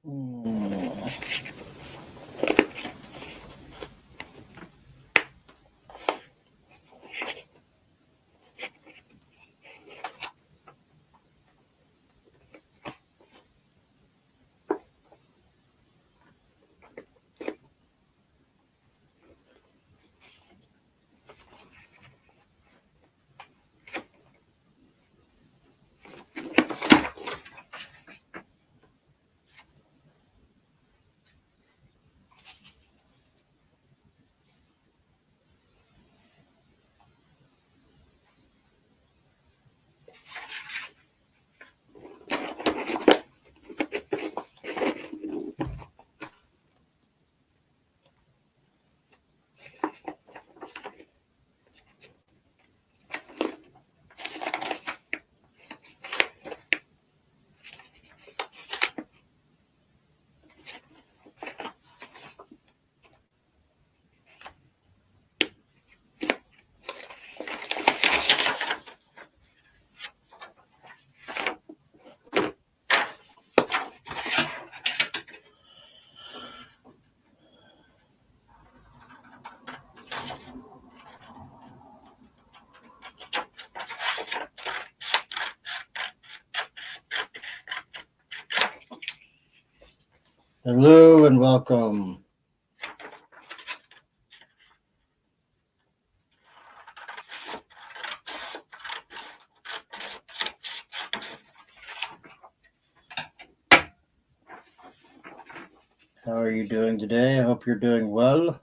Hmm. Hello and welcome. How are you doing today? I hope you're doing well.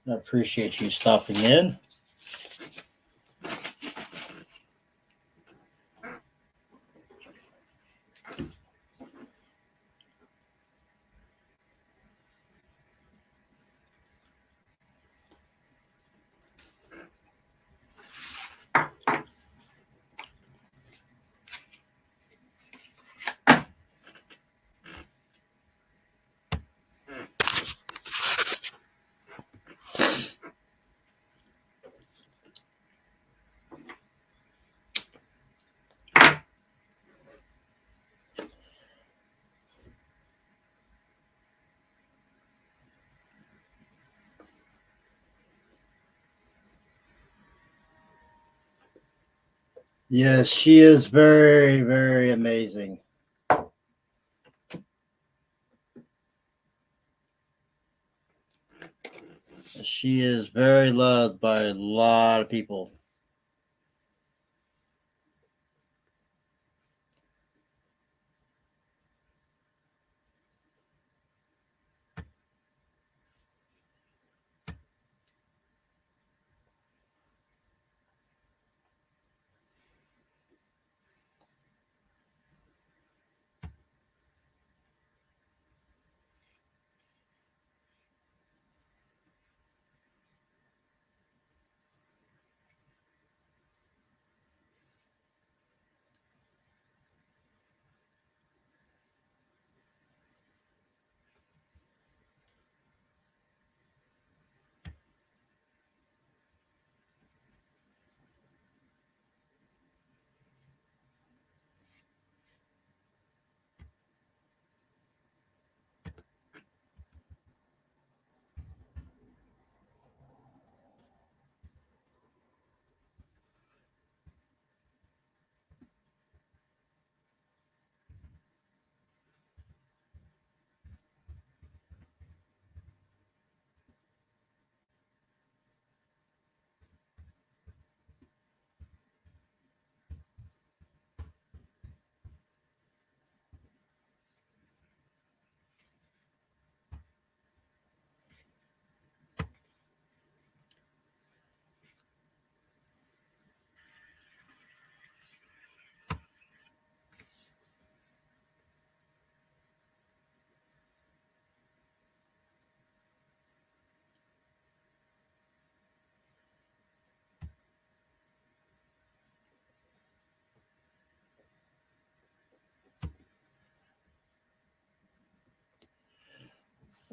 I appreciate you stopping in. Yes, she is very, very amazing. She is very loved by a lot of people.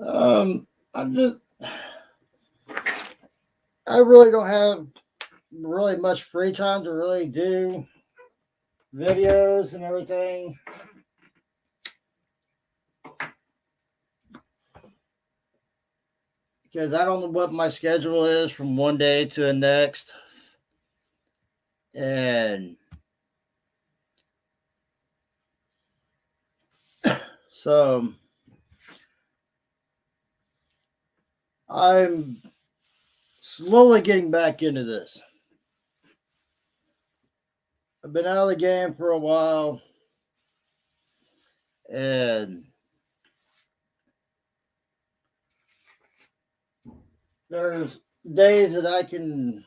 I just I really don't have really much free time to really do videos and everything. Because I don't know what my schedule is from one day to the next. And so I'm slowly getting back into this. I've been out of the game for a while, and there's days that I can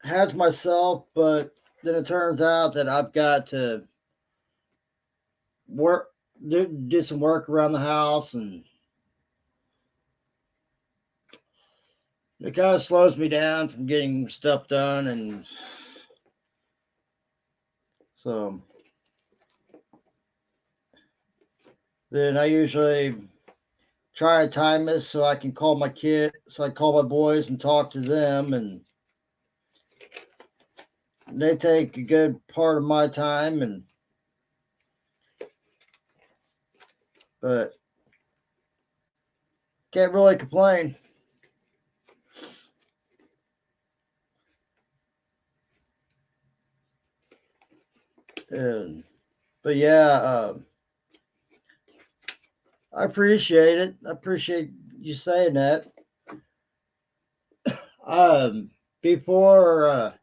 have to myself, but then it turns out that I've got to work, do some work around the house, and it kind of slows me down from getting stuff done. And so then I usually try to time this so I can call my kid, so I call my boys and talk to them, and they take a good part of my time. And but can't really complain. And but yeah, I appreciate it. I appreciate you saying that. Um, before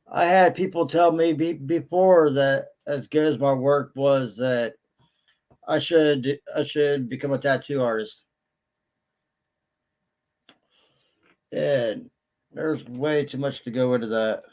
I had people tell me before that as good as my work was, that I should become a tattoo artist, and there's way too much to go into that.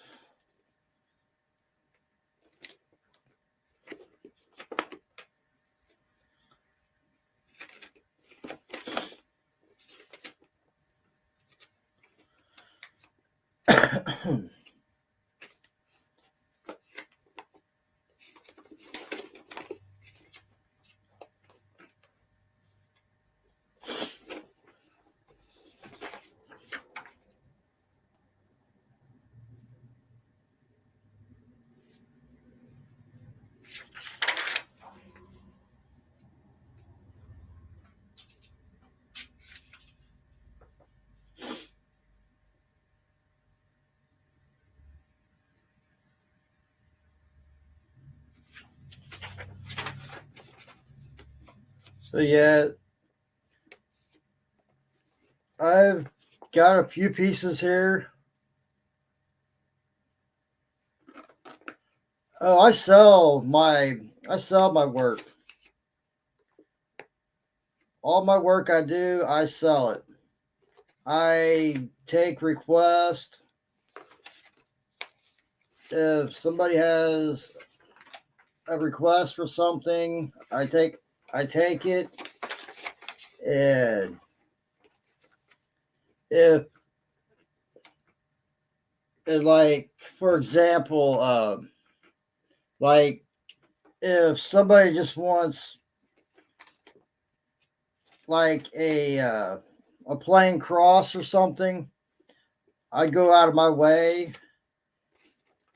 So yeah, I've got a few pieces here. Oh, I sell my work. All my work I do, I sell it. I take requests. If somebody has a request for something, I take it. And if like for example, like if somebody just wants like a plain cross or something, I go out of my way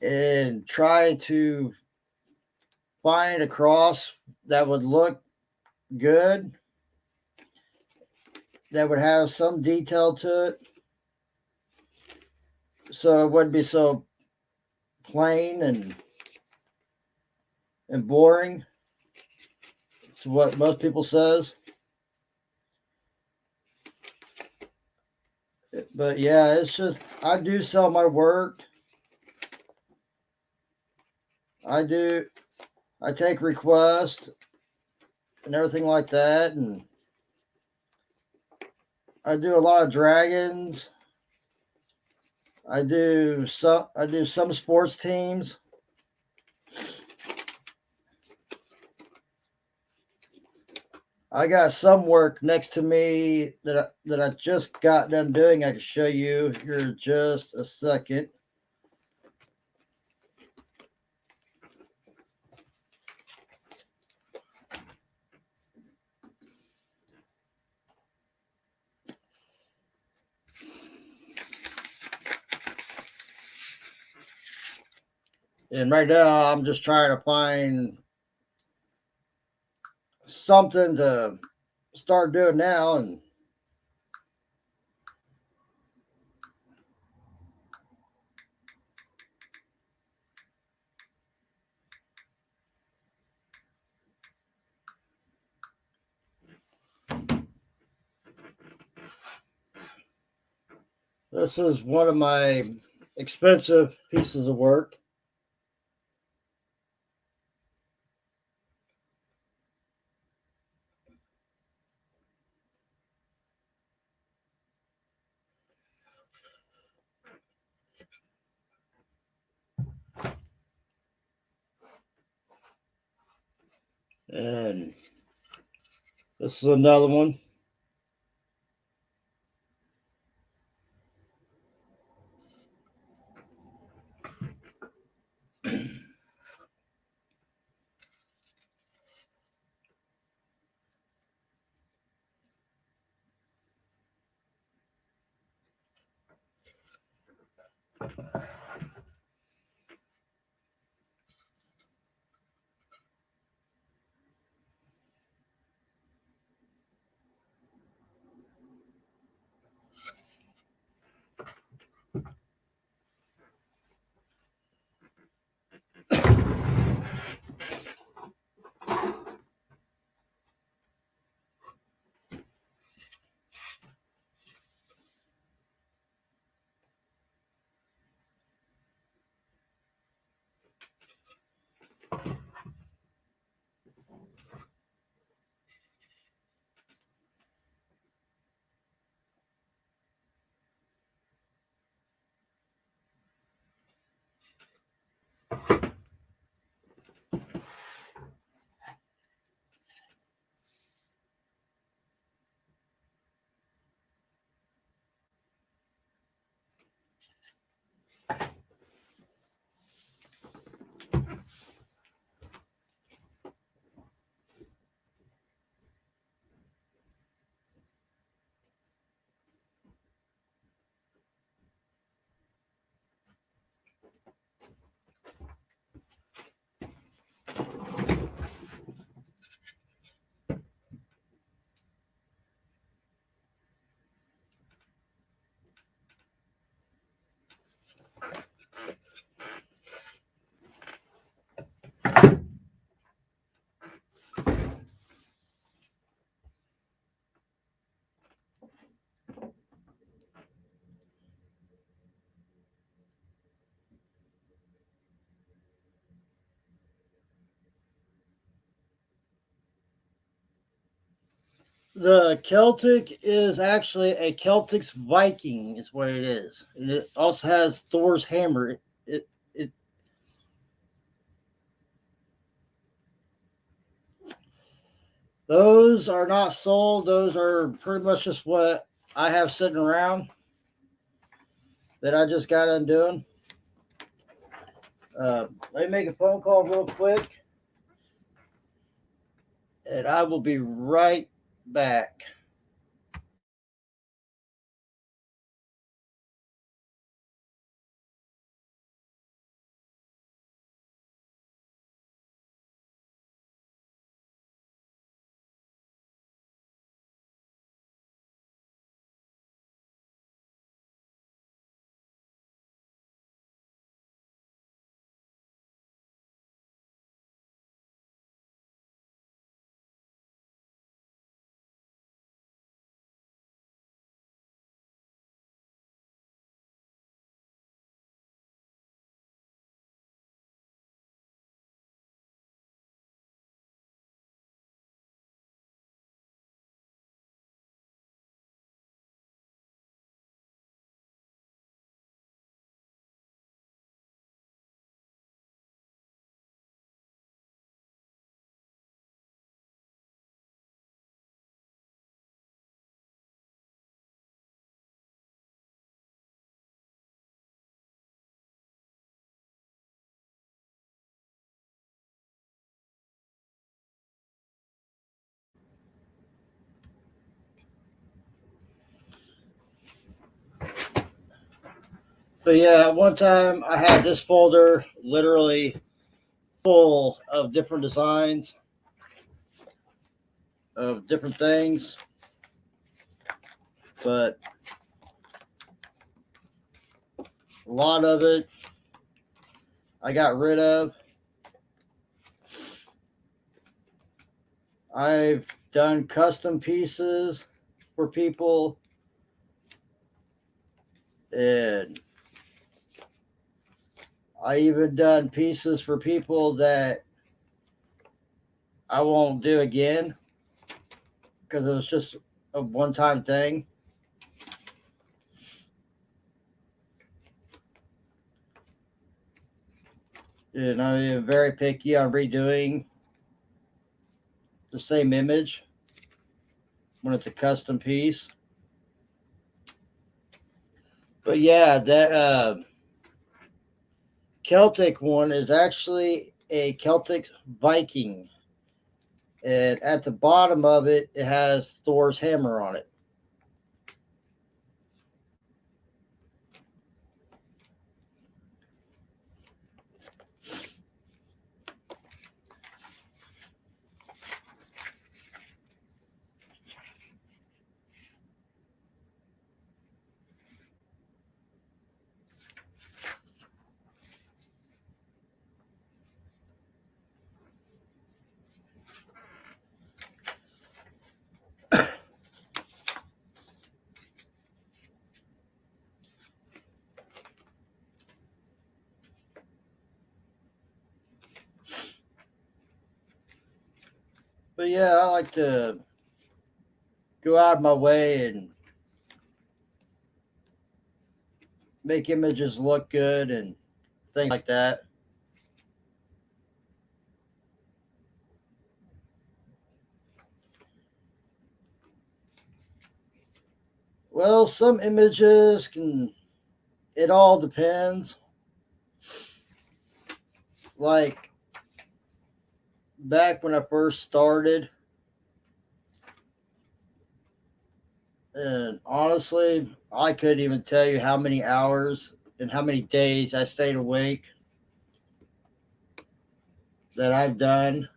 and try to find a cross that would look good, that would have some detail to it, so it wouldn't be so plain and boring. It's what most people says. But yeah, it's just I do sell my work. I do. I take requests and everything like that, and I do a lot of dragons. I do some sports teams. I got some work next to me that I just got done doing. I can show you here just a second. And right now, I'm just trying to find something to start doing now. And this is one of my expensive pieces of work. And this is another one. The Celtic is actually a Celtic's Viking, is what it is. And it also has Thor's hammer. It Those are not sold. Those are pretty much just what I have sitting around that I just got undoing. Let me make a phone call real quick, and I will be right back. But yeah, one time I had this folder literally full of different designs of different things, but a lot of it I got rid of. I've done custom pieces for people, and I even done pieces for people that I won't do again because it was just a one time thing. And I'm very picky on redoing the same image when it's a custom piece. But yeah, that Celtic one is actually a Celtic Viking. And at the bottom of it, it has Thor's hammer on it. But yeah, I like to go out of my way and make images look good and things like that. Well, some images can, it all depends. Like back when I first started, and honestly, I couldn't even tell you how many hours and how many days I stayed awake that I've done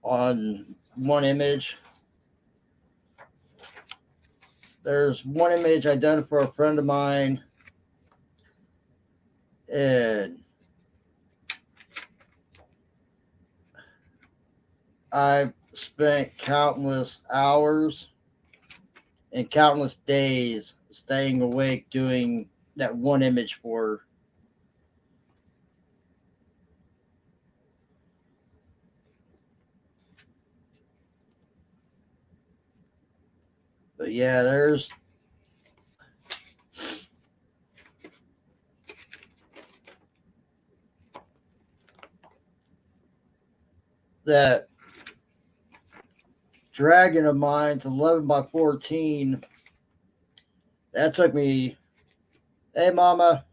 on one image. There's one image I done for a friend of mine, and I spent countless hours and countless days staying awake doing that one image for her. But yeah, there's that dragon of mine. It's 11 by 14. That took me, hey mama,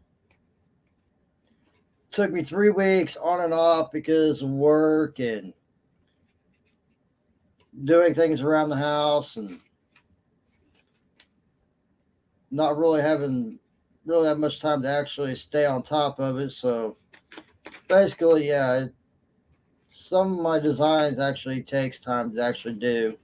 took me 3 weeks on and off because of work and doing things around the house and not really having really that much time to actually stay on top of it. So basically, yeah, some of my designs actually takes time to actually do.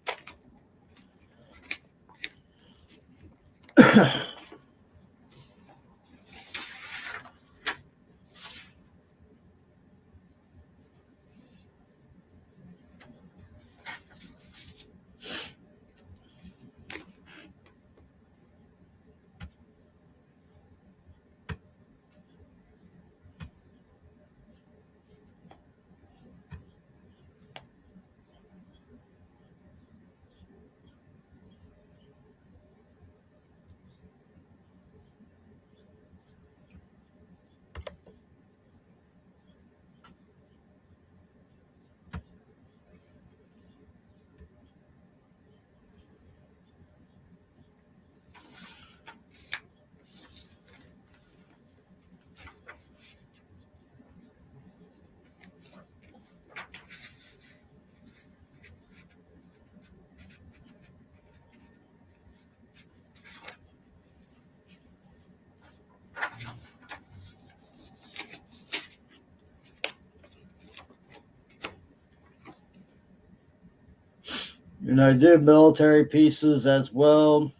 And I do military pieces as well.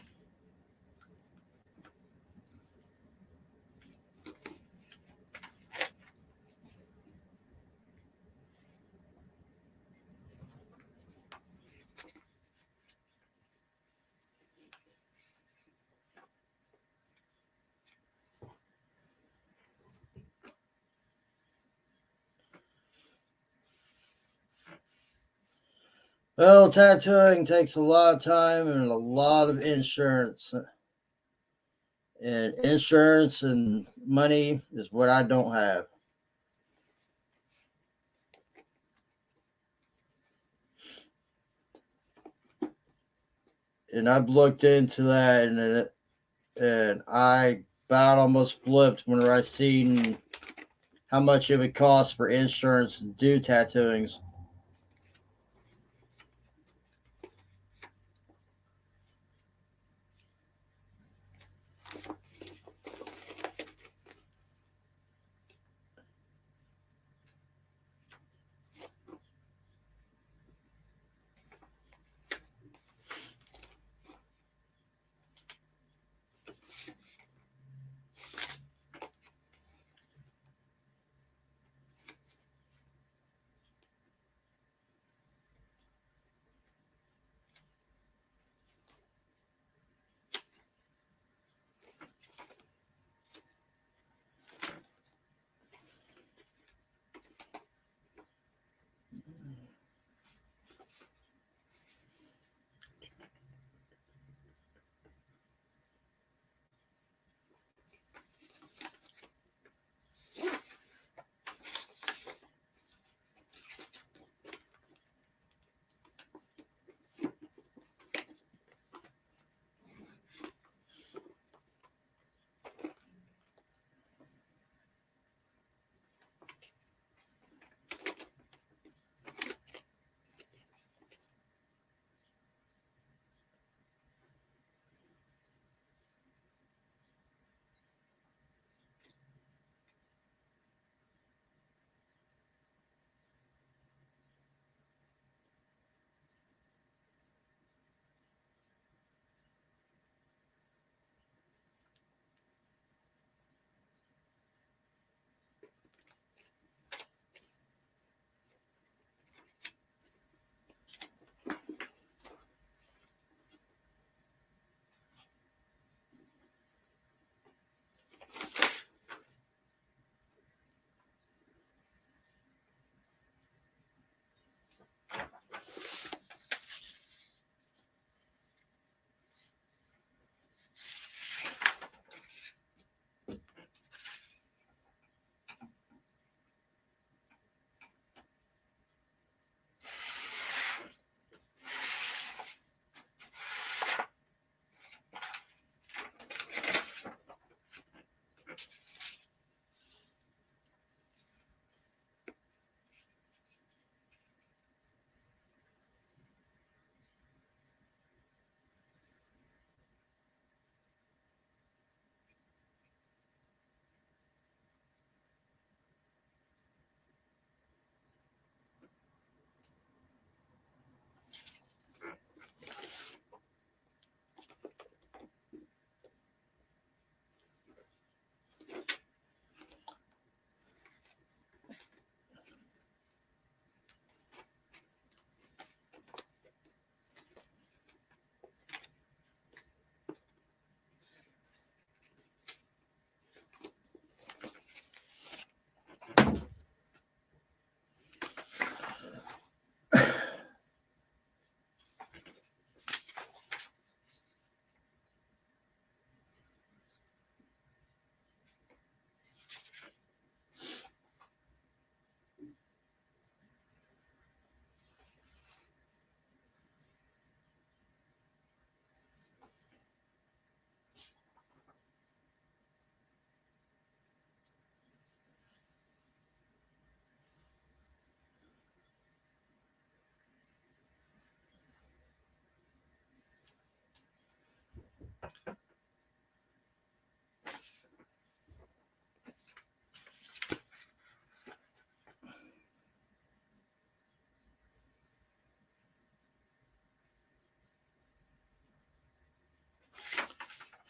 Well, tattooing takes a lot of time and a lot of insurance. And insurance and money is what I don't have. And I've looked into that, and I about almost flipped whenever I seen how much it would cost for insurance to do tattooings.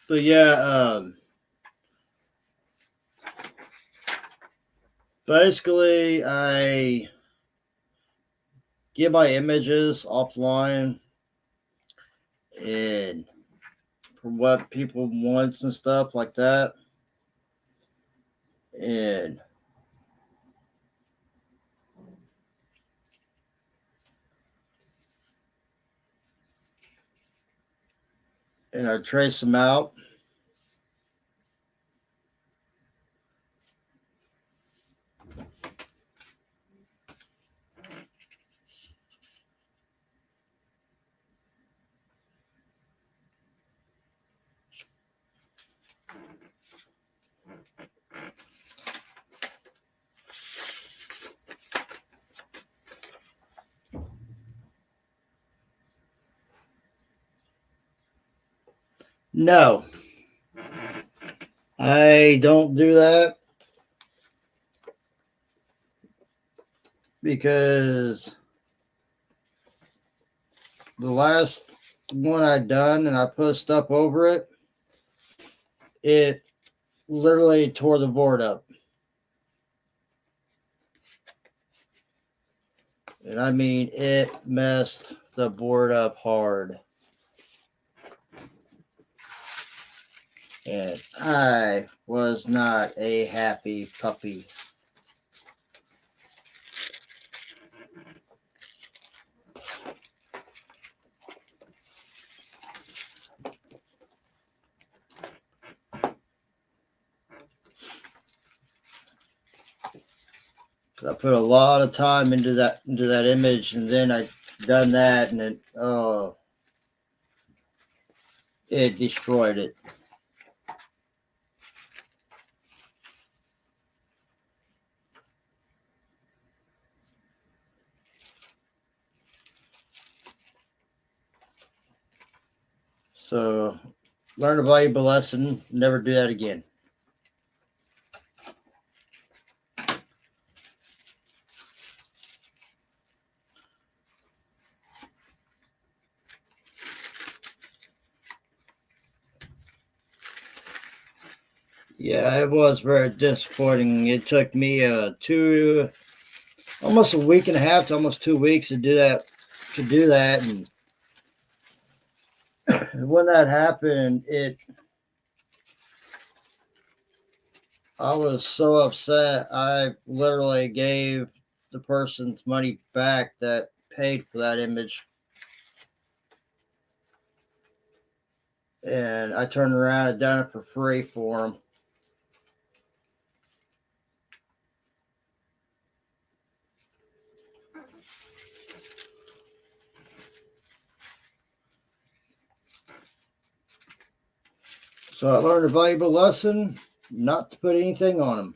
But yeah, basically, I get my images offline and for what people wants and stuff like that. And I trace them out. No, I don't do that because the last one I done and I put stuff over it, it literally tore the board up. And I mean, it messed the board up hard. And I was not a happy puppy. I put a lot of time into that image, and then I done that, and it destroyed it. So, learn a valuable lesson. Never do that again. Yeah, it was very disappointing. It took me almost a week and a half to almost 2 weeks to do that. And when that happened, I was so upset. I literally gave the person's money back that paid for that image. And I turned around and done it for free for them. So I learned a valuable lesson not to put anything on them.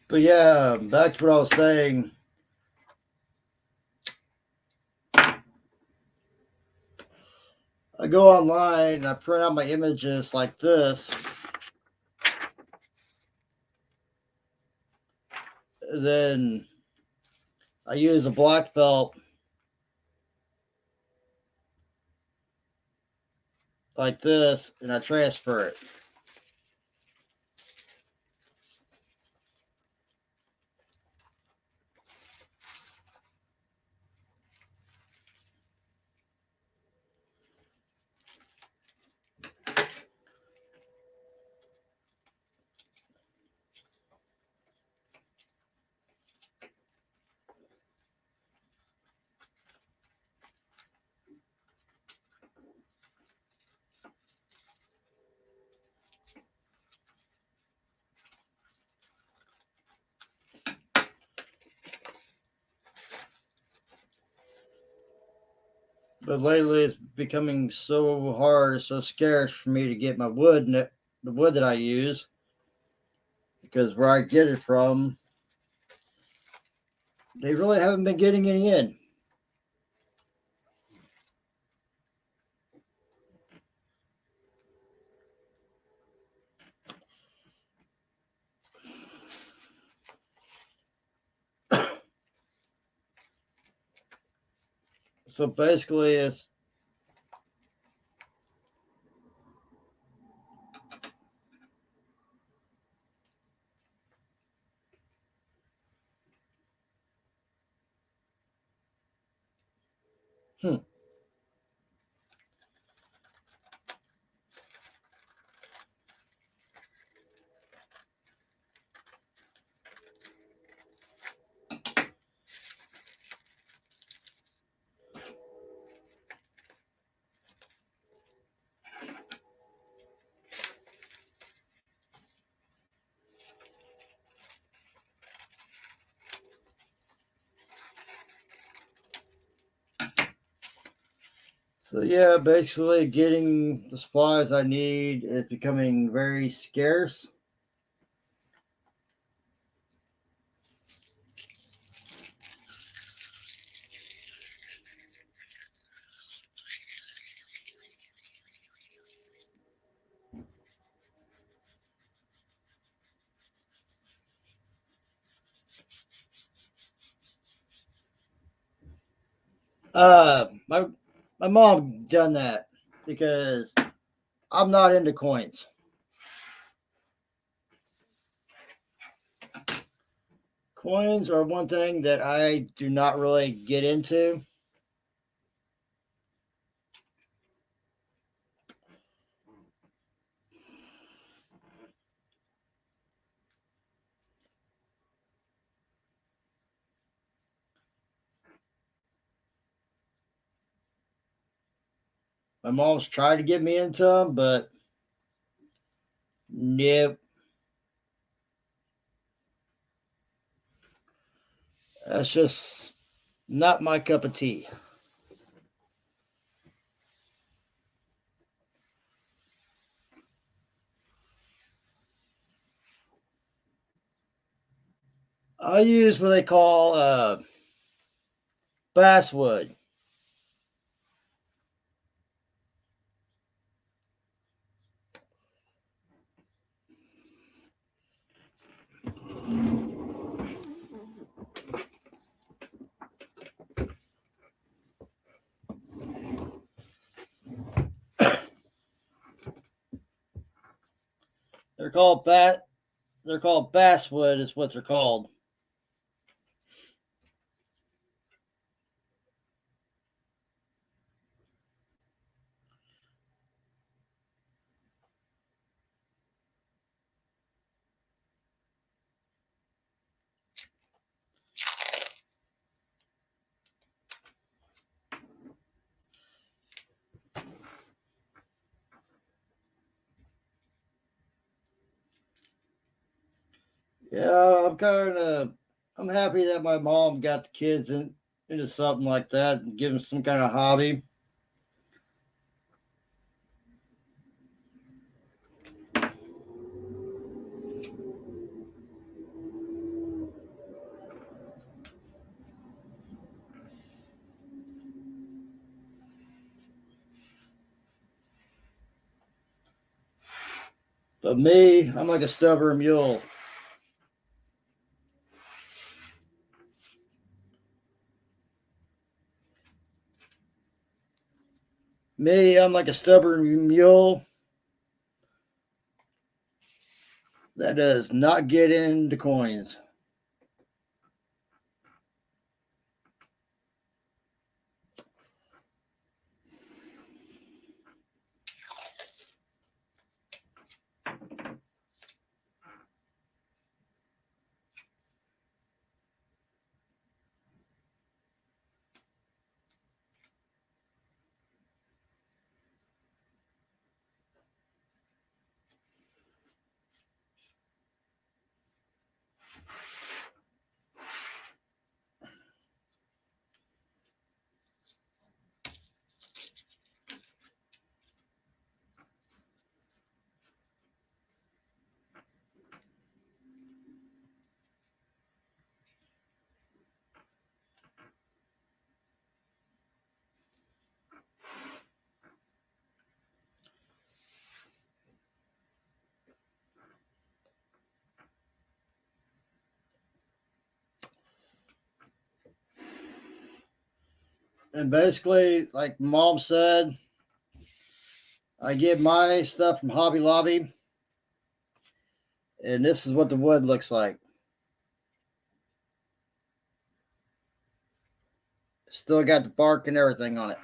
But yeah, back to what I was saying. I go online and I print out my images like this. Then I use a black felt like this and I transfer it. But lately it's becoming so hard, so scarce for me to get my wood, the wood that I use, because where I get it from, they really haven't been getting any in. So basically, it's hmm. So yeah, basically getting the supplies I need is becoming very scarce. My mom done that because I'm not into coins. Coins are one thing that I do not really get into. My mom's tried to get me into them, but nope. That's just not my cup of tea. I use what they call basswood. They're called bat. They're called basswood. Is what they're called. Yeah, I'm happy that my mom got the kids into something like that and give them some kind of hobby. But me, I'm like a stubborn mule. Me, I'm like a stubborn mule that does not get into coins. And basically, like Mom said, I get my stuff from Hobby Lobby, and this is what the wood looks like. Still got the bark and everything on it.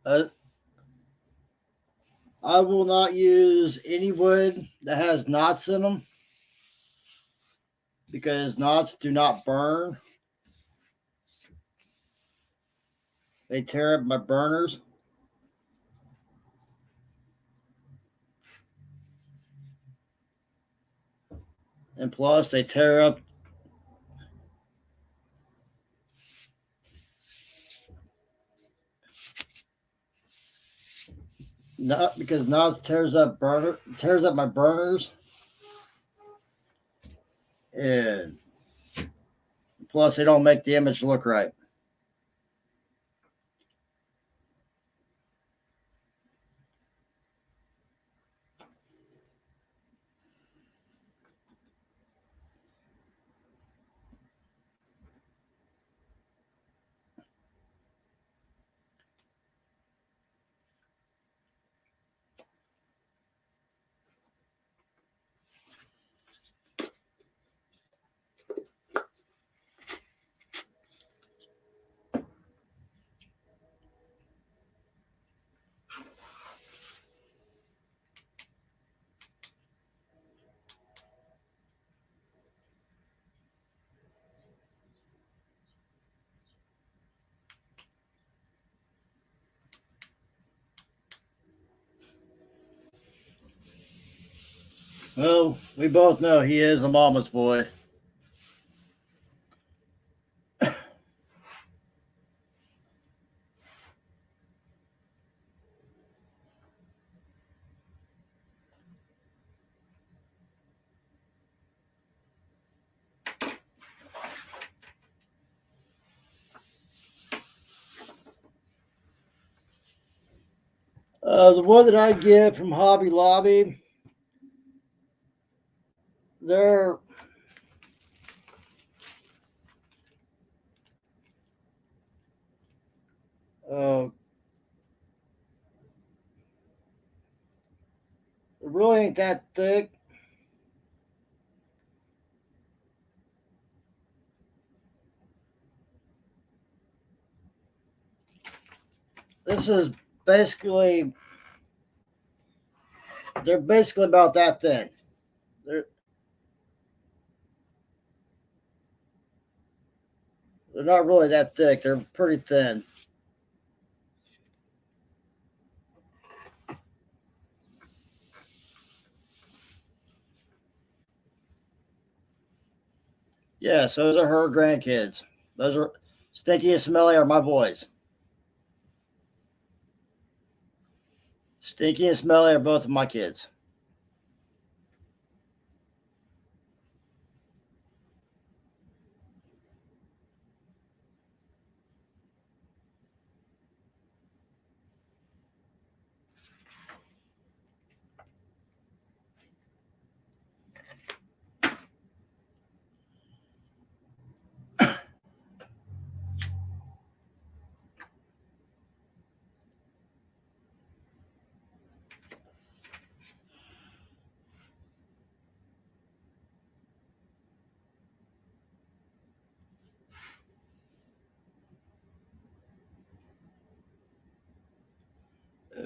Uh, I will not use any wood that has knots in them because knots do not burn. They tear up my burners. And plus, they tear up. Not because knots tears up my burners, and plus they don't make the image look right. Well, we both know he is a mama's boy. The one that I get from Hobby Lobby, they're it really ain't that thick. This is basically they're basically about that thin. They're they're not really that thick. They're pretty thin. Yes, those are her grandkids. Those are Stinky and Smelly are my boys. Stinky and Smelly are both of my kids.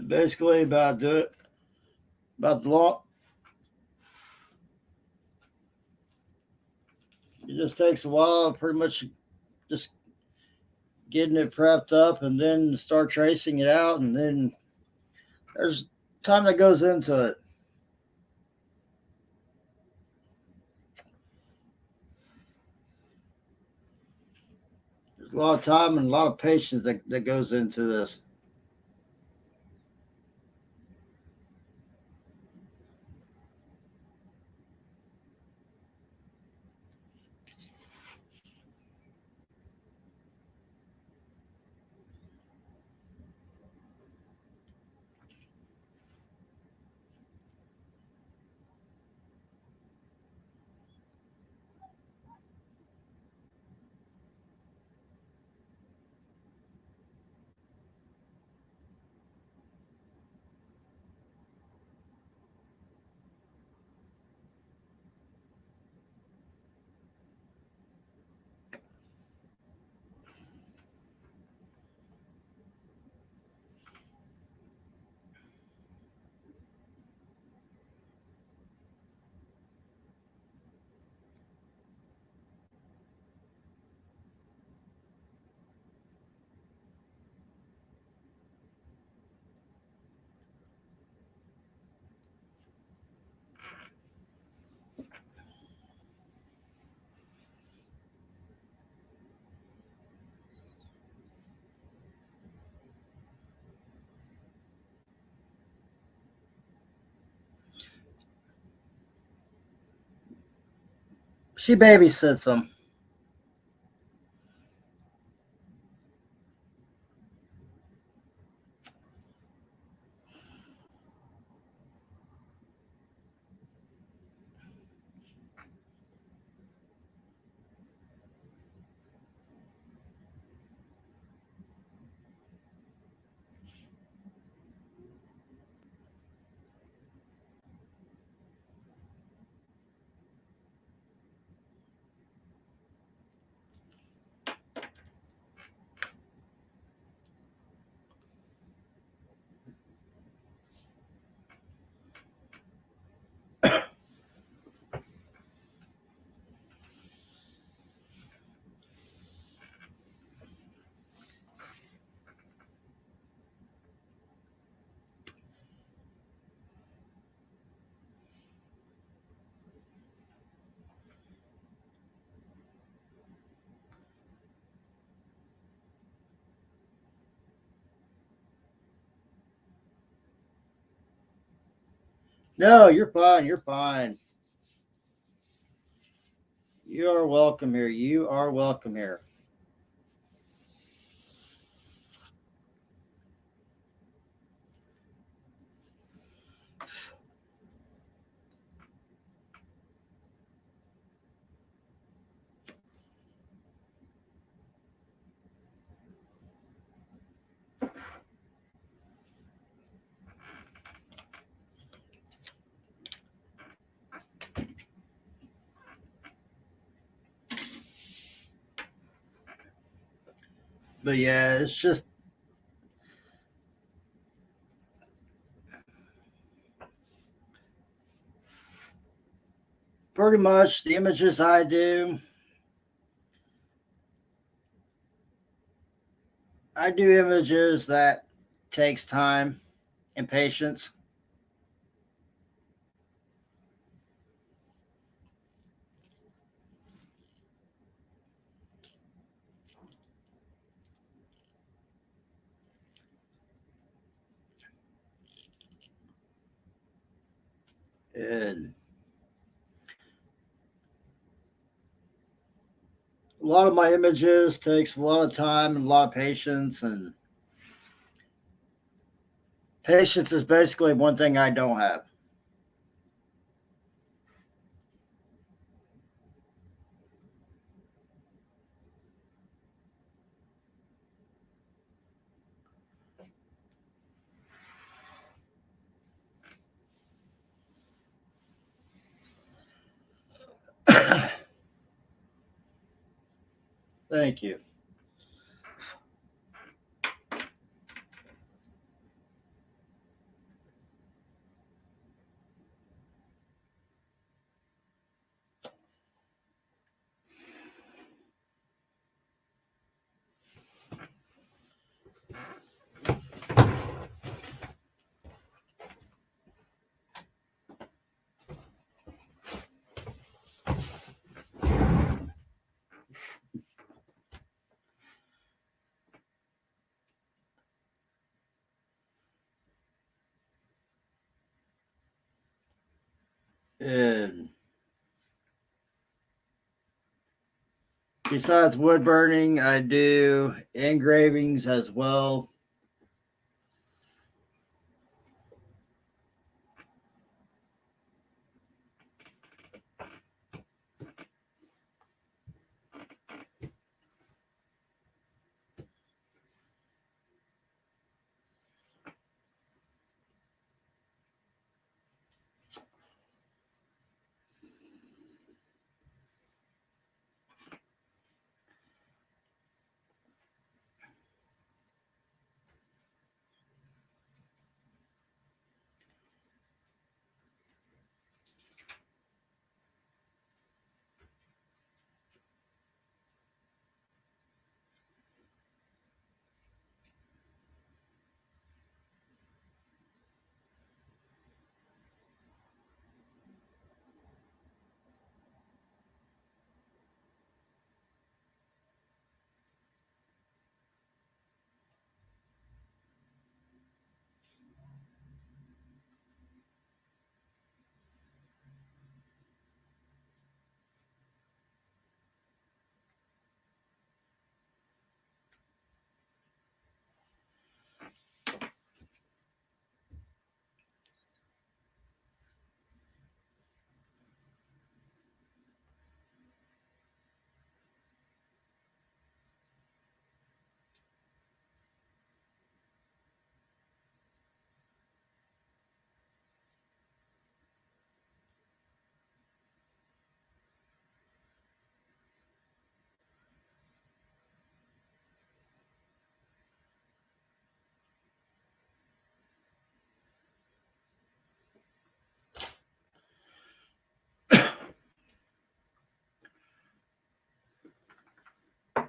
Basically, about about the long. It just takes a while, pretty much just getting it prepped up, and then start tracing it out, and then there's time that goes into it. There's a lot of time and a lot of patience that goes into this. She babysits them. No, you're fine. You're fine. You are welcome here. You are welcome here. But yeah, it's just pretty much the images I do. I do images that takes time and patience. And a lot of my images takes a lot of time and a lot of patience, and patience is basically one thing I don't have. Thank you. And besides wood burning, I do engravings as well.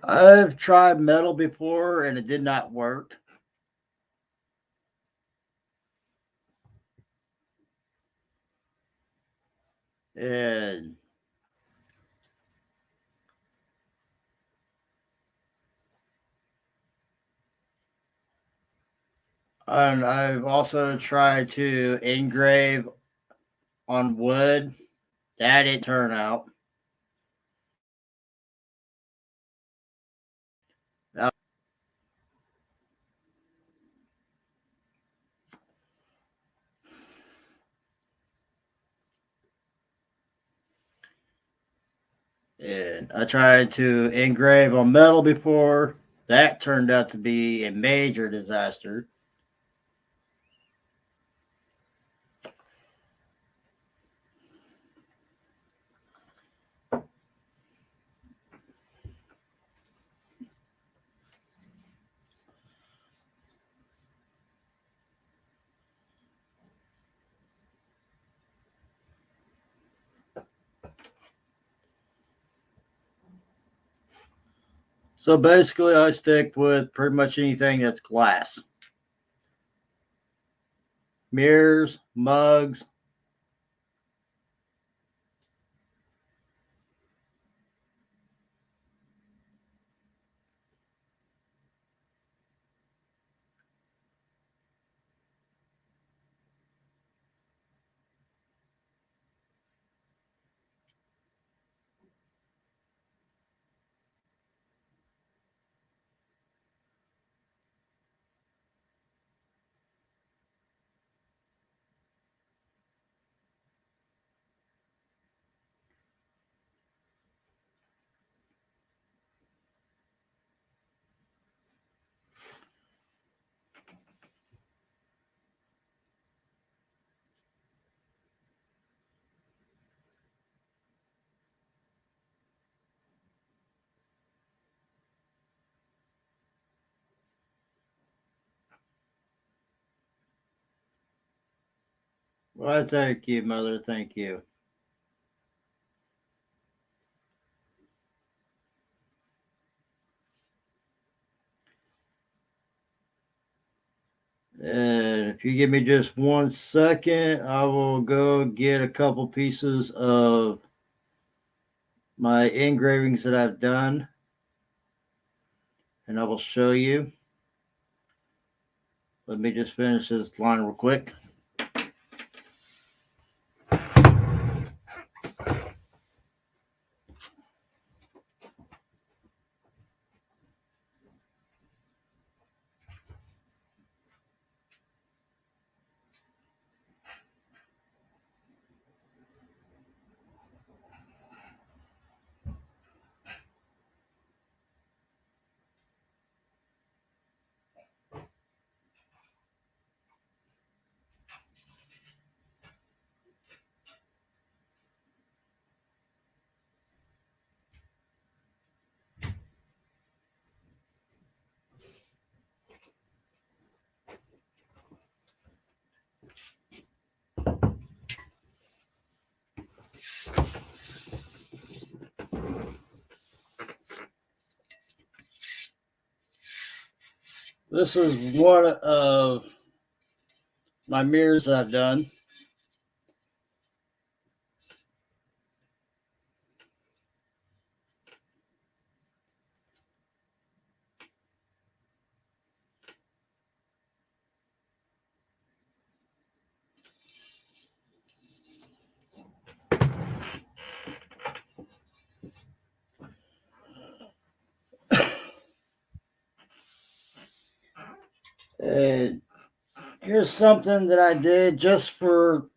I've tried metal before and it did not work. And I've also tried to engrave on wood. That didn't turn out. And I tried to engrave on metal before. That turned out to be a major disaster. So basically, I stick with pretty much anything that's glass. Mirrors, mugs. Well, thank you, Mother. Thank you. And if you give me just 1 second, I will go get a couple pieces of my engravings that I've done, and I will show you. Let me just finish this line real quick. This is one of my mirrors that I've done. And here's something that I did just for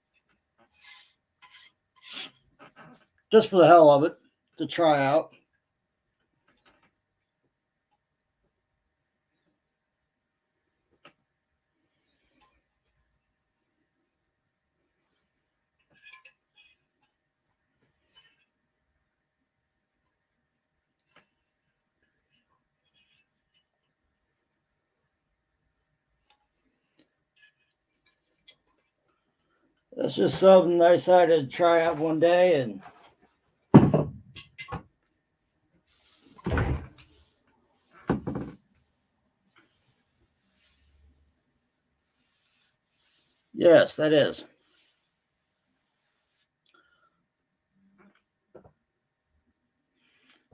the hell of it to try out. That's just something I decided to try out one day, and yes, that is.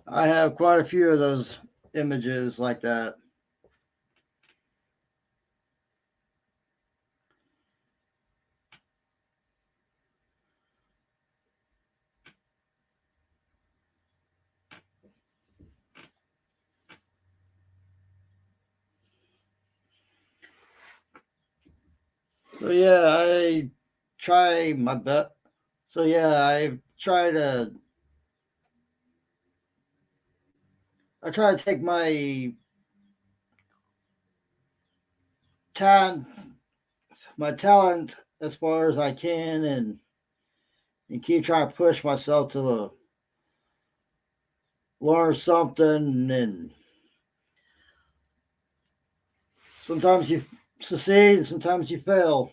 I have quite a few of those images like that. So yeah, I try my best. So yeah, I try to take talent my talent as far as I can, and keep trying to push myself to learn something. And sometimes you succeed, and sometimes you fail.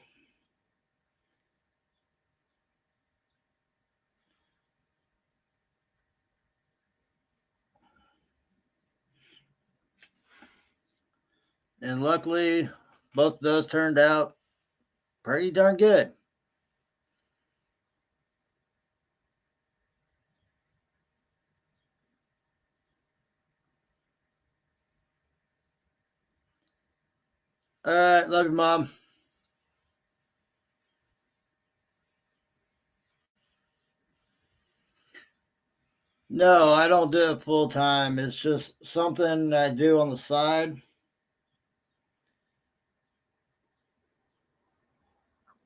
And luckily, both of those turned out pretty darn good. All right, love you, Mom. No, I don't do it full time. It's just something I do on the side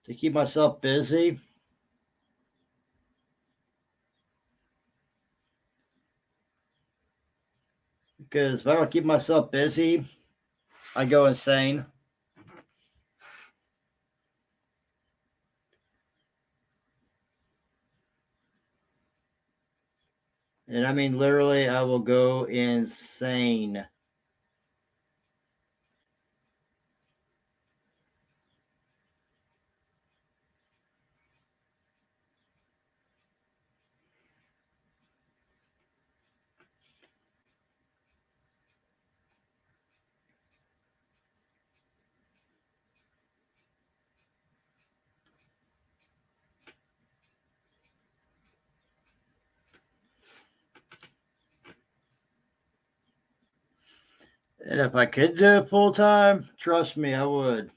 to keep myself busy. Because if I don't keep myself busy, I go insane. And I mean, literally, I will go insane. And if I could do it full time, trust me, I would.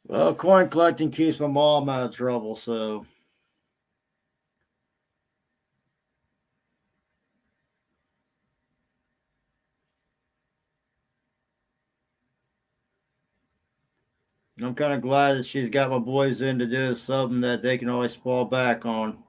Well, coin collecting keeps my mom out of trouble, so I'm kind of glad that she's got my boys into doing something that they can always fall back on.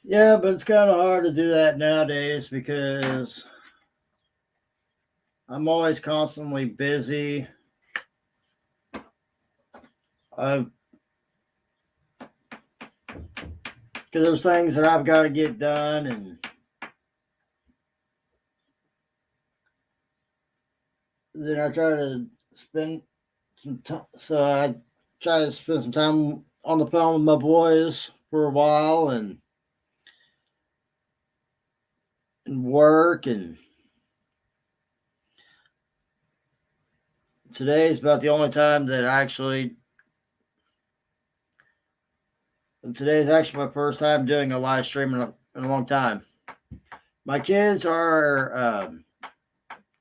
Yeah, but it's kind of hard to do that nowadays because I'm always constantly busy. Because there's things that I've got to get done, and then I try to spend some time. So I try to spend some time on the phone with my boys for a while, and work. And today is about the only time that I actually. Today is actually my first time doing a live stream in a long time. My kids are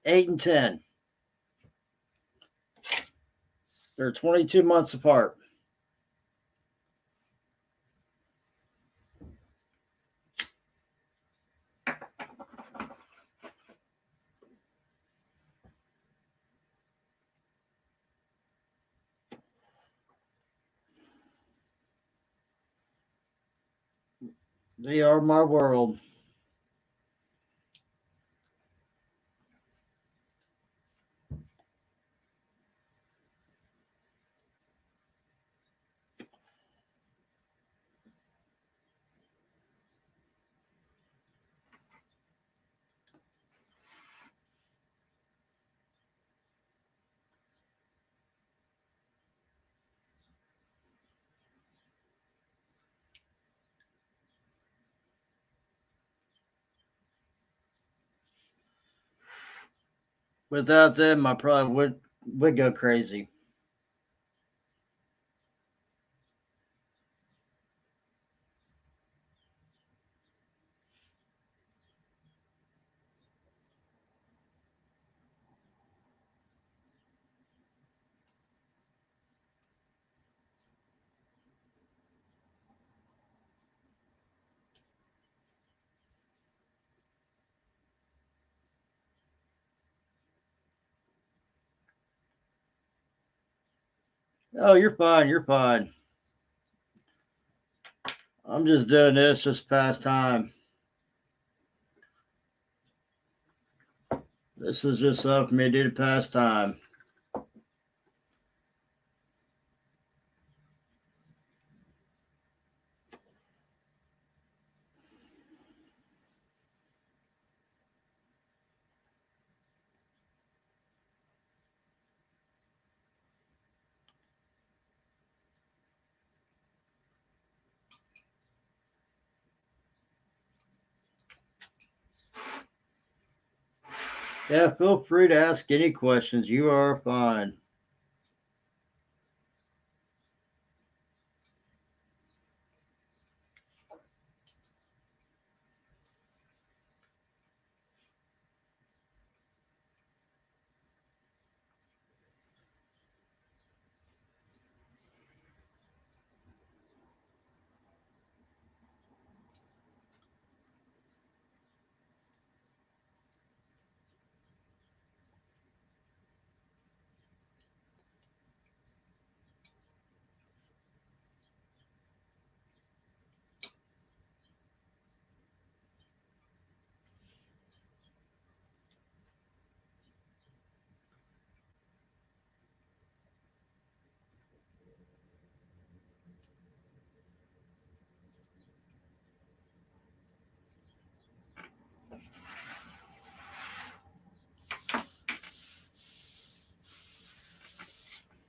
8 and 10. They're 22 months apart. They are my world. Without them, I probably would go crazy. Oh, you're fine. You're fine. I'm just doing this just past time. This is just something for me to do to pass time. Yeah, feel free to ask any questions. You are fine.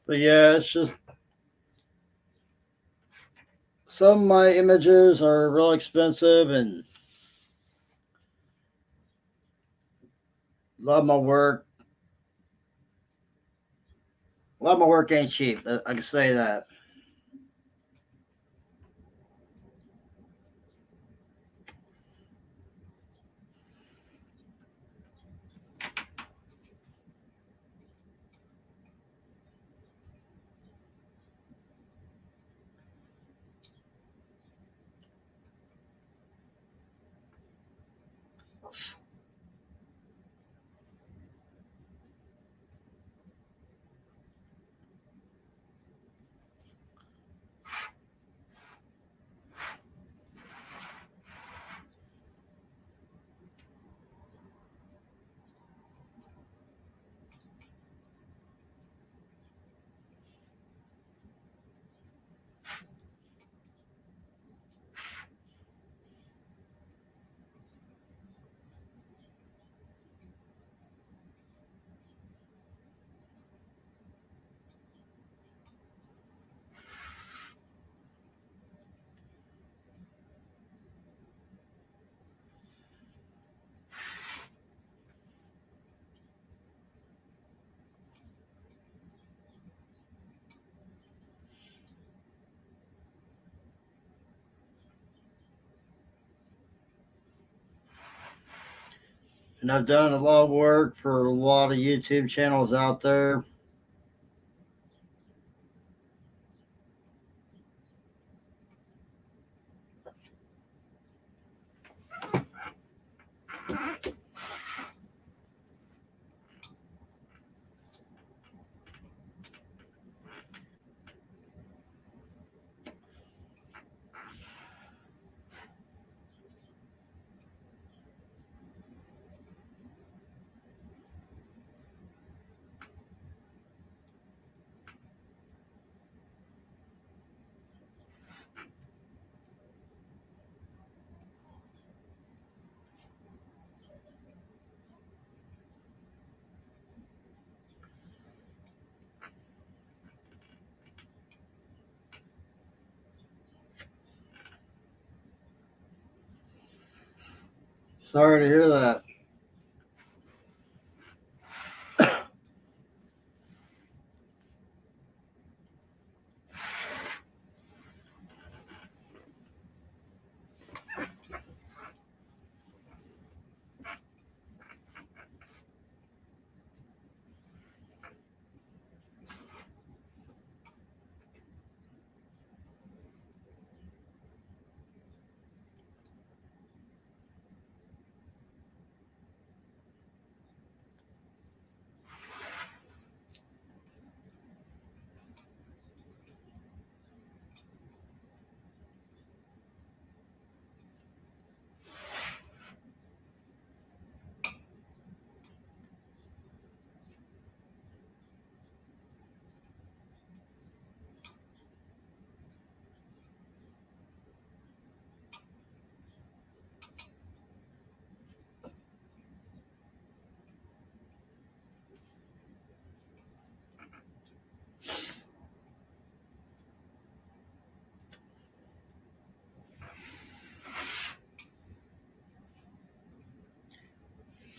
But yeah, it's just some of my images are real expensive, and a lot of my work, a lot of my work ain't cheap. I can say that. And I've done a lot of work for a lot of YouTube channels out there. Sorry to hear that.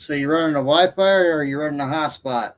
So you running a Wi-Fi or are you running a hotspot?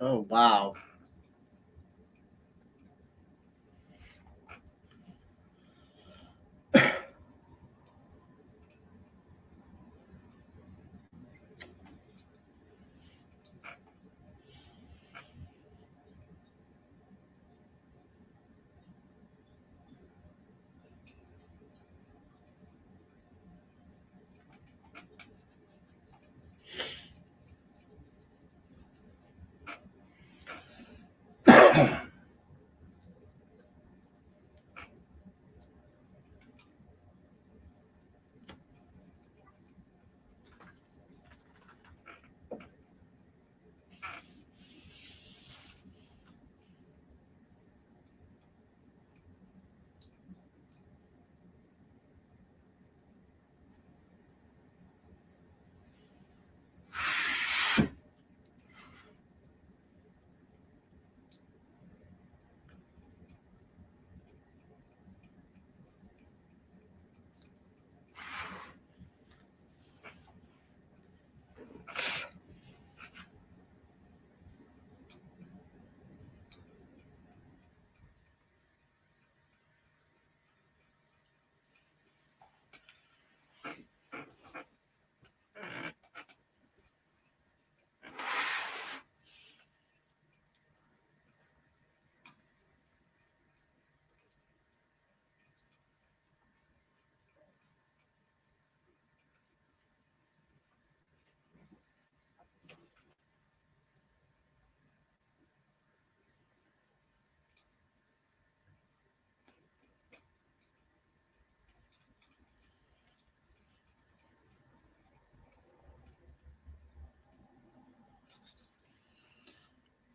Oh, wow.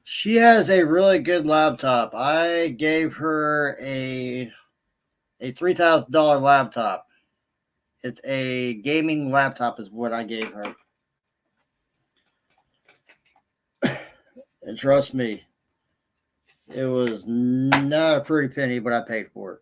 She has a really good laptop. I gave her a $3,000 laptop. It's a gaming laptop, is what I gave her. And trust me, it was not a pretty penny, but I paid for it.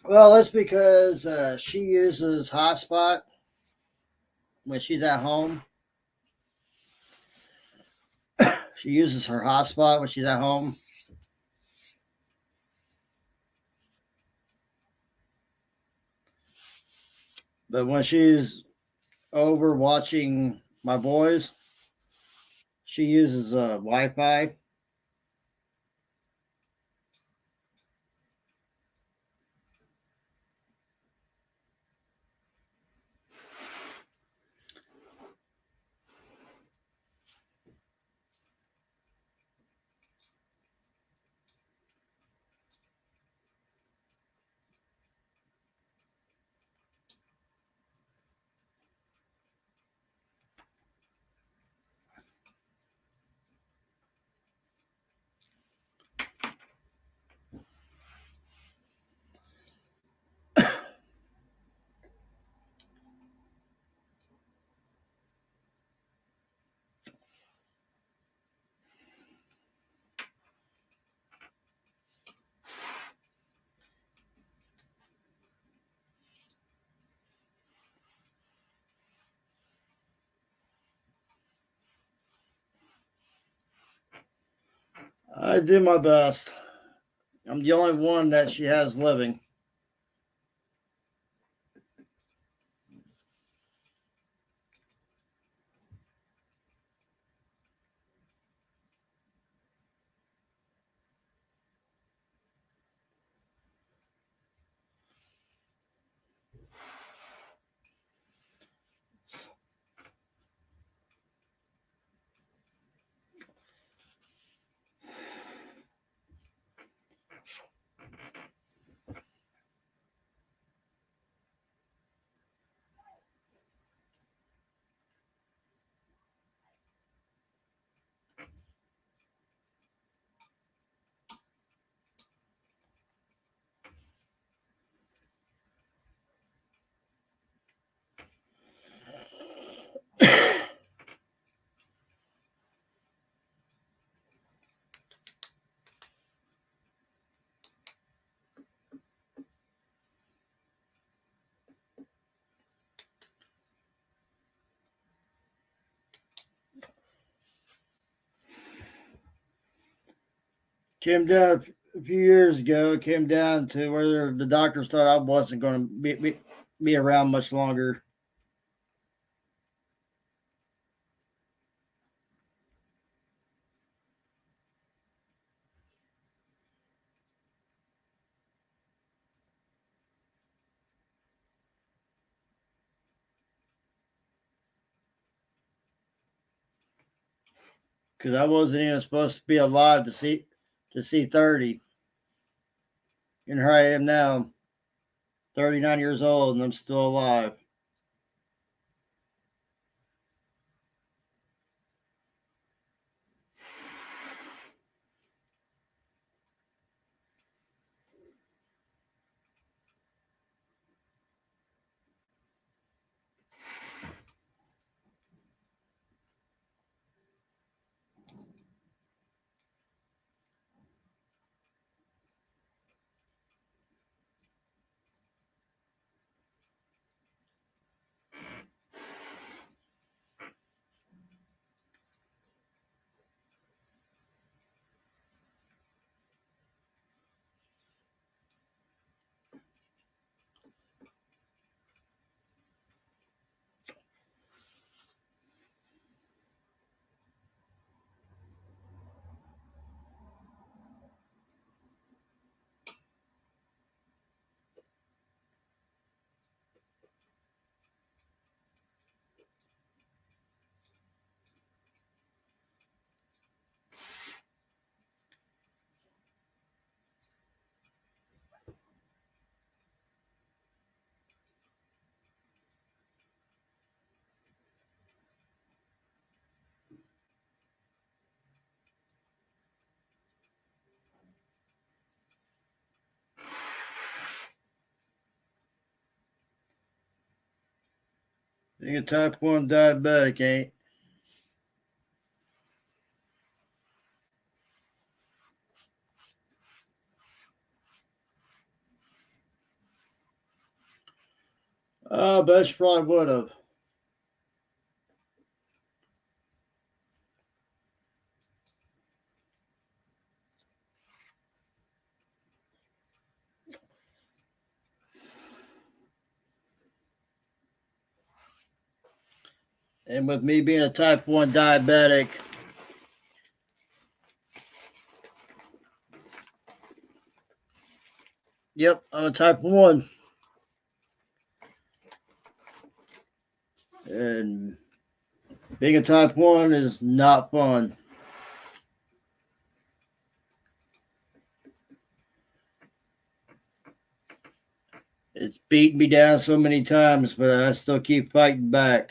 Well, that's because she uses Hotspot when she's at home. She uses her hotspot when she's at home. But when she's over watching my boys, she uses Wi Fi. I do my best. I'm the only one that she has living. came down a few years ago. It came down to where the doctors thought I wasn't going to be around much longer. Because I wasn't even supposed to be alive to see 30. And here I am now, 39 years old, and I'm still alive. Being a type 1 diabetic ain't. But she probably would have. And with me being a type 1 diabetic, yep, I'm a type 1. And being a type 1 is not fun. It's beaten me down so many times, but I still keep fighting back.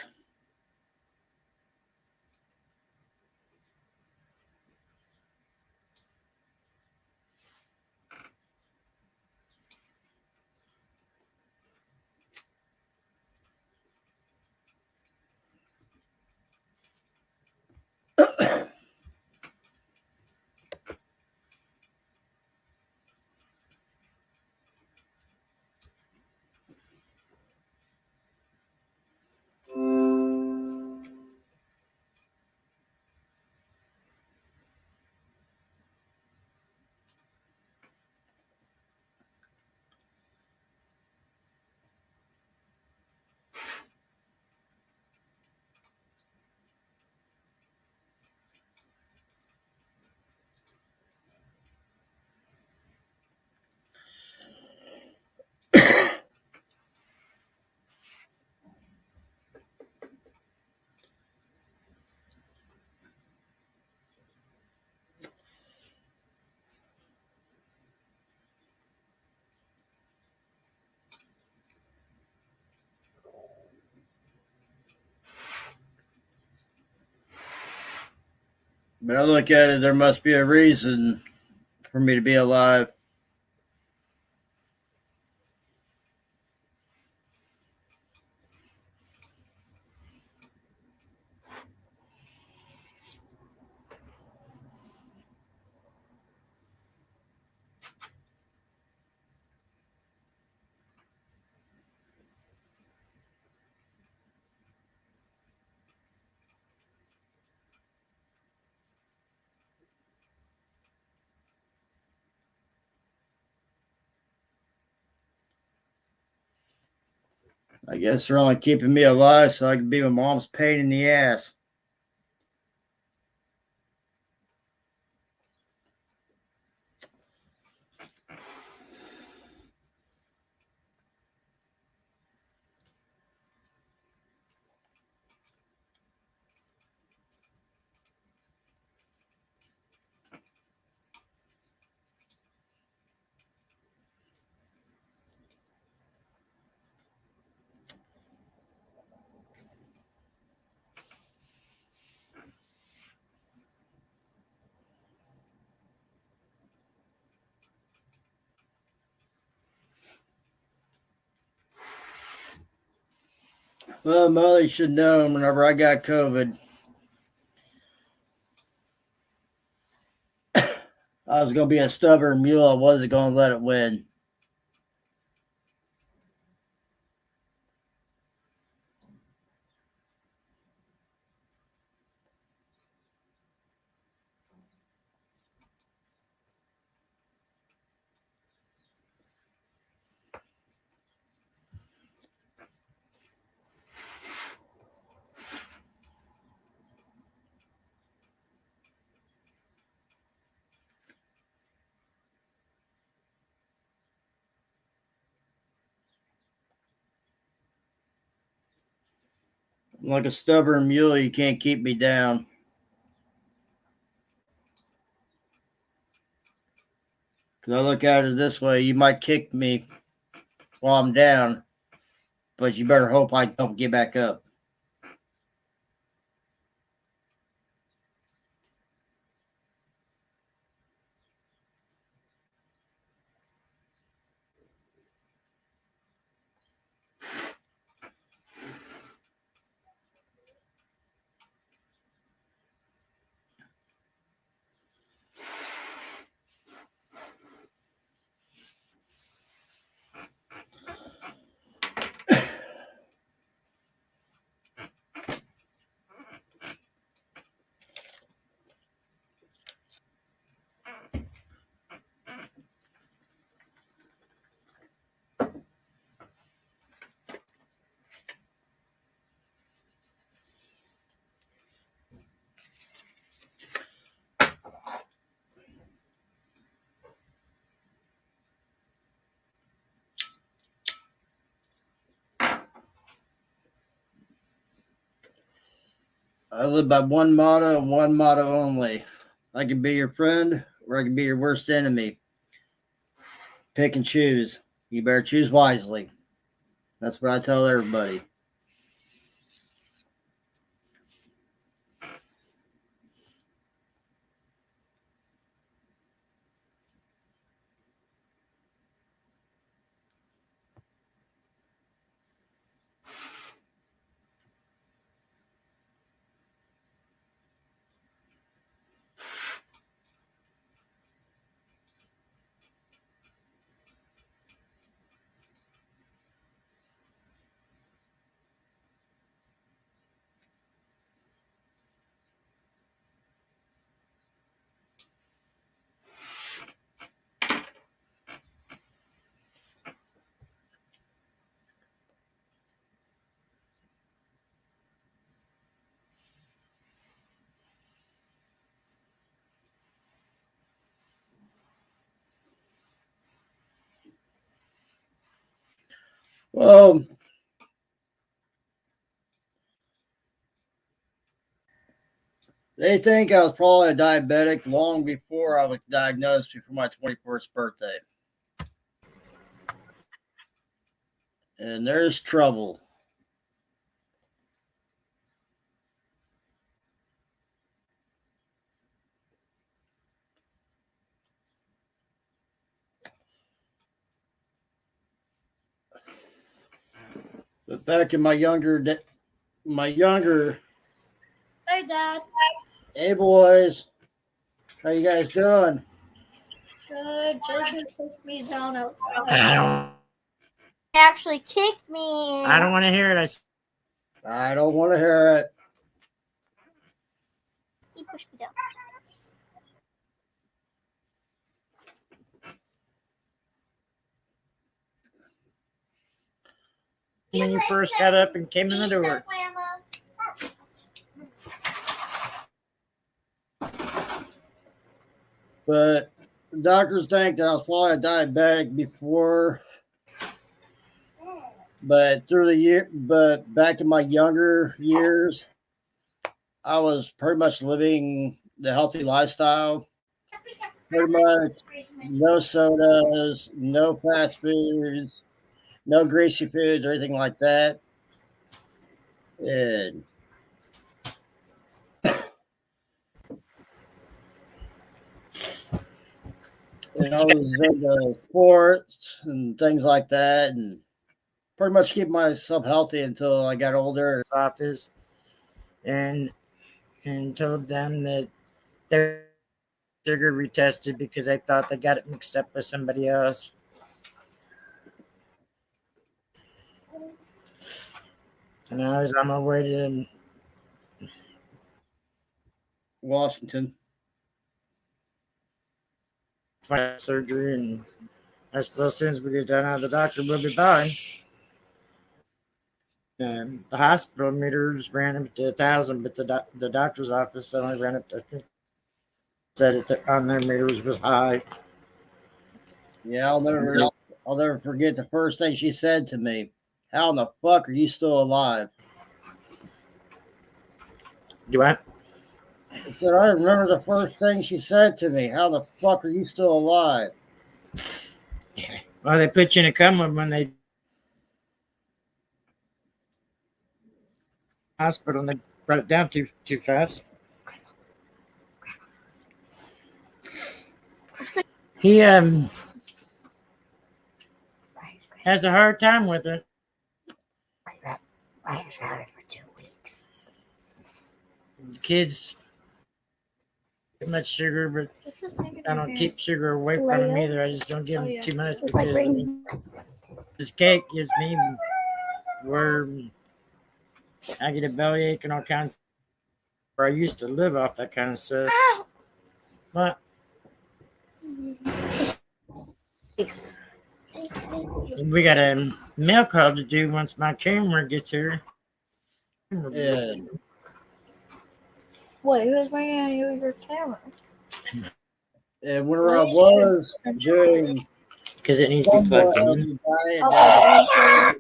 But I look at it, there must be a reason for me to be alive. I guess they're only keeping me alive so I can be my mom's pain in the ass. Well, Molly should know whenever I got COVID, I was going to be a stubborn mule. I wasn't going to let it win. I'm like a stubborn mule. You can't keep me down. Because I look at it this way, you might kick me while I'm down, but you better hope I don't get back up. I live by one motto and one motto only. I can be your friend or I can be your worst enemy. Pick and choose. You better choose wisely. That's what I tell everybody. Well, they think I was probably a diabetic long before I was diagnosed before my 21st birthday. And there's trouble. But back in my younger, Hey, Dad. hey boys, how you guys doing? Good. Jacob pushed me down outside. I don't. He actually kicked me. I don't want to hear it. I don't want to hear it. He pushed me down. when you first got up and came in the door. But the doctors think that I was probably a diabetic before. But back in my younger years, I was pretty much living the healthy lifestyle. Pretty much no sodas, no fast foods, no greasy foods or anything like that. And I was into sports and things like that, and pretty much keep myself healthy until I got older. Office and told them that their sugar retested because they thought they got it mixed up with somebody else. And I was on my way to Washington. surgery, and I suppose as soon as we get done out of the doctor, we'll be fine. And the hospital meters ran up to 1,000, but the doctor's office only ran up to, I think, said it on their meters was high. Yeah, I'll never forget the first thing she said to me. How in the fuck are you still alive? Do I? I said, I remember the first thing she said to me. How the fuck are you still alive? Well, they put you in a coma when they hospital and they brought it down too fast. He has a hard time with it. I was got it for 2 weeks. The kids get much sugar, but I don't keep sugar away from them either. I just don't give them too much It's like because this cake gives me where I get a bellyache and all kinds. Where I used to live off that kind of stuff. But we got a mail call to do once my camera gets here. And Wait, who's bringing you your camera? whenever I was doing Because it needs to be somewhat plugged of in. a diet,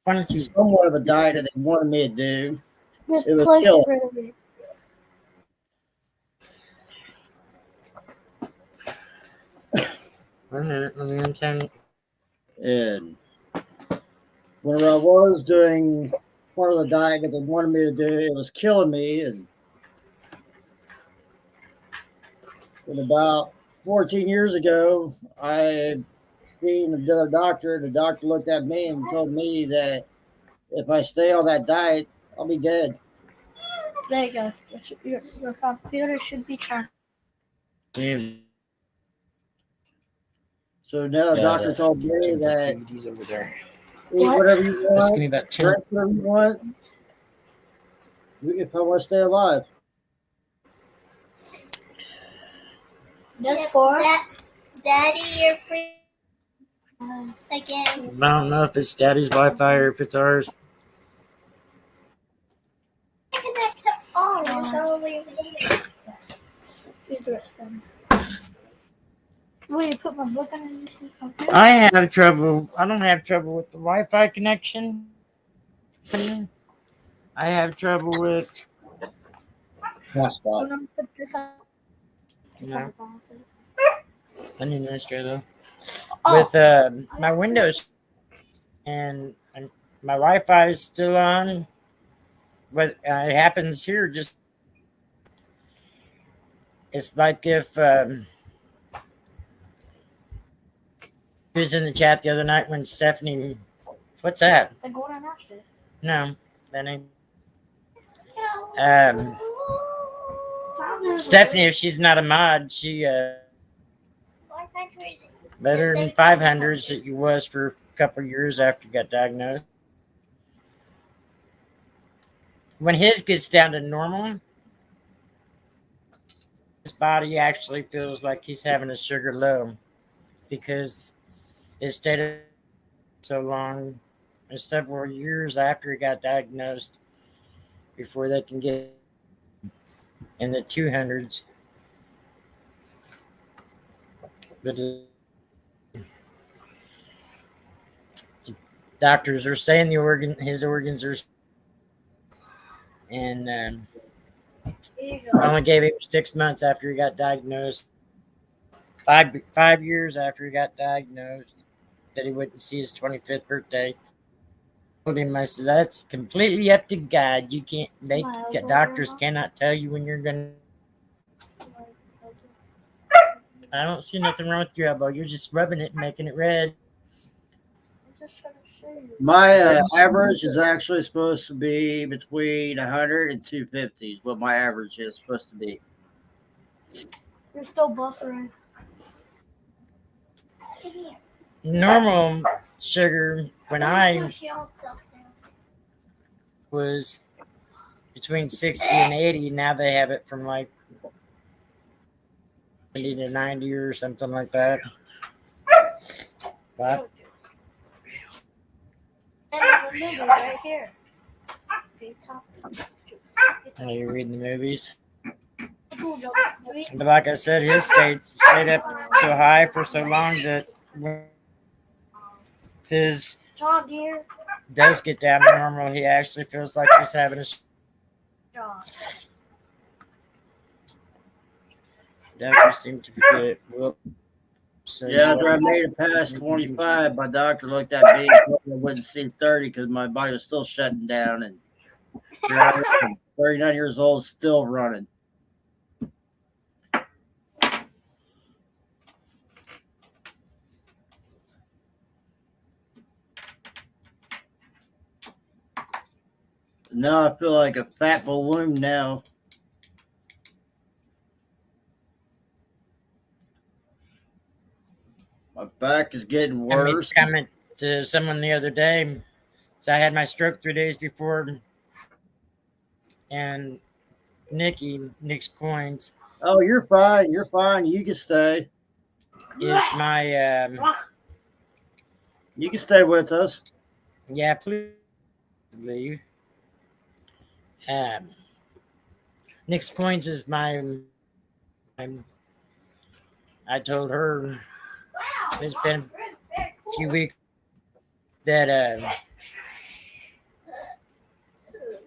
Why don't you? somewhat of a diet that they wanted me to do, Just it was place still- it right over here. Wait a minute, let me unturn it. and whenever I was doing part of the diet that they wanted me to do, it was killing me. And about 14 years ago, I seen another doctor. The doctor looked at me and told me that if I stay on that diet, I'll be dead. There you go. Your computer should be turned. So now the doctor told me that DVD's over there. eat whatever you Just want, give me about 10. drink whatever you want, if I want to stay alive. Just for Daddy, you're free again. I don't know if it's Daddy's Wi-Fi or if it's ours. Connect to all. There's all the way over here. use the rest of them. Will you put my book on this computer? I have trouble. I don't have trouble with the Wi-Fi connection. I have trouble with. Hotspot. I'm gonna put this on. No, I need an extra though. Oh. With my Windows and my Wi-Fi is still on, but it happens here. Just it's like if he was in the chat the other night when Stephanie. What's that? It's like going on after. No, that ain't. Found it. Stephanie, if she's not a mod, she better than 500s that you was for a couple of years after you got diagnosed. When his gets down to normal, his body actually feels like he's having a sugar low because it stayed so long several years after he got diagnosed before they can get in the 200s. But the doctors are saying his organs are, and Here you go. only gave him 6 months after he got diagnosed. 5 years after he got diagnosed, that he wouldn't see his 25th birthday. I told him, I said, that's completely up to God. You can't. Doctors cannot tell you when you're gonna. I don't see nothing wrong with your elbow. You're just rubbing it and making it red. I'm just trying to show you. My average is actually supposed to be between 100 and 250 is what my average is supposed to be. You're still buffering. Normal sugar when I Push your own stuff down. was between 60 and 80. Now they have it from like 70 to 90 or something like that. But And the movie right here. Okay, top. are you reading the movies? Sweet. But like I said, his stayed up so high for so long that when his John Deere. does get down to normal, he actually feels like he's having a John. doctor seemed to forget. Well, so Yeah, after I made it past 25, my doctor looked at me and told me I wouldn't see 30 because my body was still shutting down. And here I am, 39 years old, still running. Now I feel like a fat balloon now. My back is getting I made worse. a comment to someone the other day. So I had my stroke 3 days before, and Nick's Coins Oh, you're fine. You're fine. You can stay. is my You can stay with us. yeah, please leave. Nick's Coins is my I told her it's been a few weeks that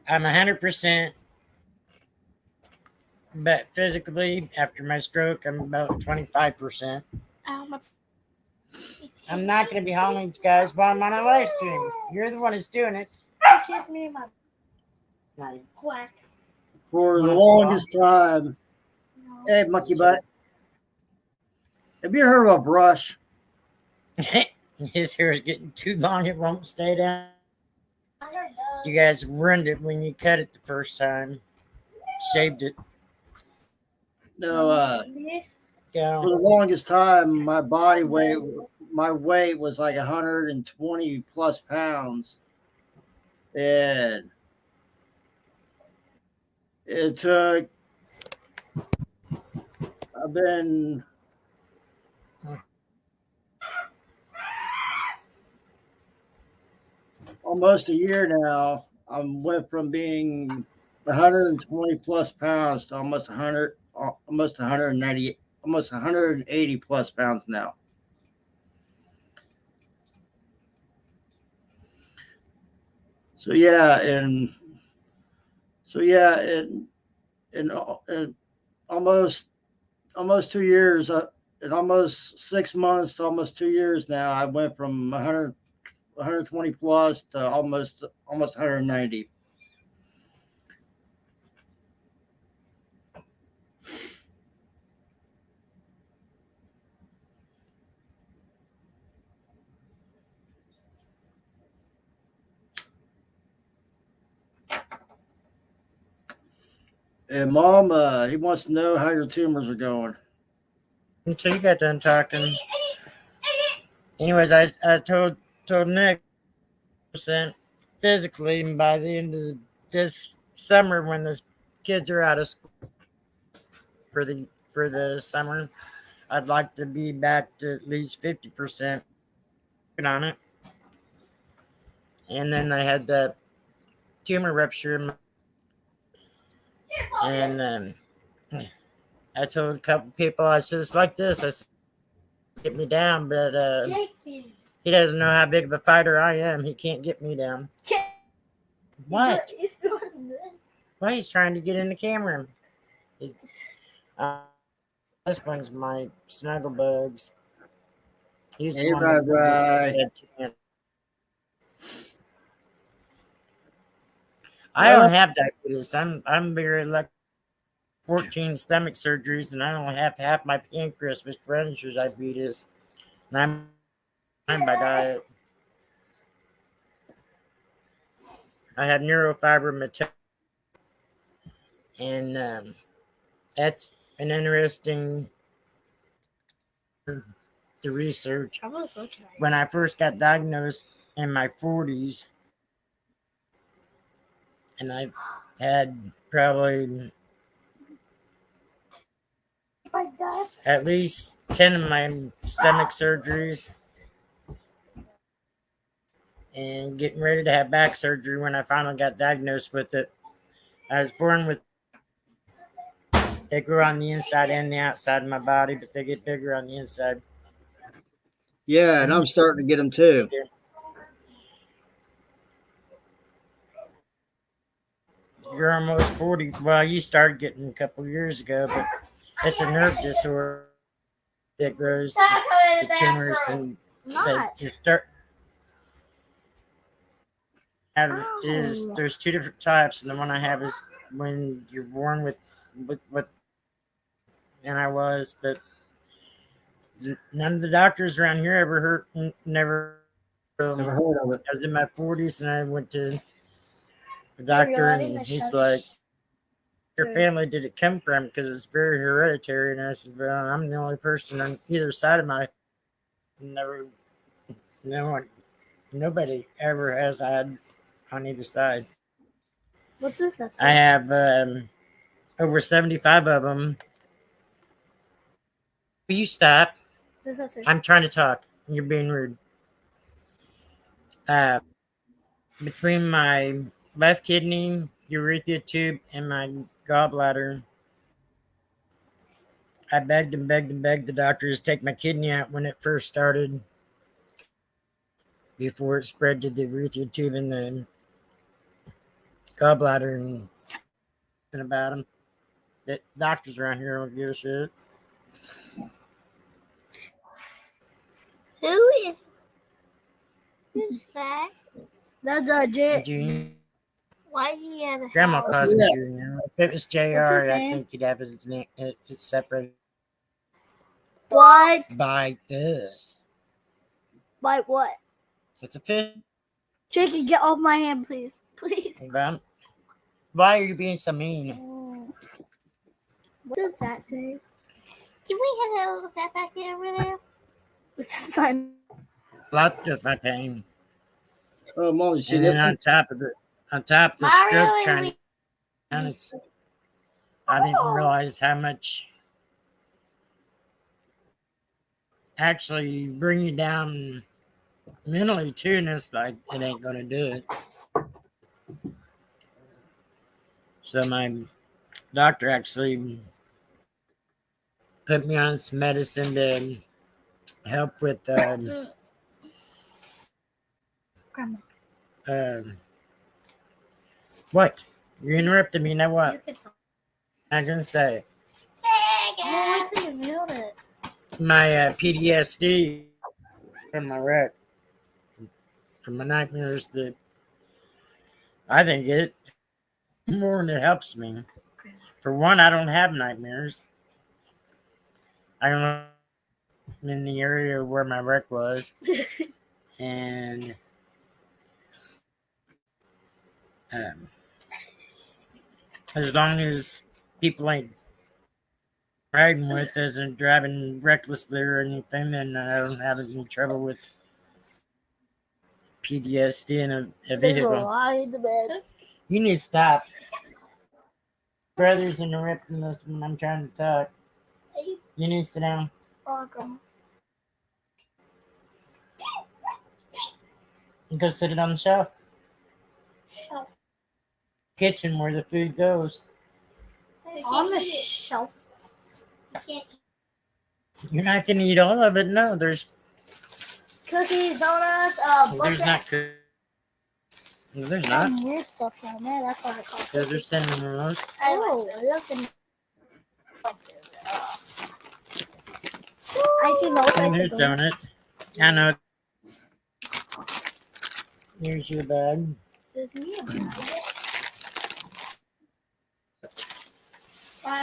I'm 100%, but physically after my stroke I'm about 25%. I'm not going to be holding you guys while I'm on a live stream. You're the one who's doing it. You kicked me in my No. quack. For the longest time. No. Hey, monkey butt. Have you heard of a brush? His hair is getting too long. It won't stay down. You guys ruined it when you cut it the first time. Shaved it. No, See? for Go. the longest time, my body weight, my weight was like 120 plus pounds. And it took, I've been, almost a year now. I went from being 120 plus pounds to almost 100, almost 190, almost 180 plus pounds now. So yeah, and so yeah, in almost 2 years, in almost 6 months to almost 2 years now, I went from 120 plus to almost 190. And mom, he wants to know how your tumors are going. Until you got done talking. Anyways, I told Nick percent physically, and by the end of this summer, when the kids are out of school for the summer, I'd like to be back to at least 50% on it. And then I had the tumor rupture in my, and I told a couple people, I said, it's like this. I said, get me down, but he doesn't know how big of a fighter I am. He can't get me down. What? Well, he's trying to get in the camera. This one's my snuggle bugs. He's Hey, the one bye-bye. I don't have diabetes. I'm very lucky. 14 stomach surgeries, and I only have half my pancreas, which runs through diabetes. And I'm fine by diet. I have neurofibromatosis, and that's an interesting to research. I was looking at When I first got diagnosed in my 40s, and I had probably at least 10 of my stomach surgeries and getting ready to have back surgery when I finally got diagnosed with it. I was born with, they grow on the inside and the outside of my body, but they get bigger on the inside. Yeah, and I'm starting to get them too. You're almost 40. Well, you started getting a couple years ago, but it's a nerve disorder that grows the tumors, and they start. There's two different types, and the one I have is when you're born with, and I was, but none of the doctors around here ever heard, never. Never heard of it. I was in my 40s, and I went to the doctor, and he's like, your family did it come from? Because it's very hereditary. And I said, well, I'm the only person on either side of my, never, no one, nobody ever has had on either side. What does that say? I have over 75 of them. Will you stop? What does that say? I'm trying to talk. You're being rude. Between my left kidney, urethra tube, and my gallbladder, I begged and begged and begged the doctors to take my kidney out when it first started, before it spread to the urethra tube and the gallbladder, and about them. The doctors around here don't give a shit. Who's that? That's a J. Junior. Why do you have a Grandma house? calls him Junior. If it was JR, I name? think he'd have his name. It's separated What? by this. By what? It's a fish. Jakey, get off my hand, please. Please. Well, why are you being so mean? What does that say? Can we have a little step back there over there? This is on. That's just my name. Oh, Mom, you see And this then one? on top of the Mario, stroke trying to, and it's, I didn't realize how much actually bring you down mentally too, and it's like it ain't gonna do it. So my doctor actually put me on some medicine to help with Grandma. what? You interrupted me. Now what? You can talk. I'm gonna say Oh, wait till you nailed it. my PTSD from my wreck, from my nightmares. That I think it more than it helps me. For one, I don't have nightmares. I don't know in the area where my wreck was, and as long as people ain't riding with us and driving recklessly or anything, then I don't have any trouble with PTSD in a There's a vehicle. lie in the bed. You need to stop. Brother's interrupting us when I'm trying to talk. You need to sit down. Oh, Grandma. And go sit it on the shelf. Shelf. Kitchen where the food goes. On the shelf. You can't eat. You're not gonna eat all of it. No, there's Cookies, donuts, there's bucket. not. No, there's not. Some weird stuff down there. That's what I call it. Because there's cinnamon rolls. Oh, look at I see no And there's bicycle. donuts. I know. Here's your bag. There's me.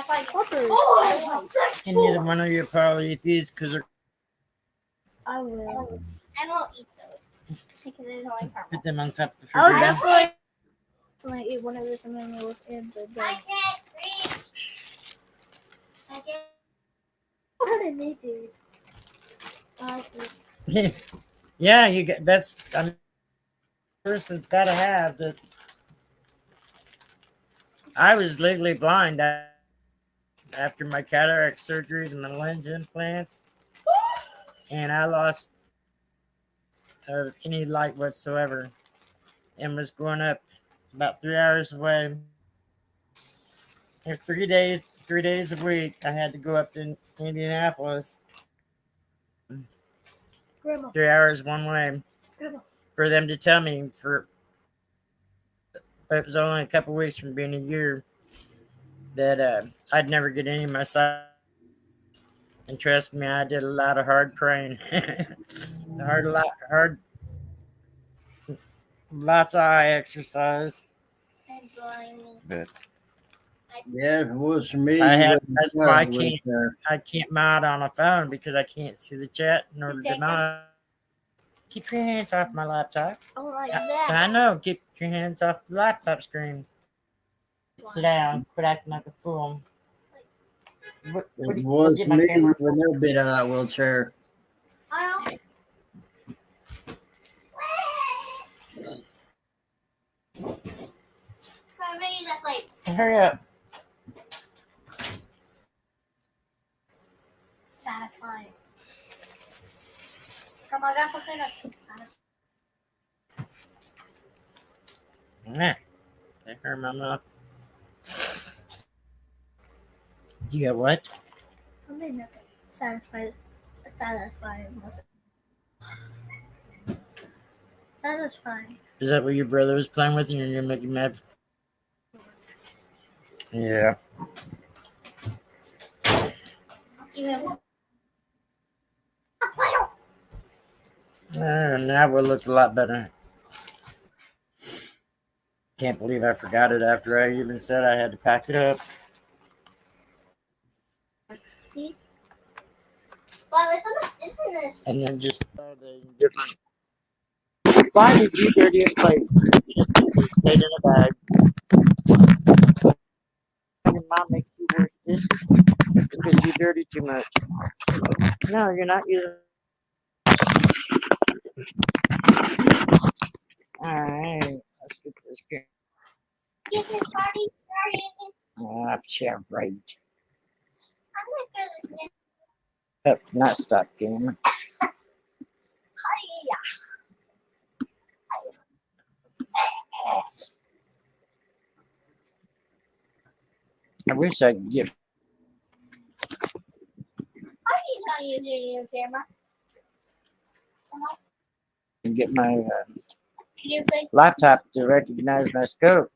Like, Clippers. oh, And neither one of you probably eat these because they're I will. I won't eat those because there's only caramel. put them on top of the I would refrigerator. definitely eat one of the cinnamon rolls in the I bag. can't reach. I can't. How did they do these? Yeah, you get that's person's got to have the. I was legally blind after my cataract surgeries and my lens implants, and I lost any light whatsoever, and was growing up about 3 hours away. And 3 days a week, I had to go up to Indianapolis, Grandma. 3 hours one way, Grandma. for them to tell me it was only a couple weeks from being a year that I'd never get any of my sight. And trust me, I did a lot of hard praying, lots of eye exercise. I'm blinding. But Yeah, if it was for me, I you have- wouldn't that's have why I a can't- wheelchair. I can't mod on a phone because I can't see the chat in order to Detective. mod. Keep your hands off my laptop. Oh, like I that. know. Keep your hands off the laptop screen. Sit down. Quit acting like a fool. What If do it you- was get for my me, camera? you would never been out of that wheelchair. I don't. Try to make that like Hurry up. Satisfying. Grandma, I got something that's satisfying. Nah. They hurt my mouth. You got what? Something that's satisfying. Satisfying. Satisfying. Is that what your brother was playing with and you're gonna make him mad? Yeah. you have. Now we'll look a lot better. Can't believe I forgot it after I even said I had to pack it up. See? Well, there's so much this in this. And then just different. Why did you dirty a plate? Just stayed in a bag. Your mom makes you wash dishes because you dirty too much. No, you're not using. Alright, let's get this game. Get this party started. Ah, yeah, right. I'm gonna throw this in. Oh, not stop game. I wish I could get How do you know you're doing the camera? my Can you face? laptop to recognize my scope.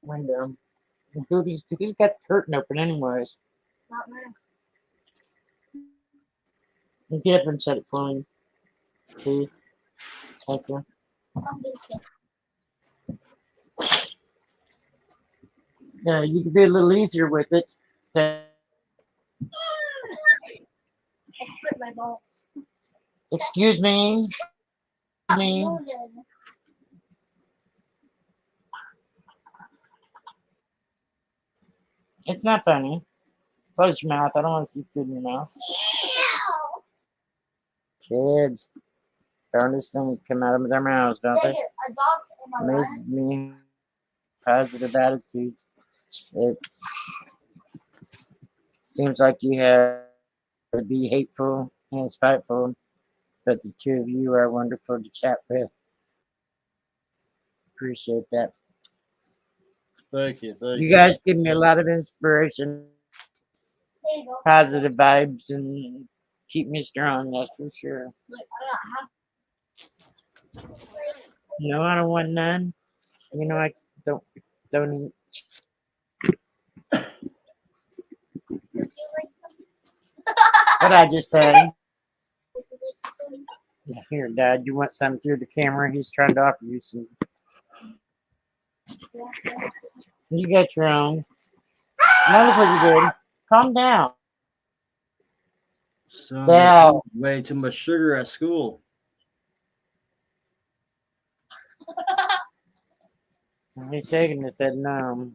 Window. Who's got the curtain open anyways? Not mine. Get up and set it for me, please. Thank you. I'm just kidding. Yeah, you can be a little easier with it. So- I split my balls. excuse me. Me. It's not funny. Close your mouth. I don't want to see food in your mouth. Kids, darndest things come out of their mouths, don't they? A dog's in my mouth. Amazes me. Positive attitudes. It seems like you have to be hateful and spiteful, but the two of you are wonderful to chat with. appreciate that. Thank you. Thank You guys give me a lot of inspiration, There you go. positive vibes, and keep me strong. That's for sure. Look, I got half. No, I don't want none. You know, I don't eat. You like What I just said. them? Here, Dad, you want some through the camera? He's trying to offer you some. You got your own. Now look what you did. Calm down. So Yeah. way too much sugar at school. He's shaking his head no.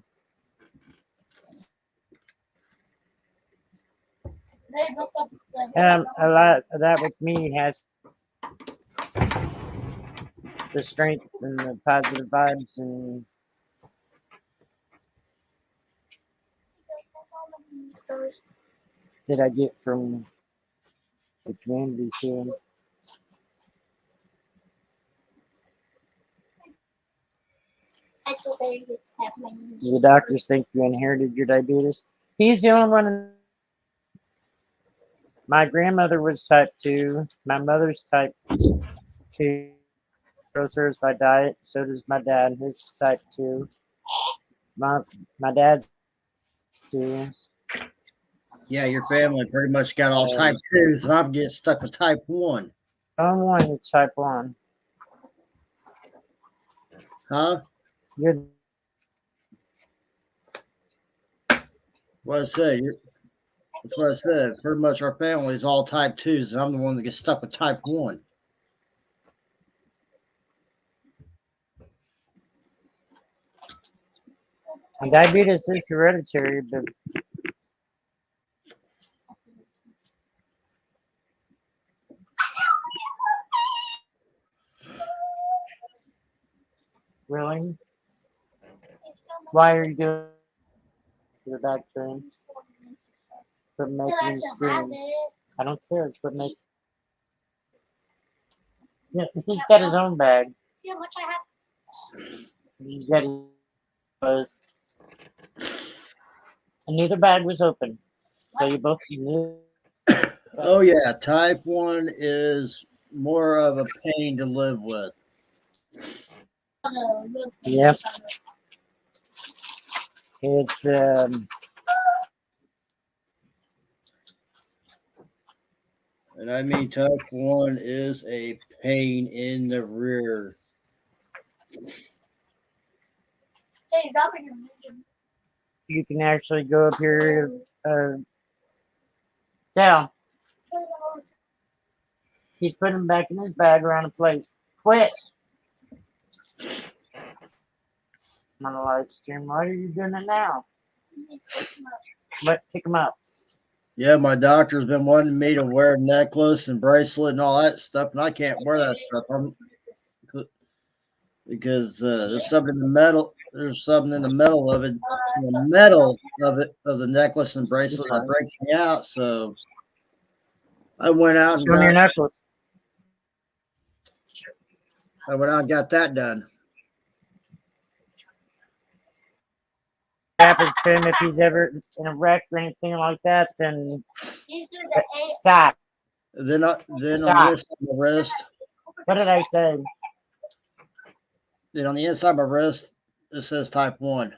They look up the- A lot of that with me has the strength and the positive vibes and that I get from the community too. I still think it's happening. The doctors think you inherited your diabetes. He's the only one. My grandmother was type 2. My mother's type 2. Hers by diet. So does my dad. His is type 2. My dad's 2. Yeah, your family pretty much got all type 2s, and I'm getting stuck with type 1. I'm one that's type 1. Huh? You're What I said. That's what I said. Pretty much our family is all type 2s, and I'm the one that gets stuck with type 1. and diabetes is hereditary, but really? Why are you doing your back pain? Quit So making I me can have scream. it. I don't care. Quit making. Yeah, he's got his own bag. See how much I have? He's got his. And neither bag was open, so you both knew. Oh, yeah. Type 1 is more of a pain to live with. Yep. It's And I mean, type 1 is a pain in the rear. Hey, drop it in your medium. you can actually go up here down. He's putting them back in his bag around a plate. Quit. I'm on the live stream. Why are you doing it now? But pick him up. Yeah, my doctor's been wanting me to wear a necklace and bracelet and all that stuff, and I can't wear that stuff. Because there's something in the metal. There's something in the metal of it. In the metal of the necklace and bracelet that breaks me out. So I went out and Show me your necklace. got that done. Happens to him if he's ever in a wreck or anything like that, then These are the eight. stop. Then on the inside of my wrist, What did I say? then on the inside of my wrist, it says type 1.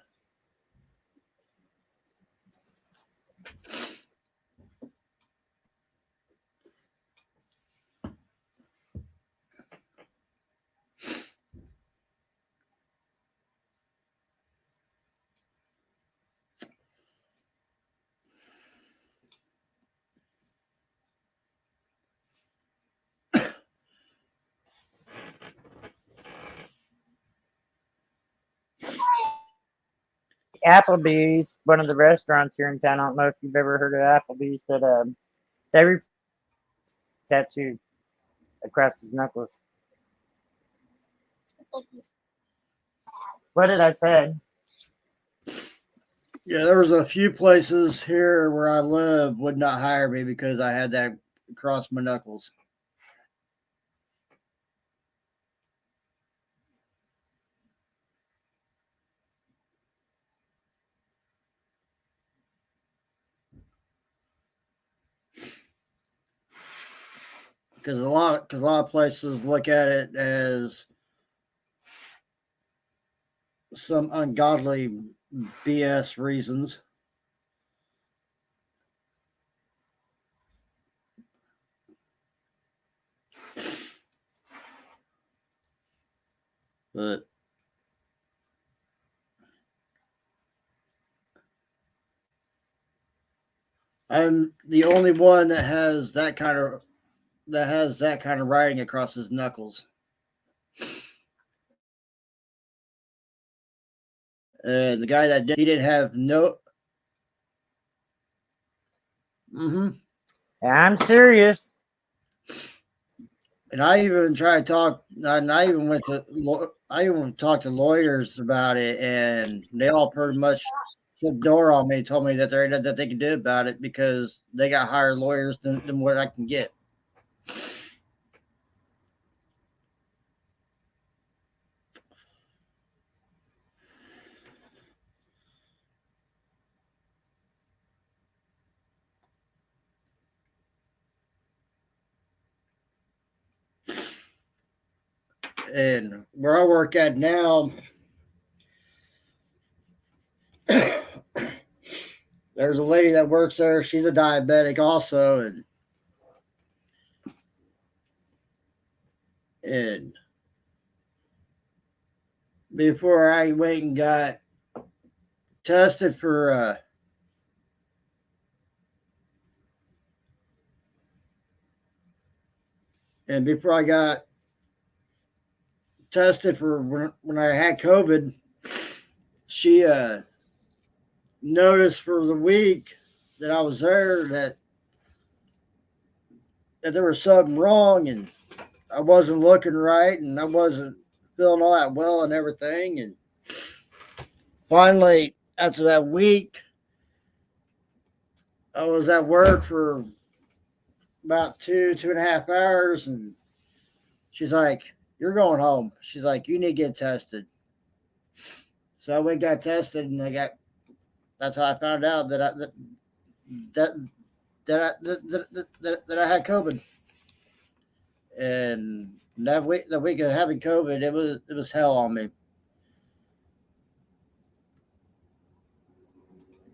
Applebee's, one of the restaurants here in town. I don't know if you've ever heard of Applebee's, but they tattoo across his knuckles. What did I say? Yeah, there was a few places here where I live would not hire me because I had that across my knuckles. because a lot of places look at it as some ungodly BS reasons. But I'm the only one that has that kind of writing across his knuckles. And the guy that did, he didn't have no. Mm-hmm. I'm serious. And I even tried to talk. And I even went to. I even talked to lawyers about it, and they all pretty much shut the door on me. Told me that they could do about it because they got higher lawyers than what I can get. And where I work at now, there's a lady that works there. She's a diabetic also, and before I went and got tested for and before I got tested for when I had COVID, she noticed for the week that I was there that there was something wrong, and I wasn't looking right, and I wasn't feeling all that well and everything. And finally, after that week, I was at work for about 2.5 hours, and she's like, "You're going home." She's like, "You need to get tested." So I went and got tested, and that's how I found out that I had COVID. And that week of having COVID, it was hell on me.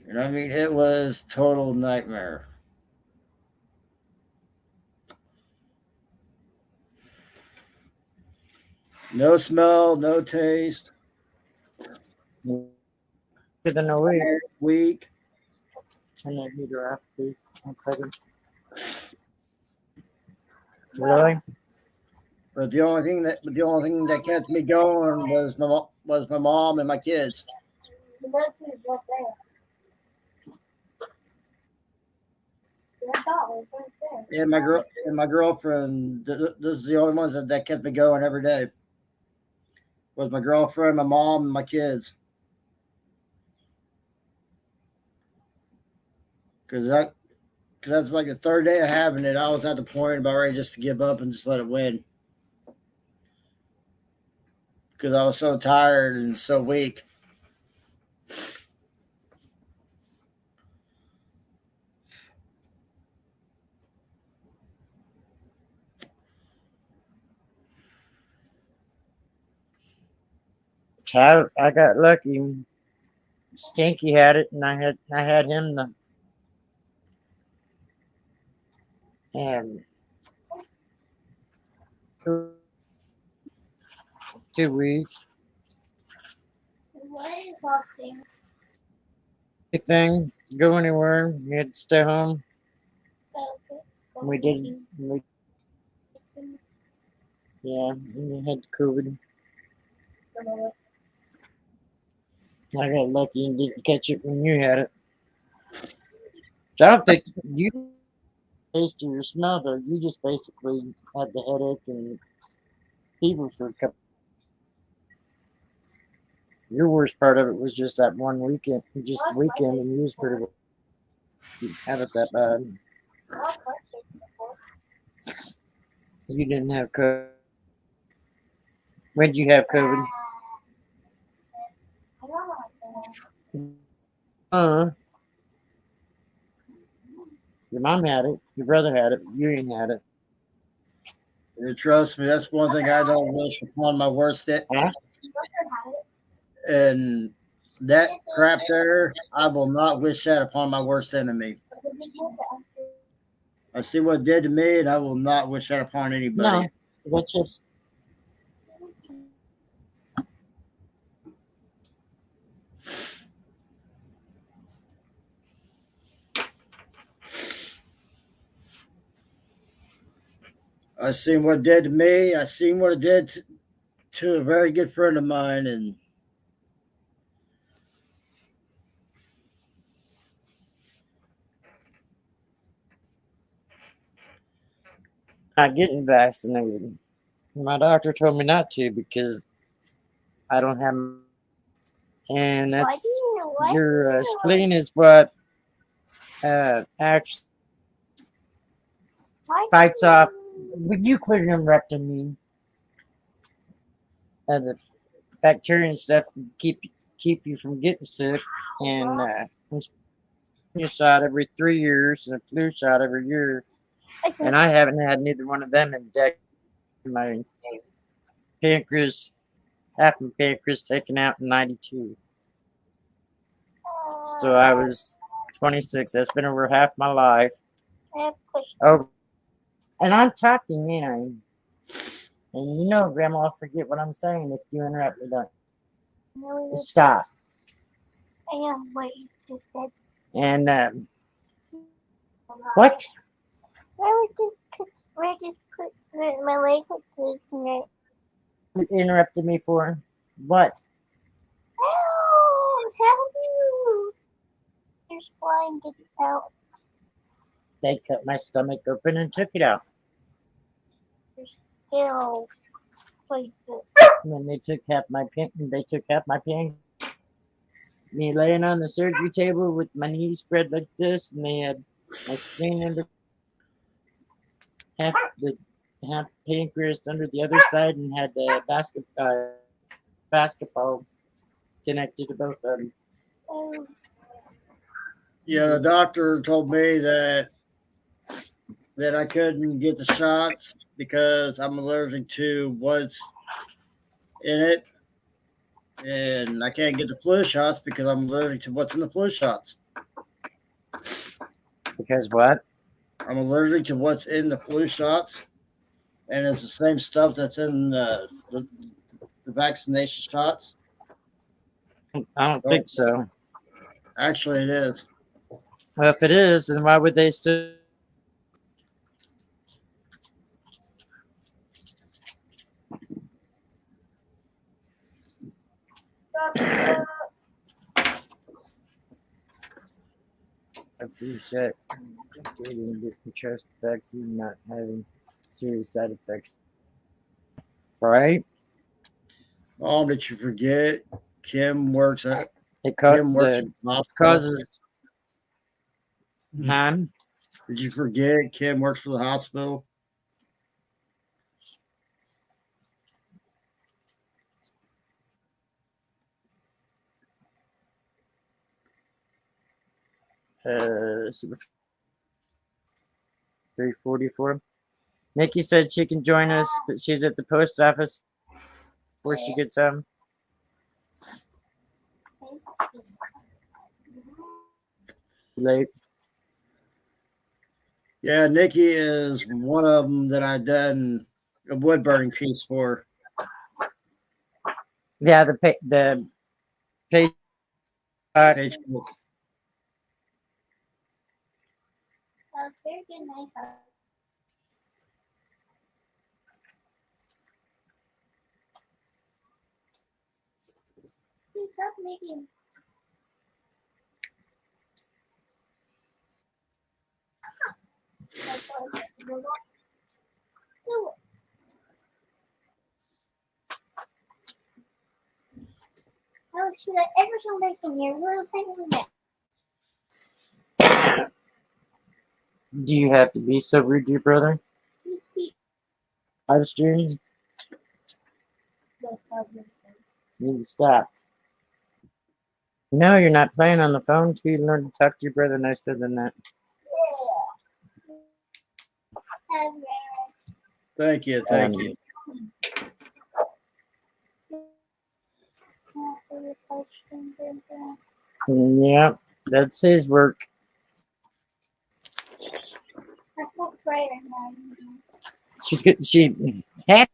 And I mean, it was total nightmare. No smell, no taste. Within a week. Week. Turn that heater off, please. Really? But the only thing that kept me going was my mom and my kids. And my girlfriend. Those are the only ones that kept me going every day. Was my girlfriend, my mom, and my kids. Because that's like the third day of having it. I was at the point about ready just to give up and just let it win. Because I was so tired and so weak. I got lucky. Stinky had it, and I had him and 2 weeks. What is happening? Big thing, go anywhere. You had to stay home. We did. Yeah, we had COVID. I got lucky and didn't catch it when you had it. So I don't think you taste or smell though. You just basically had the headache and fever for a couple. Your worst part of it was just that one weekend, and you was pretty well. You had it that bad. You didn't have COVID. When did you have COVID? Your mom had it. Your brother had it. You didn't had it. Trust me, that's one thing I don't wish upon my worst. Huh? And that crap there, I will not wish that upon my worst enemy. I see what it did to me, and I will not wish that upon anybody. No, what chips? I seen what it did to me. I seen what it did to a very good friend of mine, and Not getting vaccinated. My doctor told me not to because I don't have, and that's your spleen is what actually fights off. Would you quit interrupting me? The bacteria and stuff keep you from getting sick, and I'm a shot every 3 years and a flu shot every year, and I haven't had neither one of them in decades. My pancreas, half my pancreas taken out in '92, so I was 26. That's been over half my life. Oh, and I'm talking, and you know, Grandma, I'll forget what I'm saying if you interrupt me. Don't stop. I am what you just said. And what? Where just put my leg with this tonight? You interrupted me for what? Oh, how do you? Your spine get out. They cut my stomach open and took it out. You're still like this. And then they took half my pain. Me laying on the surgery table with my knees spread like this, and they had my spleen under half pancreas under the other side, and had the basketball connected to both of them. yeah, the doctor told me that I couldn't get the shots because I'm allergic to what's in it, and I can't get the flu shots because I'm allergic to what's in the flu shots. Because what? I'm allergic to what's in the flu shots, and it's the same stuff that's in the vaccination shots. I don't think so. Actually, it is. Well, if it is, then why would they still? If you said getting the trust vaccine not having serious side effects, right? Did you forget? Kim works at. It Kim works at the hospital. causes. Huh? Did you forget? Kim works for the hospital. Uh, 344. Nikki said she can join us, but she's at the post office before she gets home. Late. Yeah, Nikki is one of them that I done a wood burning piece for. Yeah, the page. Page That's very good, nice. Please stop making. No. Oh, should I ever come back in here? Little tiny bit. Do you have to be so rude to your brother? Me too. I was doing. That's not your face. You need to stop. No, you're not playing on the phone. So you learn to talk to your brother nicer than that. Yeah. Thank you. Thank Um, you. Yeah, that's his work. She had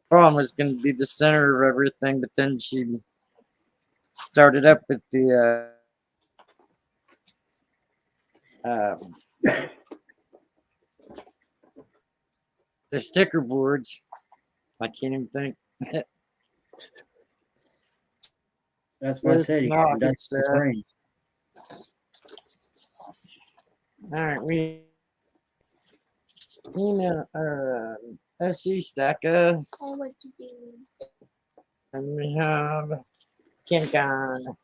problem was going to be the center of everything, but then she started up with the sticker boards. I can't even think. That's why I There's said you no, got it's, the brain. all right, we email SC Stacker, Oh, what you do? and we have KenCon.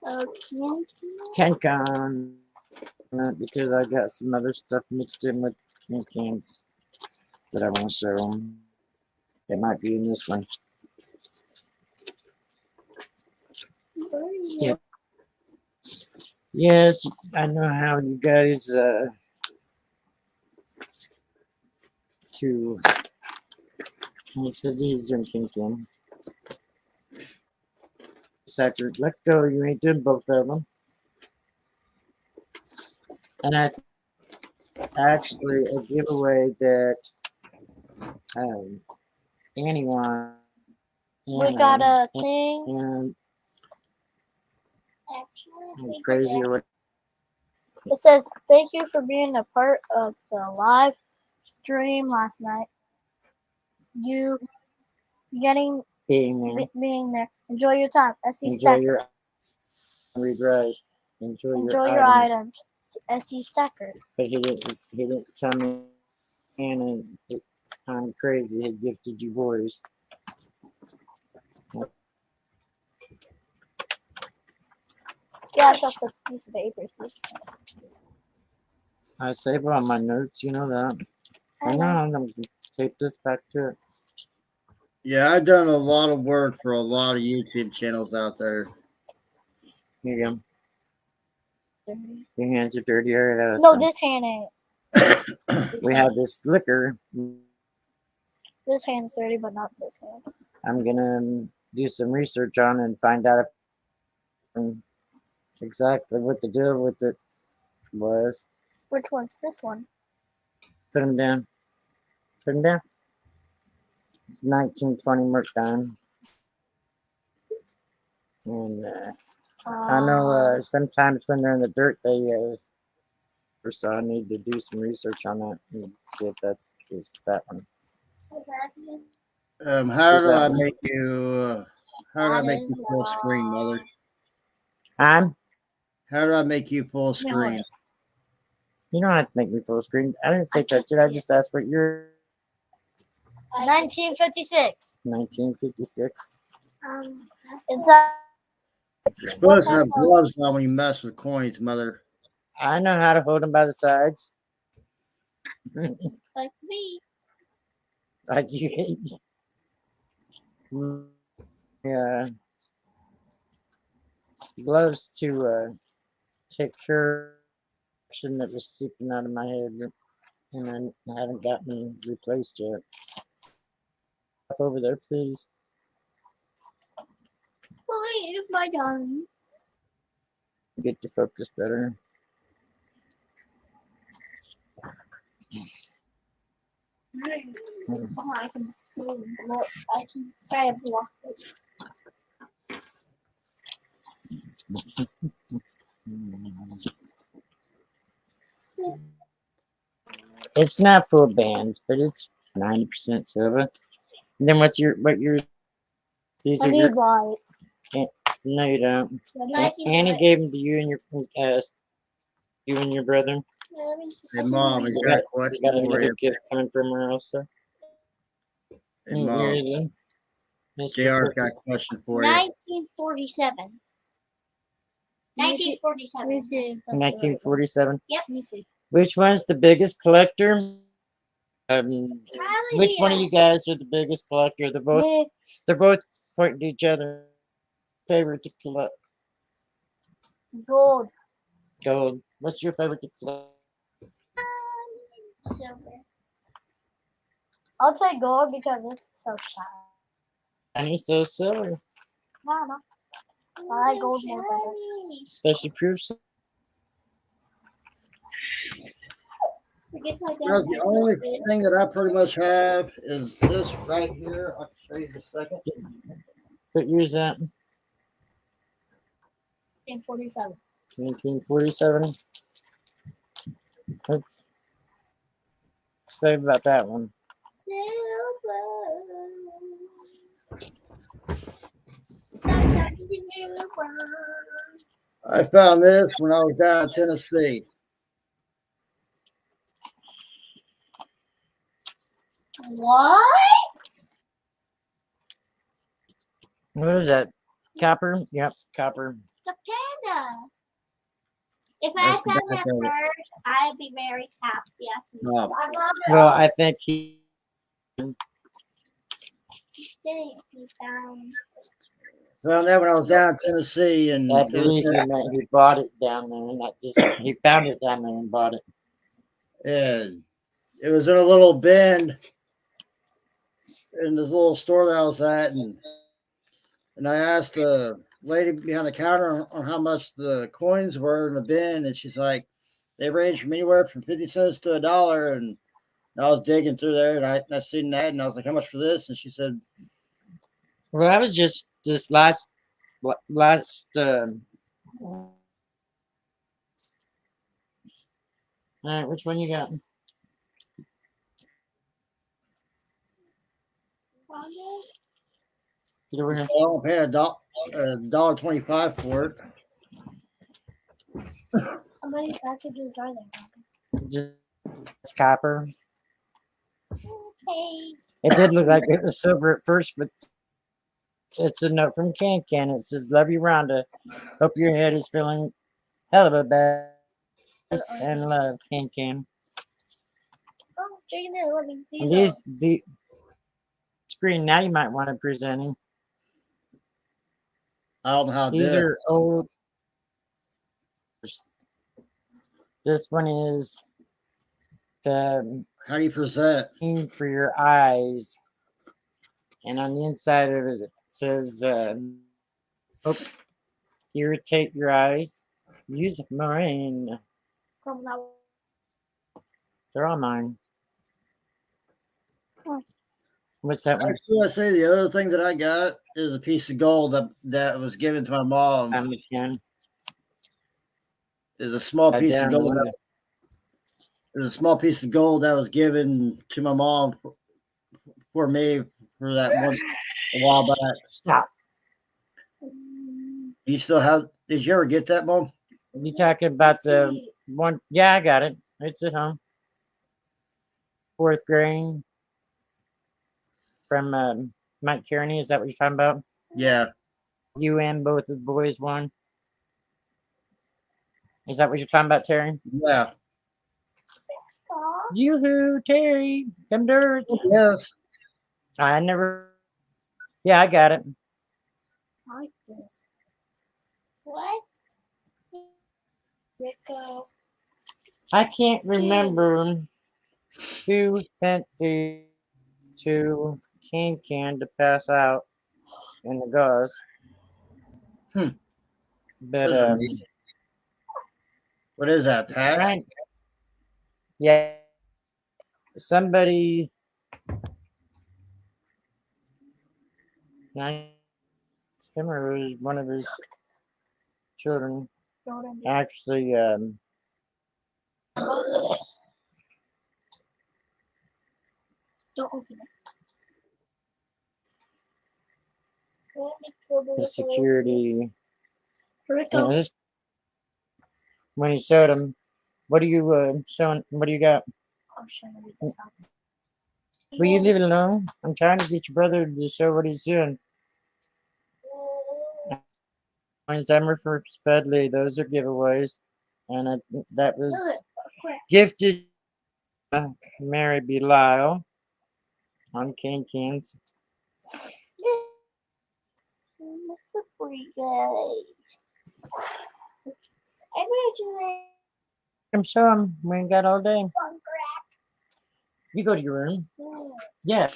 Oh, can't KenCon, because I got some other stuff mixed in with KenCons that I want to show them. It might be in this one. Yeah. Yes, I know how you guys to. He said he's drinking Ken. Sector, let go. You ain't doing both of them. And I actually a giveaway that Annie won. We got a thing. And actually. crazy or what? It says, "Thank you for being a part of the live stream last night. You getting Being there. being there. Enjoy your time. SC Enjoy Stacker. your read right. Enjoy Enjoy items. your items. SC Stacker." But he didn't tell me, Anna, I'm crazy. He gifted you boys. Yeah, that's the piece of paper. See? I save on my notes, you know that. I know I'm gonna take this back to it. Yeah, I've done a lot of work for a lot of YouTube channels out there. Here you go. Your hands are dirty already. No, this hand ain't. We have this liquor. This hand's dirty, but not this hand. I'm gonna do some research on and find out exactly what the deal with it was. Which one's this one? Put him down. Put him down. It's 1920 Mercdine. And I know sometimes when they're in the dirt, they so I need to do some research on that and see if that's is that one. How Is do that I one? make you? How do I make you full screen, mother? I'm. How do I make you full screen? You don't have to make me full screen. I didn't say that. Did I just ask what year? 1956. 1956. It's a. You're supposed to have gloves on when you mess with coins, mother. I know how to hold them by the sides. Like me. Like you hate. Yeah. Gloves to take care of action that was seeping out of my head, and I haven't gotten replaced yet. Over there, please. Please, my darling. Get to focus better. Oh, I can grab the It's not full bands, but it's 90% silver. And then what your these I are your need light. no you don't. the Annie gave them to you and your brother. Hey, Mom, I You got a got question for another you. gift coming from her also. Hey, Mom, JR's got a question for you. 1947. 1947. Let me see. 1947. Yep. Let me see. Which one's the biggest collector? Probably Which one of you guys are the biggest collector? Me. They're both pointing to each other. Favorite to collect Gold. gold. What's your favorite to collect? Silver. I'll take gold because it's so shiny. And he's so silly. No, no. I like gold more better. Especially proofs. I guess my dad Now, the only thing that I pretty much have is this right here. I'll show you in a second. What year is that? In 47. 1947. Let's say about that one. I found this when I was down in Tennessee. What? What is that? Copper? Yep, copper. The panda. If I That's the found back that of it. first, I'd be very happy. No. I love it. Well, I think he Didn't he found? Found that when I was down in Tennessee, and I it was believe he bought it down there, and not just he found it down there and bought it. in a little bin in this little store that I was at, and I asked the lady behind the counter on how much the coins were in the bin, and she's like, they range from anywhere from 50 cents to $1. And I was digging through there, and I seen that, and I was like, how much for this? And she said, Well, that was just this last. All right, which one you got? Get over here. well, I'm paying $1.25 for it. How many packages are there? Just it's copper. Okay. It did look like it was silver at first, but it's a note from Can Can. It says, "Love you, Rhonda. Hope your head is feeling hell of a bad and love, Can Can." Oh, chicken and let me see And those. the screen now you might want to present him. I don't know how to These do it. are old. This one is the How do you present? for your eyes, and on the inside of it, it says, irritate your eyes. Use mine. From that They're all mine. Oh. What's that one? Actually, I say the other thing that I got is a piece of gold that was given to my mom. I'm again. Is a small piece Down of the gold. window. There's a small piece of gold that was given to my mom for me for that one a while back. Stop. You still have? Did you ever get that, Mom? You talking about the one? Yeah, I got it. It's at home. 4th grade from Mike Kearney. Is that what you're talking about? Yeah. You and both of the boys won. Is that what you're talking about, Terry? Yeah. Yoo-hoo, Terry. Come dirt. Yes. I never. Yeah, I got it. like this. What? Rico. I can't remember who sent the to Can Can to pass out in the gauze. But What is that, Pat? right. Yeah. Somebody. I him or it was one of his children Jordan. actually Don't open it. the security Rico. when he showed him, what are you showing? What do you got? I'm showing you the spots. Will you leave it alone? I'm trying to get your brother to show what he's doing. Summer for Spudley, those are giveaways, and that was gifted Mary Belisle on Can Cans. That's a pretty good. I made you Come show him. We ain't got all day. one crack. You go to your room. Yeah.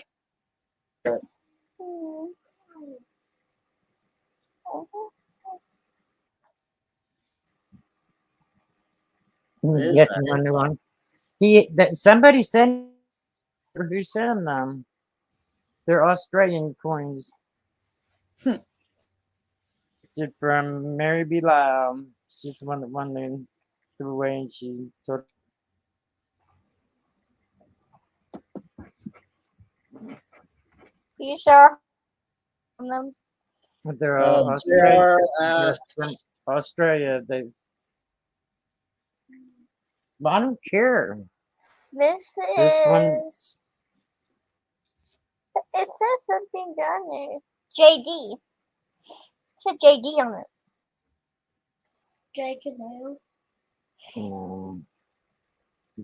Is Yes, that you want a new one? Somebody sent. Who sent them? They're Australian coins. Hmm. They're from Mary B. Lyle. She's the one that won the giveaway, and she told. You sure? On them? They're Australian. JR They're asked, from Australia. But I don't care. This This one. is. It says something down there. JD. It said JD on it. J Canoe.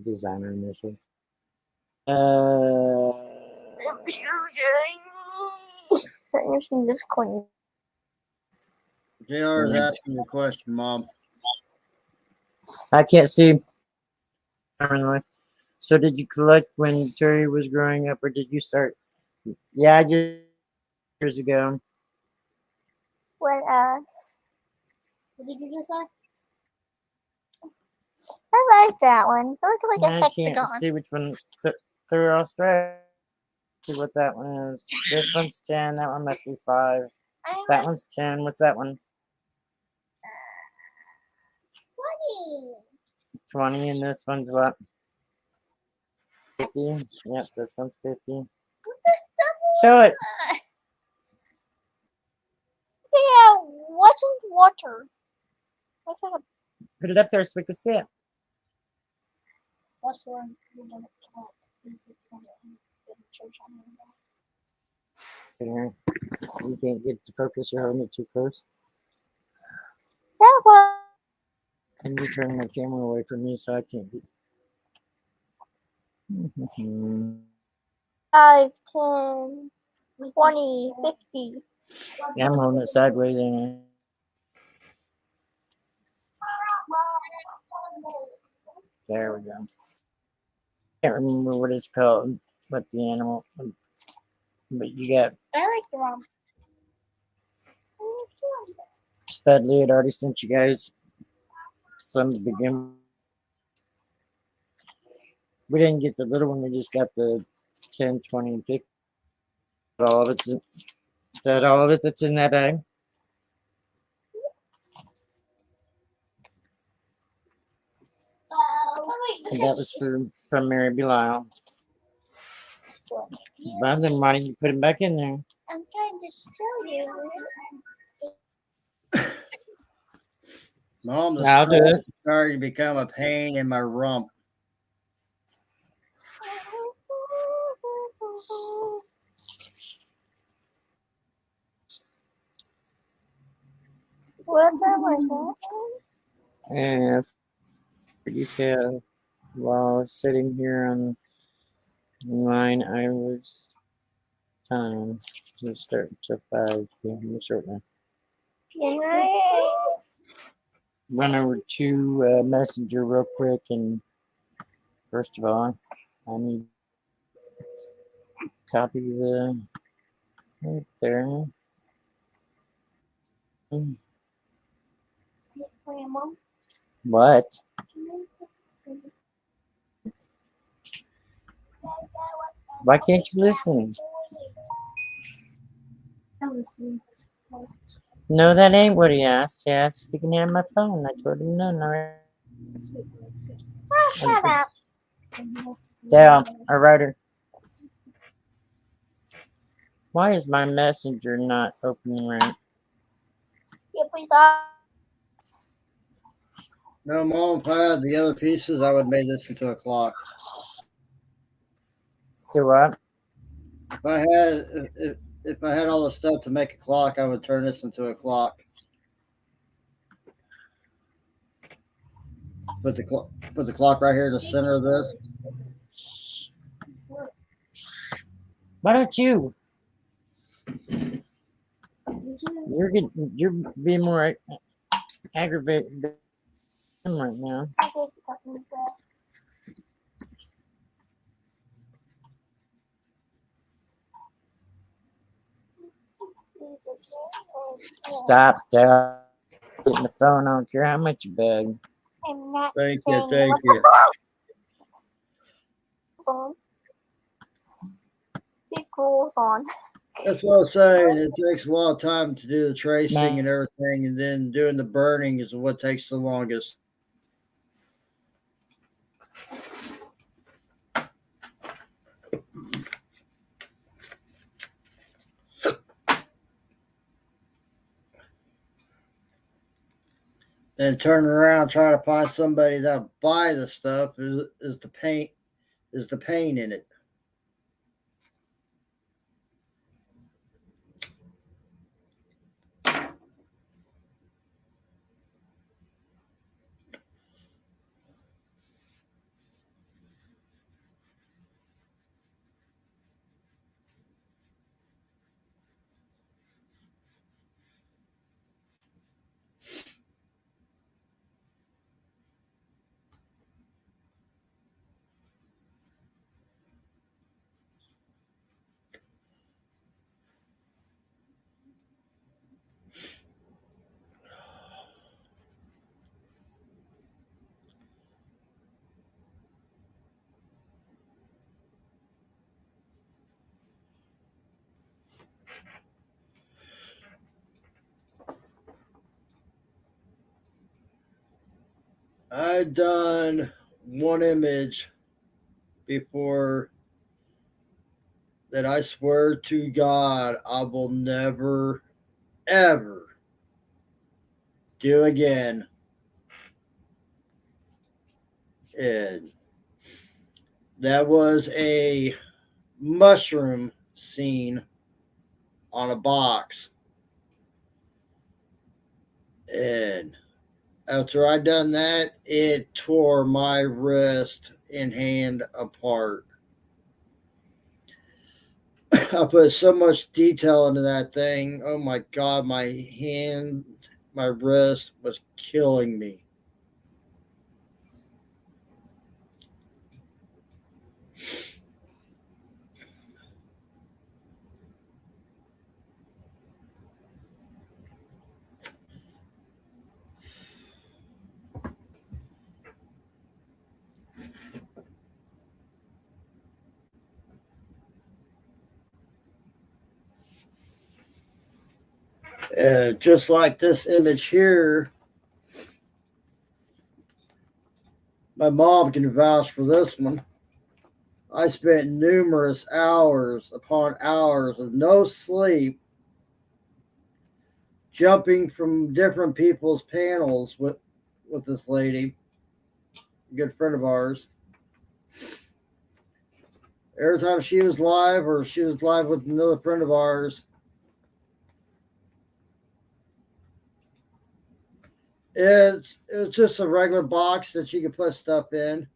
Designer initial. I've never seen this coin. JR is asking the question, Mom. I can't see. So did you collect when Terry was growing up, or did you start? Yeah, I just years ago. When what did you just say? I like that one. It looks like a I can't hexagon. see which one. Through Australia. See what that one is. This one's 10. That one must be 5. That one's 10. What's that one? 20. 20. And this one's what? 50. Yep, this one's 50. Show it. Yeah, what's in water? What's that? Put it up there so we can see it. What's one? You don't cat. This is one in church on Here. You can't get to focus. You're holding it too close. that one. And you turn the camera away from me so I can't be. 5, 10, 20, 50. Yeah, I'm holding it sideways. Ain't There we go. Can't remember what it's called, but the animal. But you got I like the one. Spudley had already sent you guys some to begin. We didn't get the little one, we just got the 10, 20, and 50. All of it's in, that all of it that's in that bag. And that was from Mary B. Lyle. Well, then why don't you put it back in there? I'm trying to show you. Mom, this I'll do class it. is starting to become a pain in my rump. What's that one? And you can, while sitting here on 9 hours time, to start to 5 p.m. shortly. Run over to Messenger real quick, and first of all, I need to copy the right there. What? Why can't you listen? No, that ain't what he asked. He asked if he can have my phone. I told him no, no. Shut up. Yeah, a writer. Why is my messenger not opening right? Yeah, please. No, Mom, if I had the other pieces, I would have made this into a clock. Do what? If I had all the stuff to make a clock, I would turn this into a clock. Put the clock right here in the center of this. Why don't you? You're being more aggravated right now. Stop getting the phone. I don't care how much you beg. I'm not Thank saying you, thank what you. on. Big rules on. That's what I was saying. It takes a lot of time to do the tracing and everything, and then doing the burning is what takes the longest. And turning around trying to find somebody that'll buy the stuff is the pain in it. I've done one image before that I swear to God I will never, ever do again. And that was a mushroom scene on a box. And after I done that, it tore my wrist and hand apart. I put so much detail into that thing. Oh my God, my hand, my wrist was killing me. Just like this image here, my mom can vouch for this one. I spent numerous hours upon hours of no sleep jumping from different people's panels with this lady, a good friend of ours. Every time she was live or she was live with another friend of ours, it's just a regular box that you can put stuff in.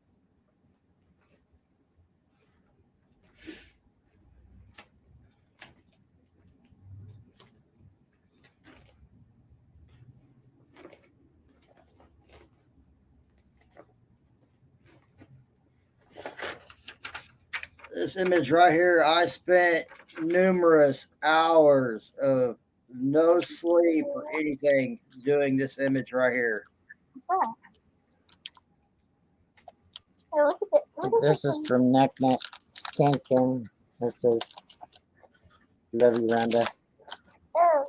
This image right here, I spent numerous hours of no sleep or anything doing this image right here. What's that? Hey, look at it. Look at This this is from Neck Neck Cancan. This is Love You Rhonda. Oh,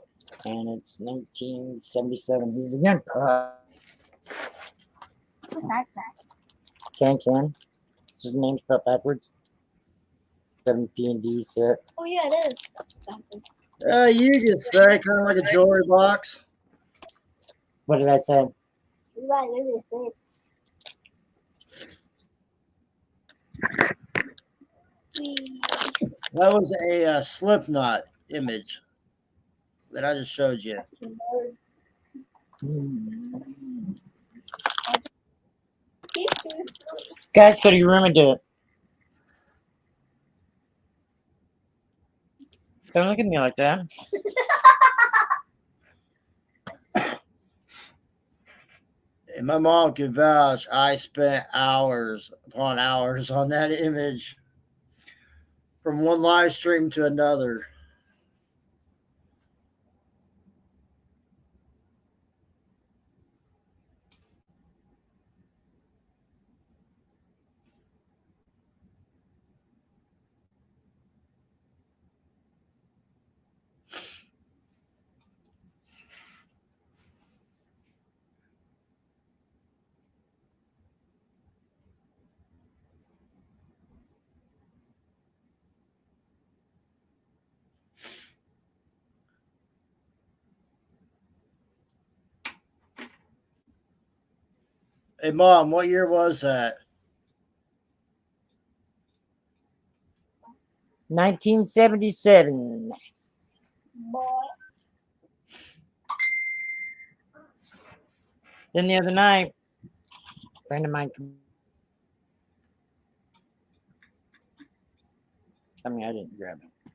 And it's 1977. He's a young pup. who's that guy? Cancan. It's his name's spelled backwards. 7P&D set. Oh yeah, it is. You could say kind of like a jewelry box. What did I say? You're right. Look at this. That was a Slipknot image that I just showed you. Guys, go to your room and do it. Don't look at me like that. And my mom could vouch, I spent hours upon hours on that image from one live stream to another. Hey, Mom, what year was that? 1977. Boy. Then the other night, a friend of mine I mean, I didn't grab it.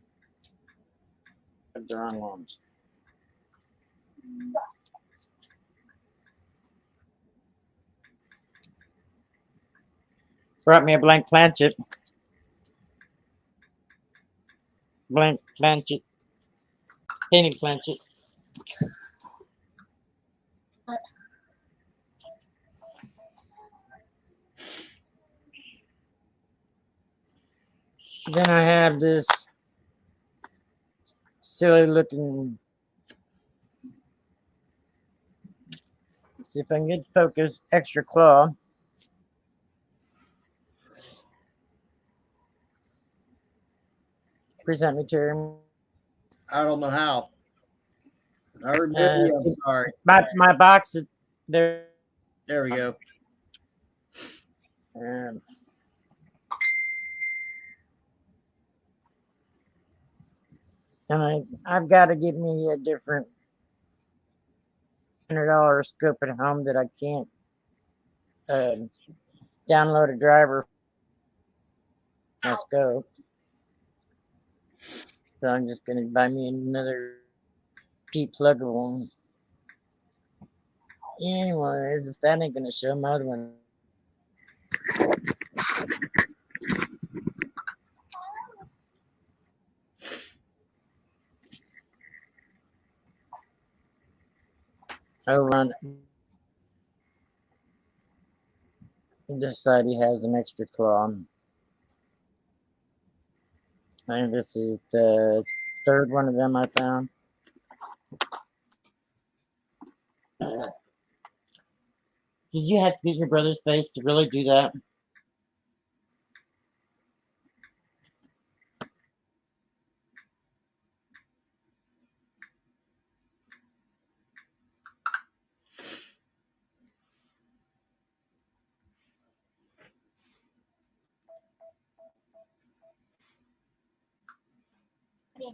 Took the wrong ones. Brought me a blank planchet. Blank planchet. Painting planchet. Then I have this silly looking. See if I can get focus. Extra claw. Present me, Terry. I don't know how. I remember you. I'm See, sorry. my box is there. There we go. Um, and I've got to get me a different $100 scope at home that I can't download a driver for my scope. So I'm just gonna buy me another cheap pluggable one. Anyways, if that ain't gonna show my other one. Over on this side, he has an extra claw. I think this is the third one of them I found. Did you have to get your brother's face to really do that?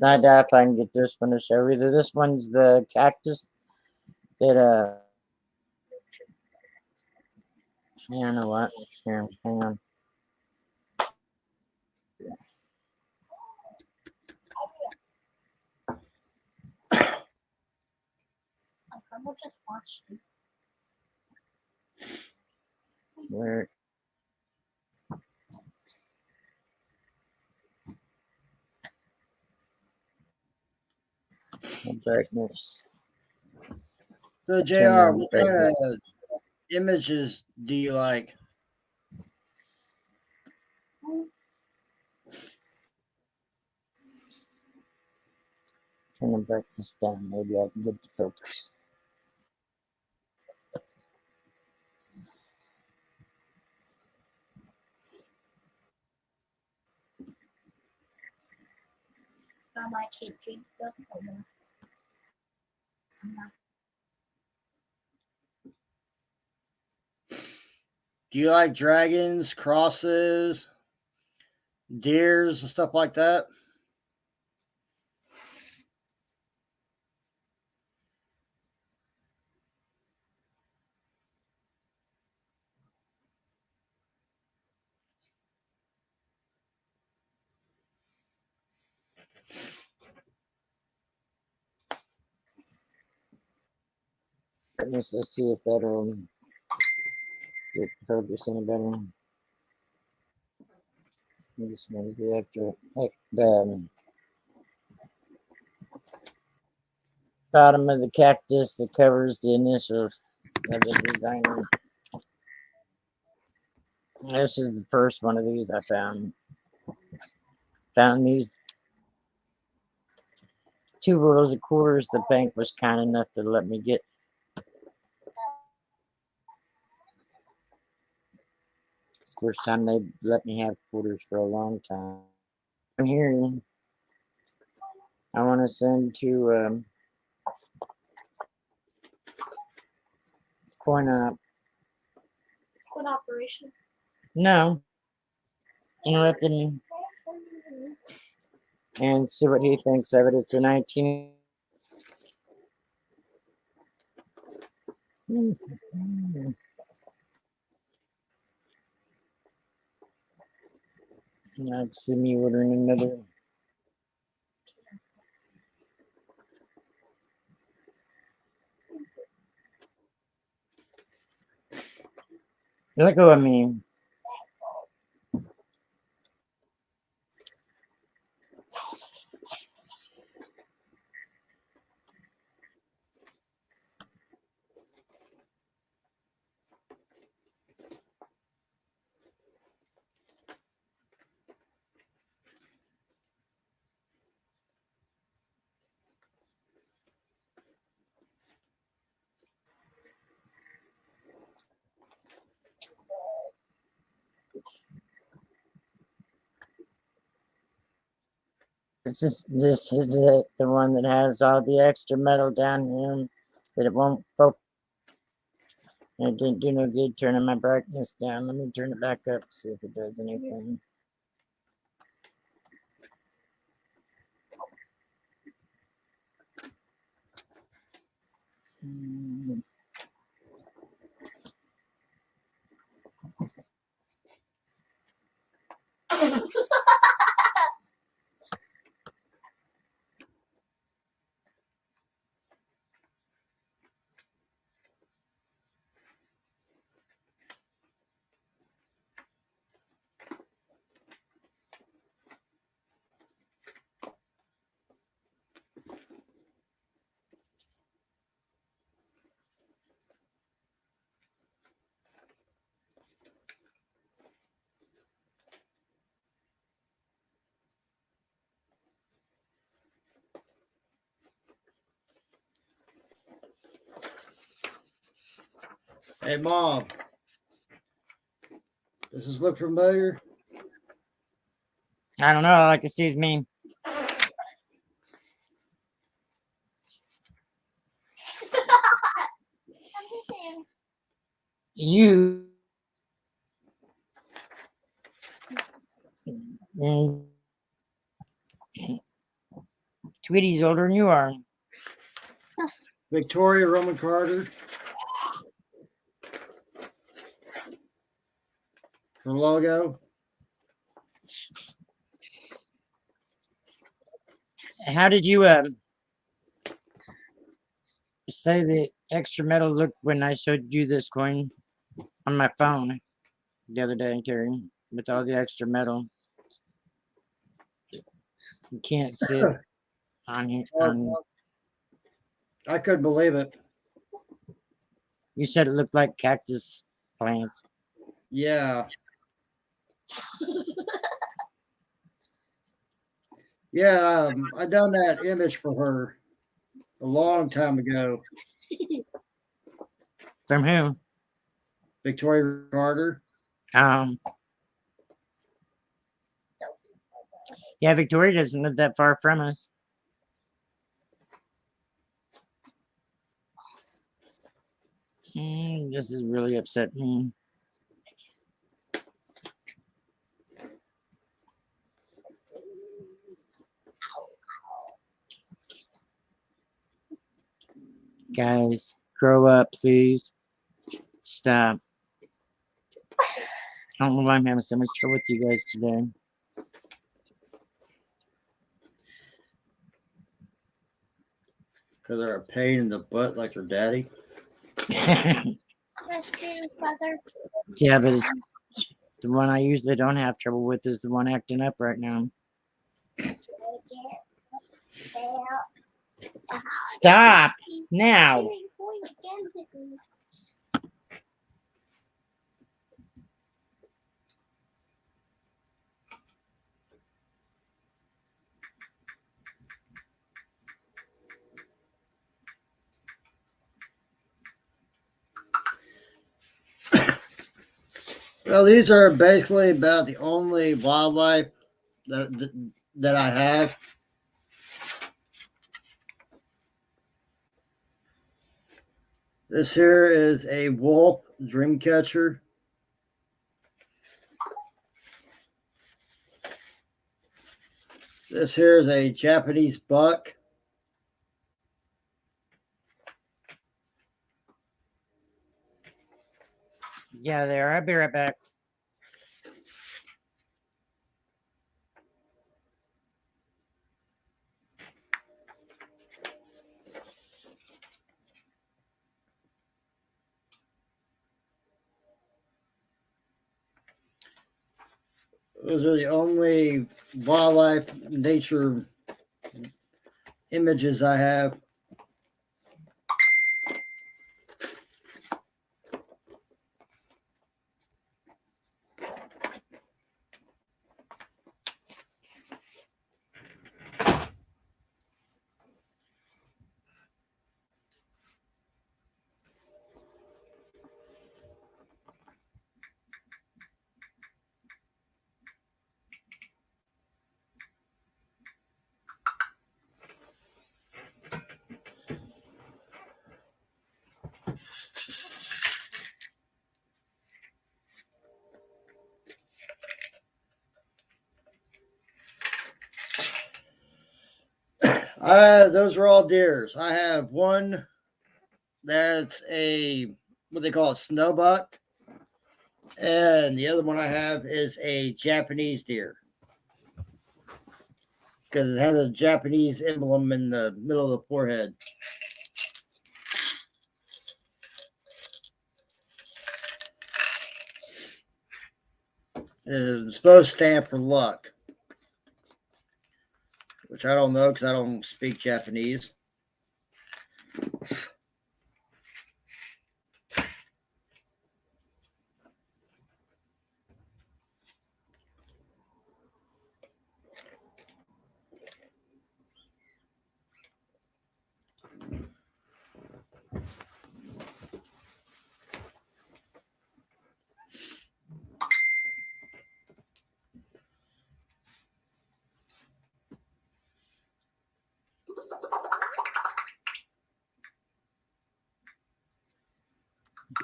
I doubt if I can get this one to show. Either this one's the cactus that I don't know what. Here, hang on. I will just watch you. Where? The brightness. So, JR, Turn on what the kind brightness. of images do you like? Turn the brightness down. Maybe I can get the focus. Got my kid drink. Do you like dragons, crosses, deers, and stuff like that? Brightness. Let's see if that'll get the focus any better. This one is the extra. The bottom of the cactus that covers the initials of the designer. This is the first one of these I found. Found these 2 rolls of quarters. The bank was kind enough to let me get. It's the first time they let me have quarters for a long time. Here, I want to send to Coin Up What operation? No. Interrupt him and see what he thinks of it. It's a 19. Let's see me ordering another. Let go of me. This is it, the one that has all the extra metal down here that it won't focus. It didn't do no good turning my brightness down. Let me turn it back up, see if it does anything. Hey, Mom. Does this look familiar? I don't know. All I can see is me. You. Mm. Tweety's older than you are. Victoria Roman Carter. Her logo. How did you say the extra metal looked when I showed you this coin on my phone the other day, Terry, with all the extra metal? You can't see it on here. I couldn't believe it. You said it looked like cactus plants. Yeah. Yeah, I done that image for her a long time ago. From who? Victoria Carter. Yeah, Victoria doesn't live that far from us. This is really upset me. Guys, grow up, please. Stop. I don't know why I'm having so much trouble with you guys today. Because they're a pain in the butt like their daddy. Yeah, but it's, the one I usually don't have trouble with is the one acting up right now. Stop now. Well, these are basically about the only wildlife that I have. This here is a wolf dream catcher. This here is a Japanese buck. Yeah, there. I'll be right back. Those are the only wildlife nature images I have. Those are all deers. I have one that's a what they call a snowbuck, and the other one I have is a Japanese deer because it has a Japanese emblem in the middle of the forehead. It's supposed to stand for luck, which I don't know because I don't speak Japanese.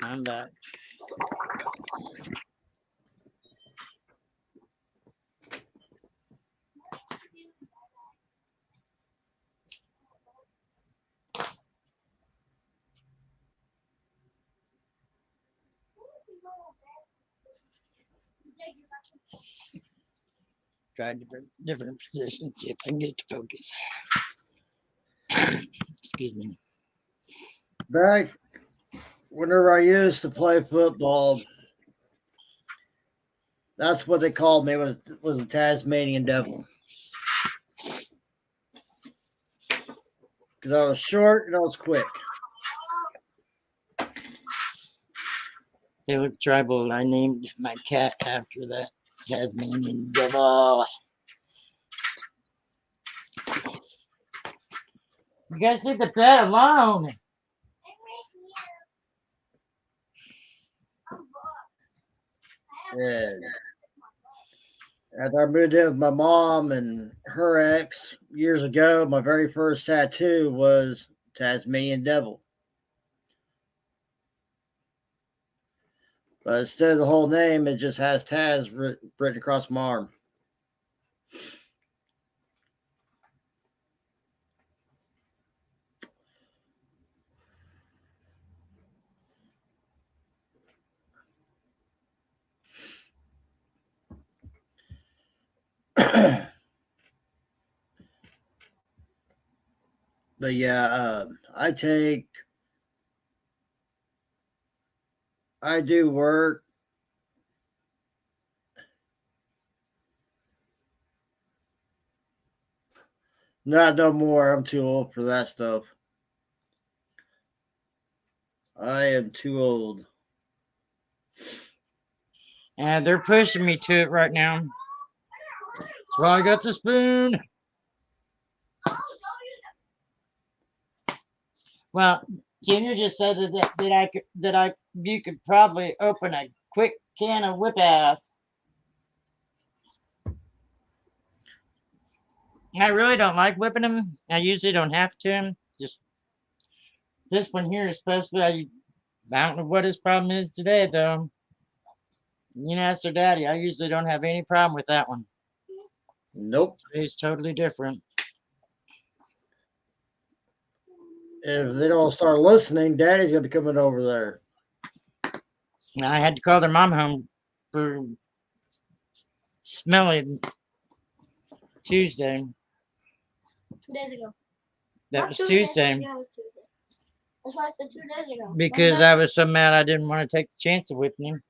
I'm back. Try different positions, see if I can get to focus. Excuse me. Back whenever I used to play football, that's what they called me was a Tasmanian devil. Because I was short and I was quick. They look tribal. I named my cat after that Tasmanian devil. You guys leave the bed alone. And after I moved in with my mom and her ex years ago, my very first tattoo was Tasmanian devil. But instead of the whole name, it just has Taz written across my arm. But yeah, I do work. Not no more. I'm too old for that stuff. I am too old. And they're pushing me to it right now. That's why I got the spoon. Well, Junior just said that you could probably open a quick can of whip ass. I really don't like whipping them. I usually don't have to. Just this one here is supposed to be. I don't know what his problem is today, though. You know, ask their daddy. I usually don't have any problem with that one. Nope. Today's totally different. If they don't start listening, Daddy's gonna be coming over there. Now, I had to call their mom home for smelling Tuesday. 2 days ago. That Not was Tuesday. Tuesday. Yeah, it was Tuesday. That's why I said 2 days ago. Because Remember? I was so mad I didn't want to take the chance of whipping him.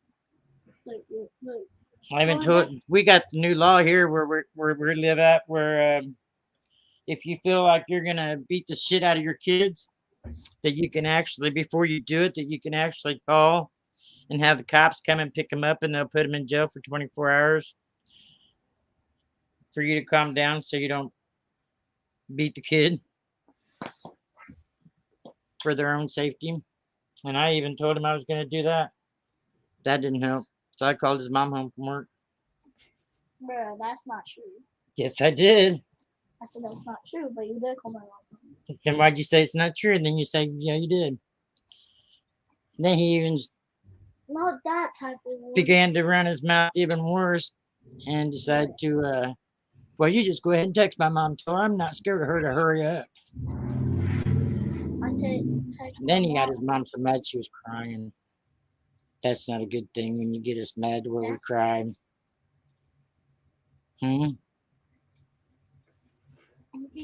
Look. I even told we got the new law here where we live at where if you feel like you're gonna beat the shit out of your kids, that you can actually before you do it, that you can actually call and have the cops come and pick them up and they'll put them in jail for 24 hours for you to calm down so you don't beat the kid for their own safety. And I even told him I was gonna do that. That didn't help. So I called his mom home from work. Bro, that's not true. Yes, I did. I said that's not true, but you did call my mom. Then why'd you say it's not true? And then you say, yeah, you did. Then he even Not that type of word. began to run his mouth even worse and decided to, well, you just go ahead and text my mom. Tell her I'm not scared of her to hurry up. I said text And then my he got mom. his mom so mad she was crying. That's not a good thing when you get us mad to where we cry.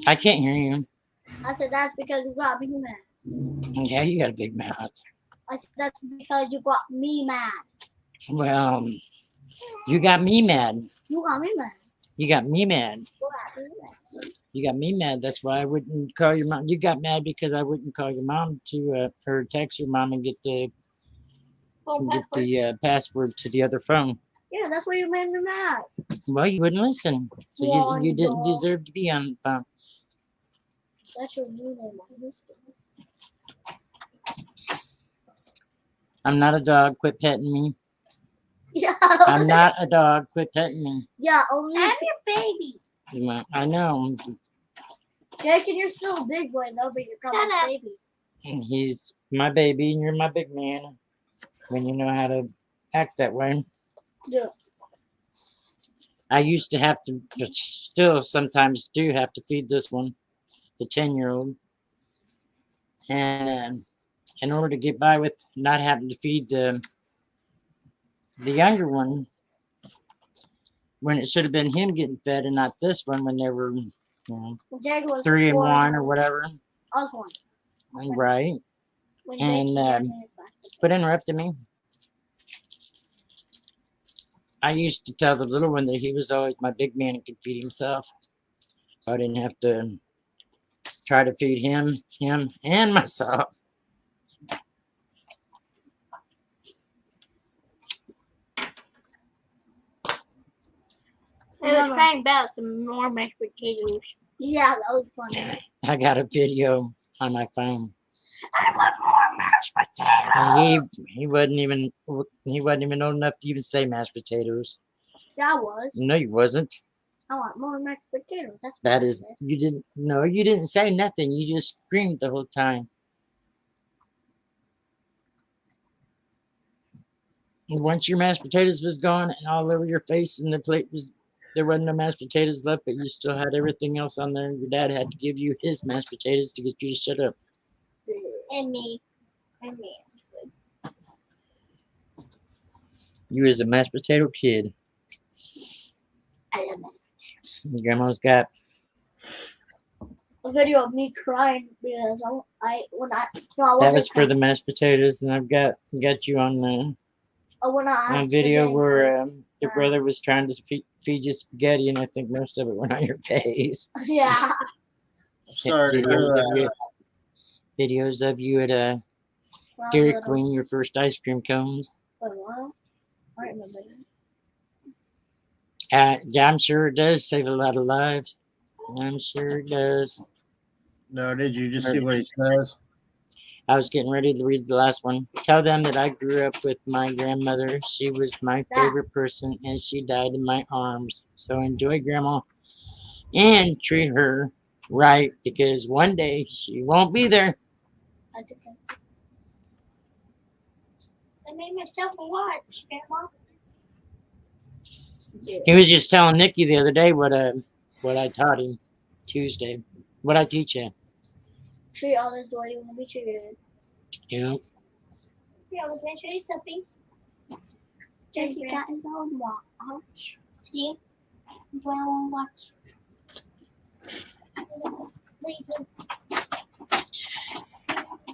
I can't hear you. I said that's because you got me mad. Yeah, you got a big mouth. I said that's because you got me mad. Well, you got me mad. You got me mad. You got me mad. You got me mad. You got me mad. That's why I wouldn't call your mom. You got mad because I wouldn't call your mom to or text your mom and get the password to the other phone. Yeah, that's why you made me mad. Well, you wouldn't listen, so you didn't Wanda. deserve to be on the phone. That's your new name. I'm not a dog. Quit petting me. Yeah. I'm not a dog. Quit petting me. Yeah, only. I'm your baby. Well, I know. Jake, and you're still a big boy though, but you're Shut probably up. a baby. He's my baby, and you're my big man. When you know how to act that way. Yeah. I used to have to, but still sometimes do have to feed this one, the 10-year-old. And in order to get by with not having to feed the younger one, when it should have been him getting fed and not this one when they were, you know, Jake was 3 and 4 1 or whatever. I was 1. Right. When And, Jake got me his back. Quit interrupting me. I used to tell the little one that he was always my big man and could feed himself. So I didn't have to try to feed him, and myself. It was crying about some more mashed potatoes. Yeah, that was funny. I got a video on my phone. I want more mashed potatoes. And he wasn't even old enough to even say mashed potatoes. Yeah, I was. No, he wasn't. I want more mashed potatoes. That's what That I is, said. you didn't say nothing. You just screamed the whole time. And once your mashed potatoes was gone and all over your face and the plate was, there wasn't no mashed potatoes left, but you still had everything else on there. Your dad had to give you his mashed potatoes to get you to shut up. And me. And me. You was a mashed potato kid. I love that. Your grandma's got A video of me crying because I that wasn't was for the mashed potatoes, and I've got you on on video where your brother was trying to feed you spaghetti, and I think most of it went on your face. Yeah. Sorry to hear that. Videos of you at Dairy Queen, your first ice cream cones. Wait, what? I remember. Yeah, I'm sure it does save a lot of lives. I'm sure it does. No, did you just see what he says? I was getting ready to read the last one. Tell them that I grew up with my grandmother. She was my favorite person, and she died in my arms. So enjoy Grandma and treat her right, because one day she won't be there. I just said this. I made myself a watch, Grandma. He was just telling Nikki the other day what I taught him Tuesday. What I teach him. Treat others the way you want to be treated. You know. Yeah, I was going to show you something. Jesse got his own watch. See? Well, watch.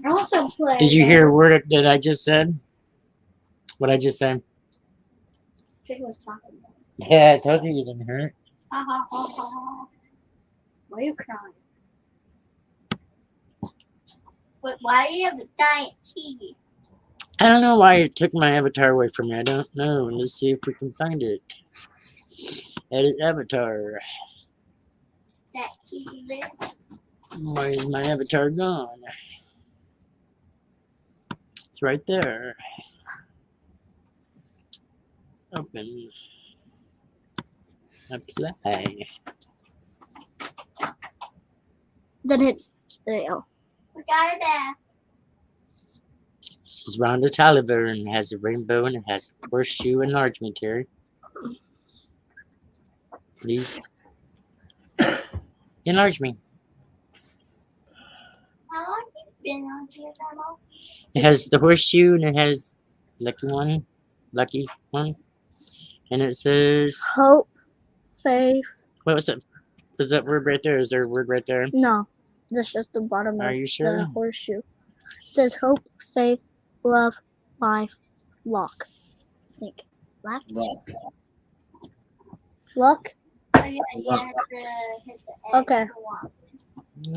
I also play. Did you hear a word that I just said? What I just said? Jake was talking about. Yeah, I told you you didn't hear it. Ha ha ha ha. Why are you crying? But why do you have a giant TV? I don't know why it took my avatar away from me. I don't know. Let's see if we can find it. Edit avatar. That TV there. Why is my avatar gone? It's right there. Open. Apply. Then hit. There you go. We got it back. This is Rhonda Tolliver and it has a rainbow and it has a horseshoe enlargement, Terry. Please. Enlarge me. How long have you been on here, Grandma? It has the horseshoe and it has lucky one. And it says, Hope, faith. what was it? Is that word right there? Is there a word right there? No, that's just the bottom Are of you sure? the horseshoe. It says hope, faith, love, life, luck. I think. Luck? Rock. Luck? Oh, yeah, you have to hit the edge Okay. to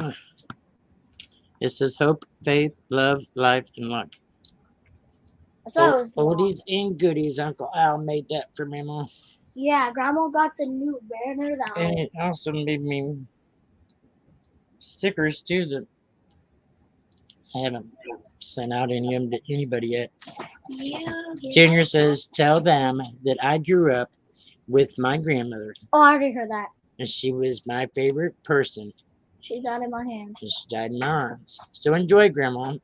walk. It says hope, faith, love, life, and luck. I thought it was luck. Oldies and goodies. Uncle Al made that for me, Mom. Yeah, Grandma got some new banner that And it also made me stickers too that I haven't sent out any of them to anybody yet. You get Junior says, tell them that I grew up with my grandmother Oh, I already heard that. and she was my favorite person. She got in my hand. She died in my arms. So enjoy, Grandma,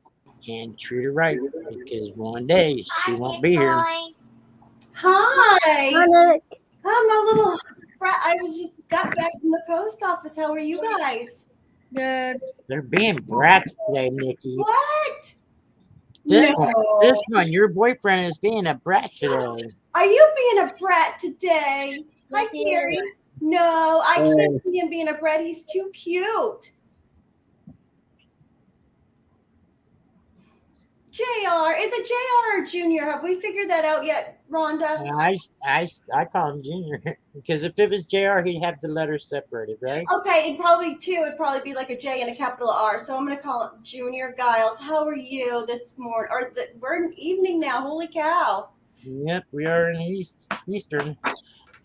and treat her right because one day she won't be here. Hi. Hi. Nick. My little. I was just got back from the post office. How are you guys? Good. They're being brats today, Nikki. What? This No. one, your boyfriend is being a brat today. Are you being a brat today? Hi, Yes, he Terry. is. No, I can't see him being a brat. He's too cute. JR. Is it JR or Junior? Have we figured that out yet, Rhonda? I call him Junior because if it was JR, he'd have the letters separated, right? Okay, it'd probably be like a J and a capital R. So I'm gonna call it Junior Giles. How are you this morning? We're in evening now. Holy cow! Yep, we are in Eastern.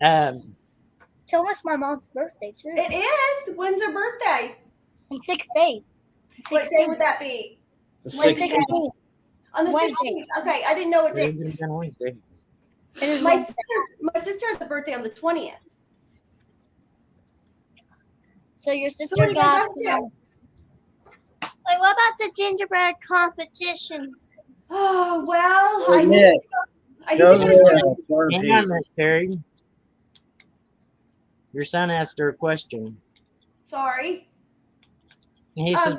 It's almost my mom's birthday, too. It is. When's her birthday? In 6 days. What day would that be? The Wednesday. 16th. On the Wednesday. 16th. Okay, I didn't know what day. It is on Wednesday. It is My Wednesday. sister has a birthday on the 20th. So your sister What are you guys got up to? Wait, what about the gingerbread competition? Oh well, Oh, I need yeah. to Go go. ahead. Burn Hang on, pizza. Terry. Your son asked her a question. Sorry. And he says,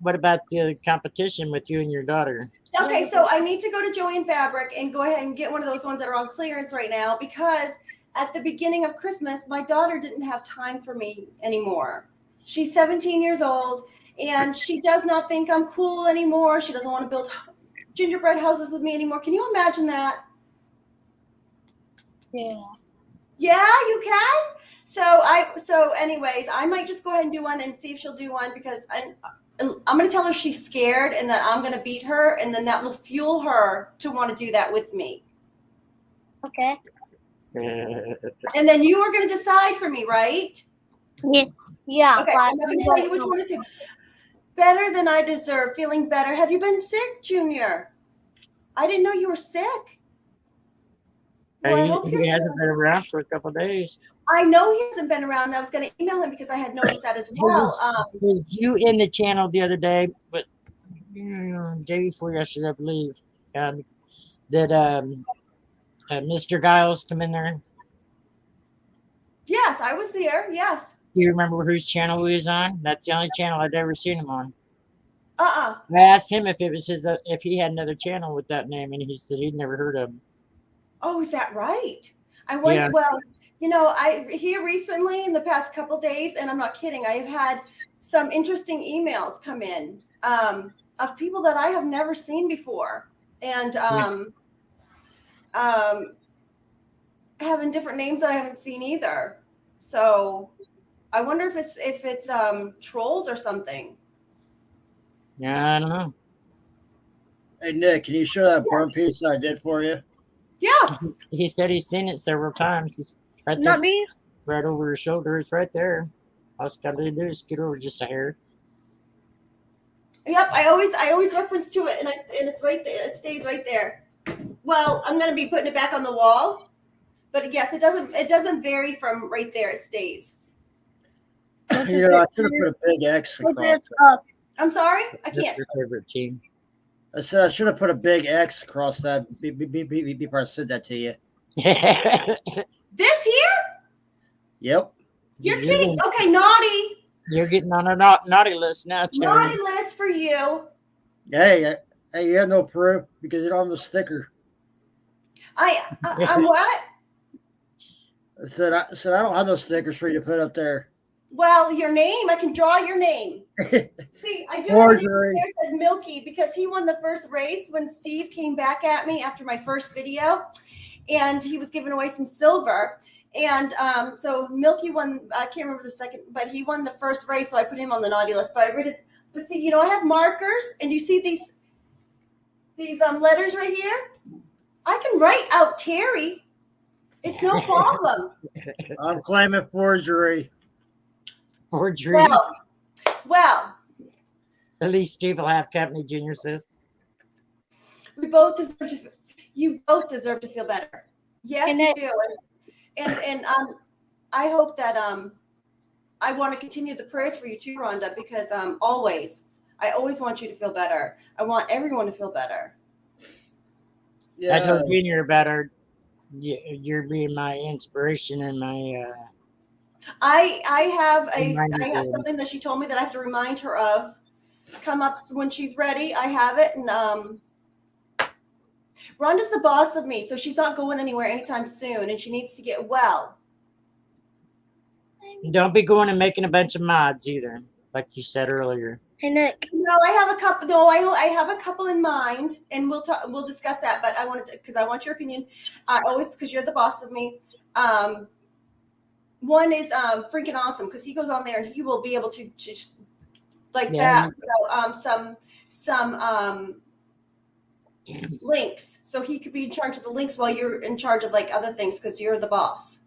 "What about the competition with you and your daughter?" Okay, so I need to go to Joann Fabric and go ahead and get one of those ones that are on clearance right now because at the beginning of Christmas, my daughter didn't have time for me anymore. She's 17 years old and she does not think I'm cool anymore. She doesn't want to build gingerbread houses with me anymore. Can you imagine that? Yeah. Yeah, you can. So anyways, I might just go ahead and do one and see if she'll do one because I'm going to tell her she's scared and that I'm going to beat her and then that will fuel her to want to do that with me. Okay. And then you are going to decide for me, right? Yes. Yeah. Okay, but I'm going to tell you which one is better than I deserve, feeling better. Have you been sick, Junior? I didn't know you were sick. Well, I hope He you're hasn't been around for a couple of days. I know he hasn't been around. I was going to email him because I had noticed that as well. Was you in the channel the other day? But day before yesterday, I believe, that Mr. Giles come in there. Yes, I was there. Yes. Do you remember whose channel he was on? That's the only channel I'd ever seen him on. Uh-uh. I asked him if it was if he had another channel with that name, and he said he'd never heard of him. Oh, is that right? I wonder. Yeah. Well, you know, I here recently in the past couple days, and I'm not kidding. I've had some interesting emails come in of people that I have never seen before, and having different names that I haven't seen either. So I wonder if it's trolls or something. Yeah, I don't know. Hey Nick, can you show that burn piece I did for you? Yeah. He said he's seen it several times. He's right there, Not me. right over his shoulder. It's right there. All it's got to do is scoot over just a hair. Yep. I always reference to it, and it's right there. It stays right there. Well, I'm gonna be putting it back on the wall, but yes, it doesn't vary from right there. It stays. You know, I should have put a big X Look, across. it's up. I'm sorry, I That's can't. your favorite team. I said I should have put a big X across that before I said that to you. This here? Yep. You're kidding? Okay, naughty. You're getting on a naughty list now, Terry. Naughty list for you. Hey, you have no proof because you don't have the sticker. I'm what? I said I don't have no stickers for you to put up there. Well, your name. I can draw your name. See, I do have a name Forgery. there that says Milky because he won the first race when Steve came back at me after my first video, and he was giving away some silver. And so Milky won. I can't remember the second, but he won the first race, so I put him on the naughty list. But see, you know, I have markers, and you see these letters right here. I can write out Terry. It's no problem. I'm claiming forgery. Forgery. Well, At least Steve will have company, Junior says. we both deserve to. You both deserve to feel better. Yes, And you it- do. And I hope that I want to continue the prayers for you too, Rhonda, because I always want you to feel better. I want everyone to feel better. I told Yeah. Junior about her. You're being my inspiration and my. I have Remind me, something that she told me that I have to remind her of. Come up when she's ready. I have it, and Rhonda's the boss of me, so she's not going anywhere anytime soon, and she needs to get well. Don't be going and making a bunch of mods either, like you said earlier. Hey, Nick. No, I have a couple. No, I have a couple in mind, and we'll talk. We'll discuss that. But I wanted to because I want your opinion. Always because you're the boss of me. One is freaking awesome because he goes on there and he will be able to just like Yeah. that. You know, some links, so he could be in charge of the links while you're in charge of like other things because you're the boss.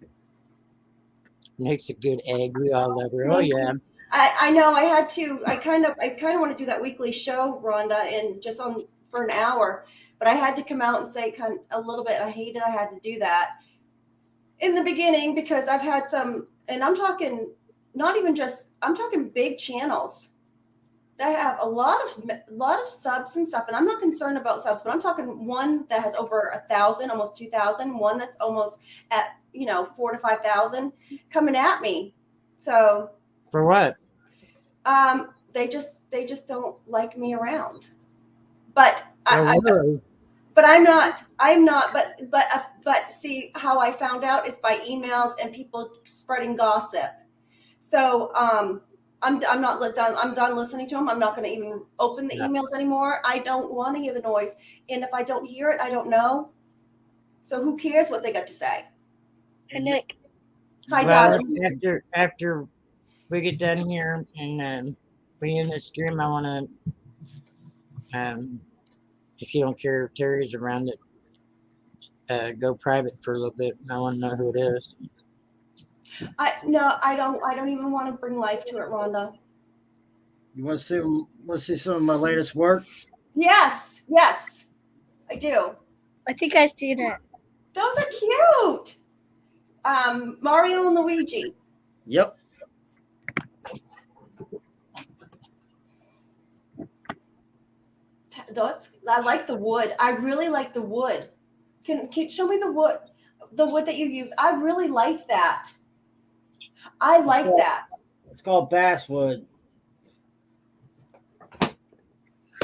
Makes a good egg. We all love her. Oh yeah. I know. I kind of want to do that weekly show, Rhonda, and just on for an hour. But I had to come out and say kind of a little bit. I hated I had to do that in the beginning because I've had some, and I'm talking not even just. I'm talking big channels that have a lot of subs and stuff. And I'm not concerned about subs, but I'm talking one that has over 1,000, almost 2,000. One that's almost at 4,000 to 5,000 coming at me. So. For what? They just don't like me around. But Really? but I'm not. But see how I found out is by emails and people spreading gossip. So I'm done listening to them. I'm not going to even open the emails anymore. I don't want to hear the noise, and if I don't hear it, I don't know. So who cares what they got to say? Hey, Nick. Hi, Well, darling. after we get done here and we end this stream, I want to, if you don't care if Terry's around it, go private for a little bit. I want to know who it is. I don't even want to bring life to it, Rhonda. You want to see some of my latest work? Yes, I do. I think I've seen it. Those are cute. Mario and Luigi. Yep. I like the wood. I really like the wood. Can you show me the wood that you use? I really like that. I like that. It's called basswood.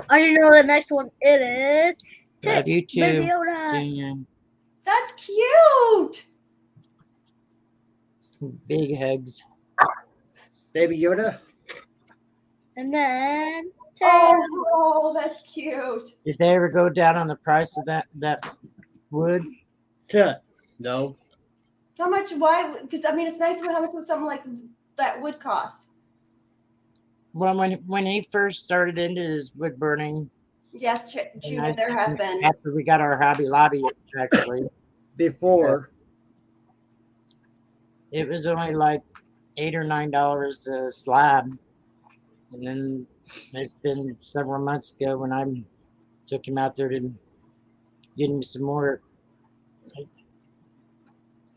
I didn't know the next one it is. Love you too, Baby Yoda. Junior. That's cute. Big hugs. Baby Yoda. And then Tail. Oh, that's cute. Did they ever go down on the price of that wood? Cut. No. How much? Why? Because I mean, it's nice. How much would something like that would cost? Well, when he first started into his wood burning, Yes, and Judah, there have been. after we got our Hobby Lobby, actually, Before. it was only like $8 or $9 a slab, and then it's been several months ago when I took him out there to get him some more, like,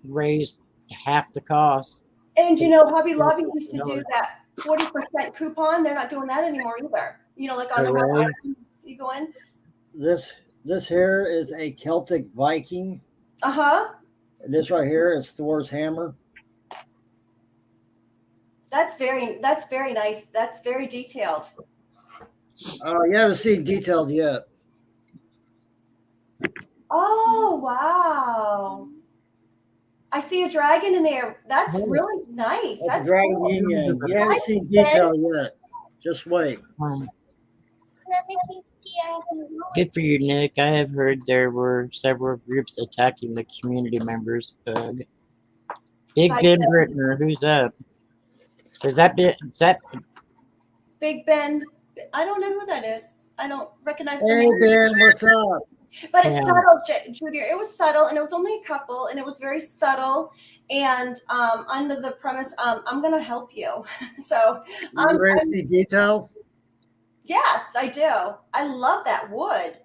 raised half the cost. And you know, Hobby Lobby used to do that 40% coupon. They're not doing that anymore either. You know, like on the Really? website, you go in. This here is a Celtic Viking. Uh-huh. And this right here is Thor's hammer. That's very nice. That's very detailed. You haven't seen detailed yet. Oh, wow. I see a dragon in there. That's really nice. That's That's a dragon cool. yin yang. You haven't seen detail yet. Just wait. Good for you, Nick. I have heard there were several groups attacking the community members. Ugh. Big Like Ben that. Brittner, who's up? Is that Big Ben. I don't know who that is. I don't recognize the Hey name. Ben, what's up? But it's Yeah. subtle, Junior. It was subtle, and it was only a couple, and it was very subtle. And under the premise, I'm gonna help you. So, You ready to see detail? yes, I do. I love that wood.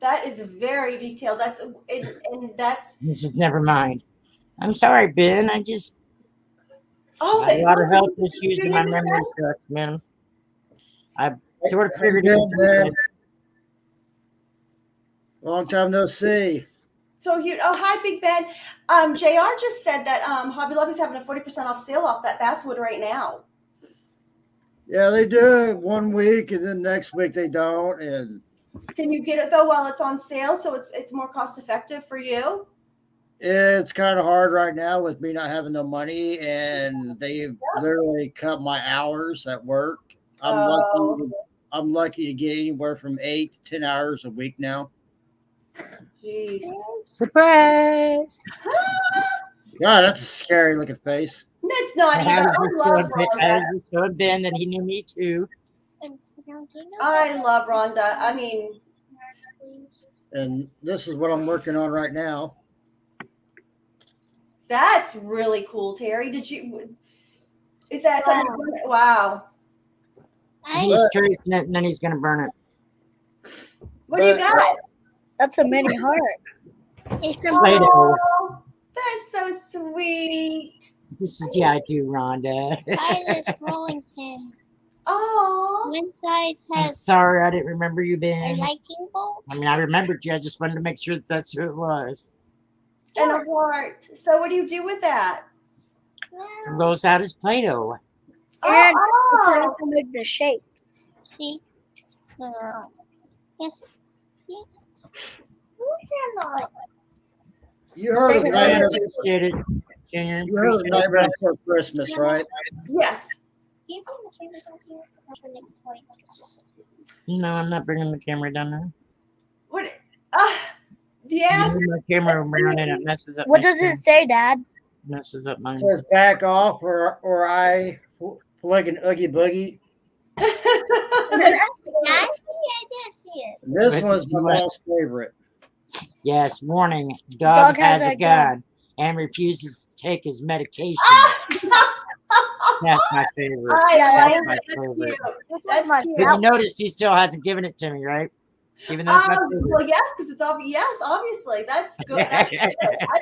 That is very detailed. And that's Just never mind. I'm sorry, Ben. I just oh, got a lot of health Junior, issues and you my understand? memory sucks, man. I sort of figured Hey, it was Ben. Long time no see. So hi, Big Ben. JR just said that Hobby Lobby's having a 40% off sale off that basswood right now. Yeah, they do it 1 week and then next week they don't. And Can you get it though while it's on sale so it's more cost effective for you? it's kind of hard right now with me not having no money, and they've literally cut my hours at work. Oh. I'm lucky to get anywhere from 8 to 10 hours a week now. Jeez. surprise. God, that's a scary looking face. It's not I either. had I love Rhonda. just showed Ben that he knew me too. I love Rhonda. I mean, And this is what I'm working on right now. that's really cool, Terry. Is that something? Wow. He's tracing it and then he's gonna burn it. What do you got? That's a mini heart. Play-Doh. Oh, that's so sweet. This is I do, Rhonda. Buy this rolling pin. Oh, One side I'm has sorry, I didn't remember you, a Ben. lightning bolt. I mean, I remembered you. I just wanted to make sure that's who it was. and a heart. So what do you do with that? It rolls out as Play-Doh. And Oh, to make the shapes. See? Yes. Yeah. Not. You heard of I I Nightmare, appreciate it, Junior. you heard of Appreciate Nightmare it. Before Christmas, right? yes. Give me the camera back here. I'll bring it for you. No, I'm not bringing the camera down there. What? Yes. You move my camera around and it messes up. What my does screen. it say, Dad? Messes up mine. It says back off or I plug an Oogie Boogie. I did see it. And this Right, one's my you what? mom's favorite. Yes, warning. Dog has a gun and refuses to take his medication. That's my favorite. I That's like my it. That's favorite. cute. That's my cute. But you notice he still hasn't given it to me, right? Even though it's my favorite. Well, yes, because it's obvious. Yes, obviously, that's good. That's good. I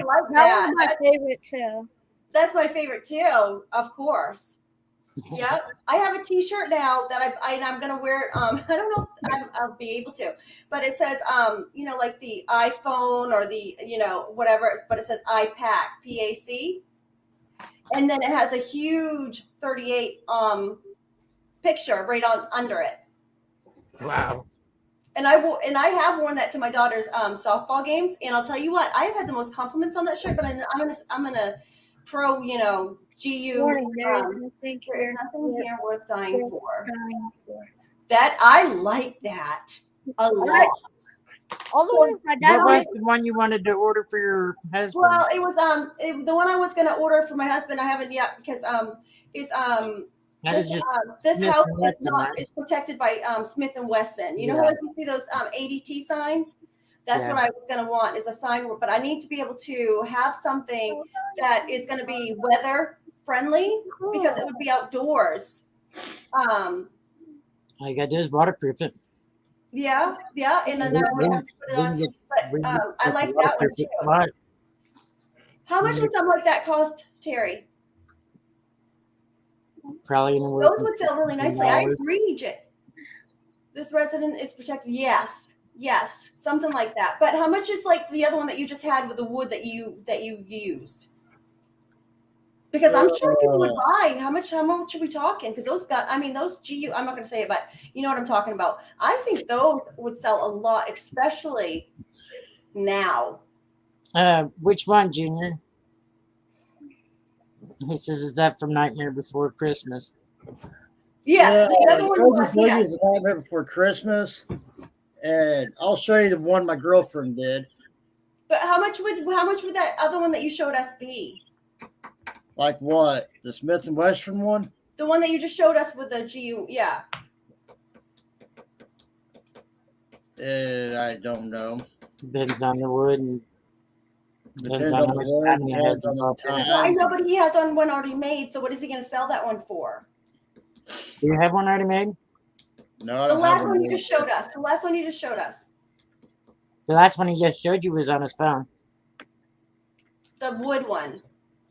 like That that. was my favorite too. That's my favorite too, of course. Yep. I have a T-shirt now that I'm gonna wear. I don't know if I'll be able to, but it says like the iPhone or the whatever, but it says iPac, PAC, and then it has a huge 38 picture right on under it. Wow. And I have worn that to my daughter's softball games, and I'll tell you what, I have had the most compliments on that shirt. But I'm gonna pro GU. Warning, there is nothing There is here nothing here worth dying for. dying for. That I like that a lot. All the ones my dad What was always the one you wanted to order for your husband? Well, it was the one I was gonna order for my husband. I haven't yet because is That is just this Smith house and is Wesson, not right? is protected by Smith and Wesson. You know how Yeah. like you see those ADT signs? That's Yeah. what I was gonna want is a sign, but I need to be able to have something that is gonna be weather friendly because it would be outdoors. all you gotta do is waterproof it. Yeah, and then I would have to put it on. But I like that one too. What? How much would something like that cost, Terry? Probably anywhere Those from would sell really nicely. I $15. agree, This resident is protected. Yes, something like that. But how much is like the other one that you just had with the wood that you used? Because I'm sure people would buy. How much are we talking? Because those GU, I'm not going to say it, but you know what I'm talking about. I think those would sell a lot, especially now. Which one, Junior? He says, is that from Nightmare Before Christmas? Yes, the other one was, yes. The Nightmare Before Christmas, and I'll show you the one my girlfriend did. But how much would that other one that you showed us be? Like what? The Smith and Wesson one? The one that you just showed us with the GU, yeah. I don't know. Depends on the wood and depends on on how the much wood, time he has depends on the involved in it. time. Well, I know, but he has one already made. So what is he going to sell that one for? Do you have one already made? No, I The don't last have one one you yet. just showed us. The last one you just showed us. The last one he just showed you was on his phone. The wood one.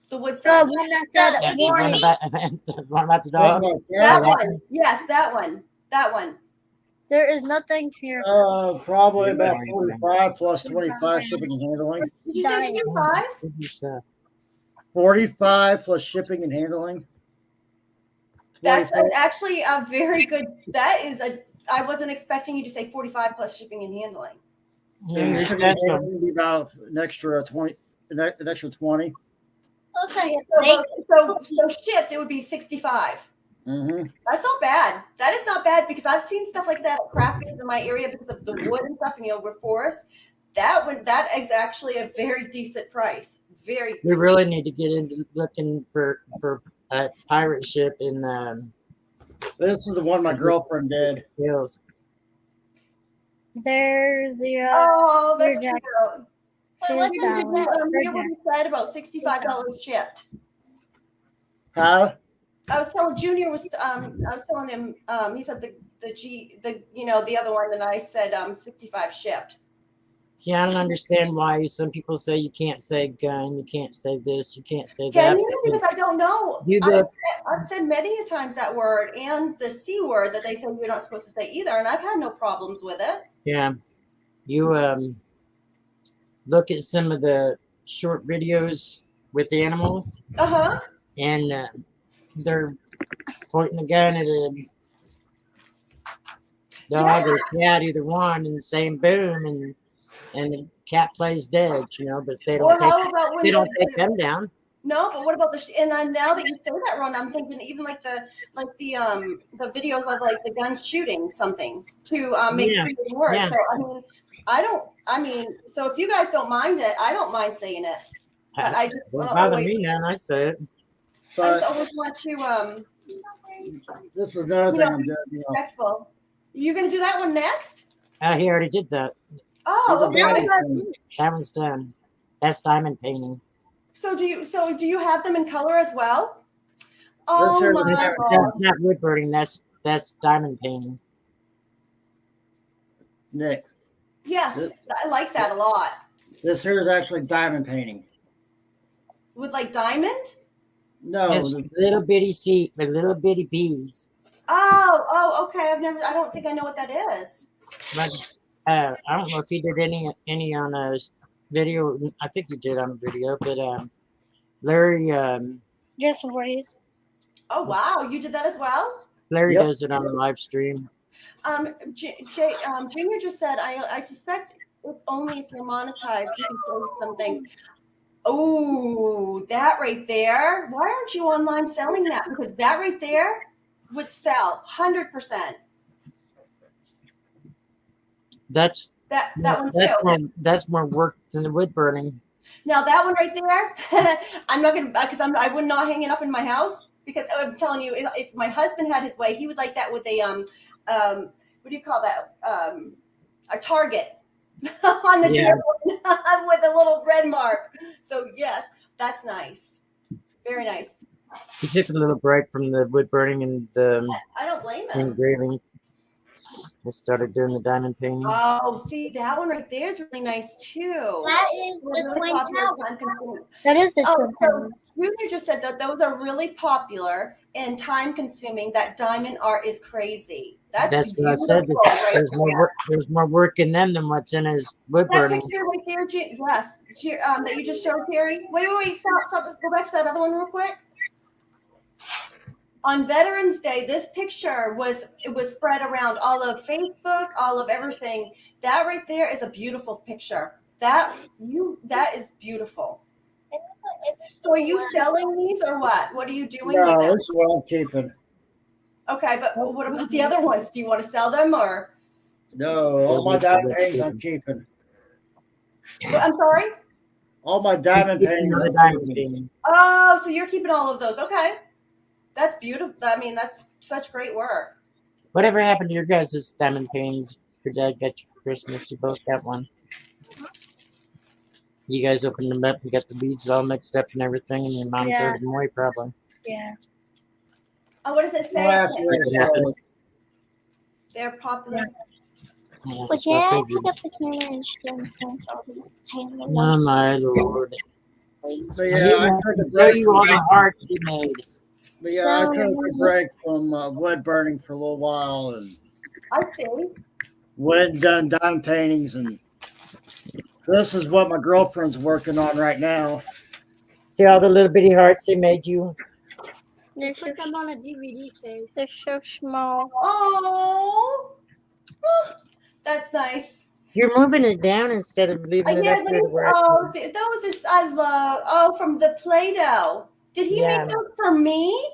The wood the sign. one that said Yeah, the one warning. about, the one about the dog. Something like That that. one. Yes, that one. That one. There is nothing here. Probably about 45 plus 25 shipping and handling. Did you say 55? 45 plus shipping and handling. That's 24. actually a very good. That is I wasn't expecting you to say 45 plus shipping and handling. And Yeah, shipping that's and one. handling would be about an extra 20. An extra 20. Okay, So shipped, it would be 65. Mm-hmm. That's not bad. That is not bad because I've seen stuff like that at craft fairs in my area because of the wood and stuff, and we're forest. That is actually a very decent price. Very. We really need to get into looking for a pirate ship in This is the one my girlfriend did. Hills. there's the Oh, that's Your cute. here's that one. Hear what he said about $65 shipped. Huh? I was telling Junior I was telling him he said the other one, and I said 65 shipped. Yeah, I don't understand why some people say you can't say gun, you can't say this, you can't say that. Can you? Because I don't know. You go, I've said many a times that word and the C word that they say you're not supposed to say either, and I've had no problems with it. yeah, you look at some of the short videos with the animals, Uh-huh. and they're pointing a gun at a dog or a cat, either one, and saying boom, and the cat plays dead, but they Or don't how about when take them down. No, but what about now that you say that, Ron, I'm thinking even like the videos of like the guns shooting something to make Yeah. freedom work. Yeah. So so if you guys don't mind it, I don't mind saying it. But I just Well, wanna bother always, me now, I say it. I just But always want to this is another thing I'm doing. respectful. You gonna do that one next? He already did that. Oh, He's a okay. diamond. That one's done. That's diamond painting. So do you have them in color as well? Oh here my is God. That's not woodburning. That's diamond painting. Nick, Yes, I like that a lot. this here is actually diamond painting. With like diamond? No, It's little bitty seed with little bitty beads. Oh, okay. I don't think I know what that is. But I don't know if he did any on a video. I think he did on a video, but Larry Just raise. Oh, wow. You did that as well? Larry Yep. does it on a live stream. Junior just said, I suspect it's only if you're monetized, you can show some things. Oh, that right there. Why aren't you online selling that? Because that right there would sell 100%. That's That one too. that's more work than the wood burning. Now that one right there, I'm not gonna because I would not hang it up in my house because I'm telling you, if my husband had his way, he would like that with a what do you call that? A target on the Yeah. door with a little red mark. So yes, that's nice. Very nice. He took a little break from the wood burning and the I don't blame him. engraving. I started doing the diamond painting. Oh, see that one right there is really nice too. That is the Really Twin popular, Towers. time-consuming. That is the Oh, Twin so Towers. Ruther just said that those are really popular and time-consuming. That diamond art is crazy. That's what I said. beautiful right There's more work in them than what's in his wood there. That burning. picture right there, yes, that you just showed, Terry. Wait, stop. Let's go back to that other one real quick. On Veterans Day, this picture was spread around all of Facebook, all of everything. That right there is a beautiful picture. That is beautiful. So are you selling these or what? What are you doing no, with them? this is what I'm keeping. Okay, but what about the other ones? Do you want to sell them or? No, all my diamond paintings I'm keeping. I'm sorry? All my diamond He's keeping paintings. the I'm diamond keeping. painting. Oh, so you're keeping all of those. Okay. That's beautiful. I mean, that's such great work. Whatever happened to your guys' diamond paintings your dad got you for Christmas? You both got one. You guys opened them up and got the beads all mixed up and everything, and your mom Yeah. threw them away probably. Yeah. Oh, what does it say? Well, after it's, They're popular. Yeah, But that's what I yeah, figured. pick up the camera and stand point all the Taylor Oh ones, my lord. please. but yeah, I took a Show break. you all the art he made. But yeah, I took a break from wood burning for a little while and I see. went and done diamond paintings, and this is what my girlfriend's working on right now. See all the little bitty hearts he made you? They're so, on a DVD case. they're so small. Oh, that's nice. You're moving it down instead of leaving it Yeah, up there where it oh, see, those are I love. Oh, from the Play-Doh. Did he Yeah. make those for me?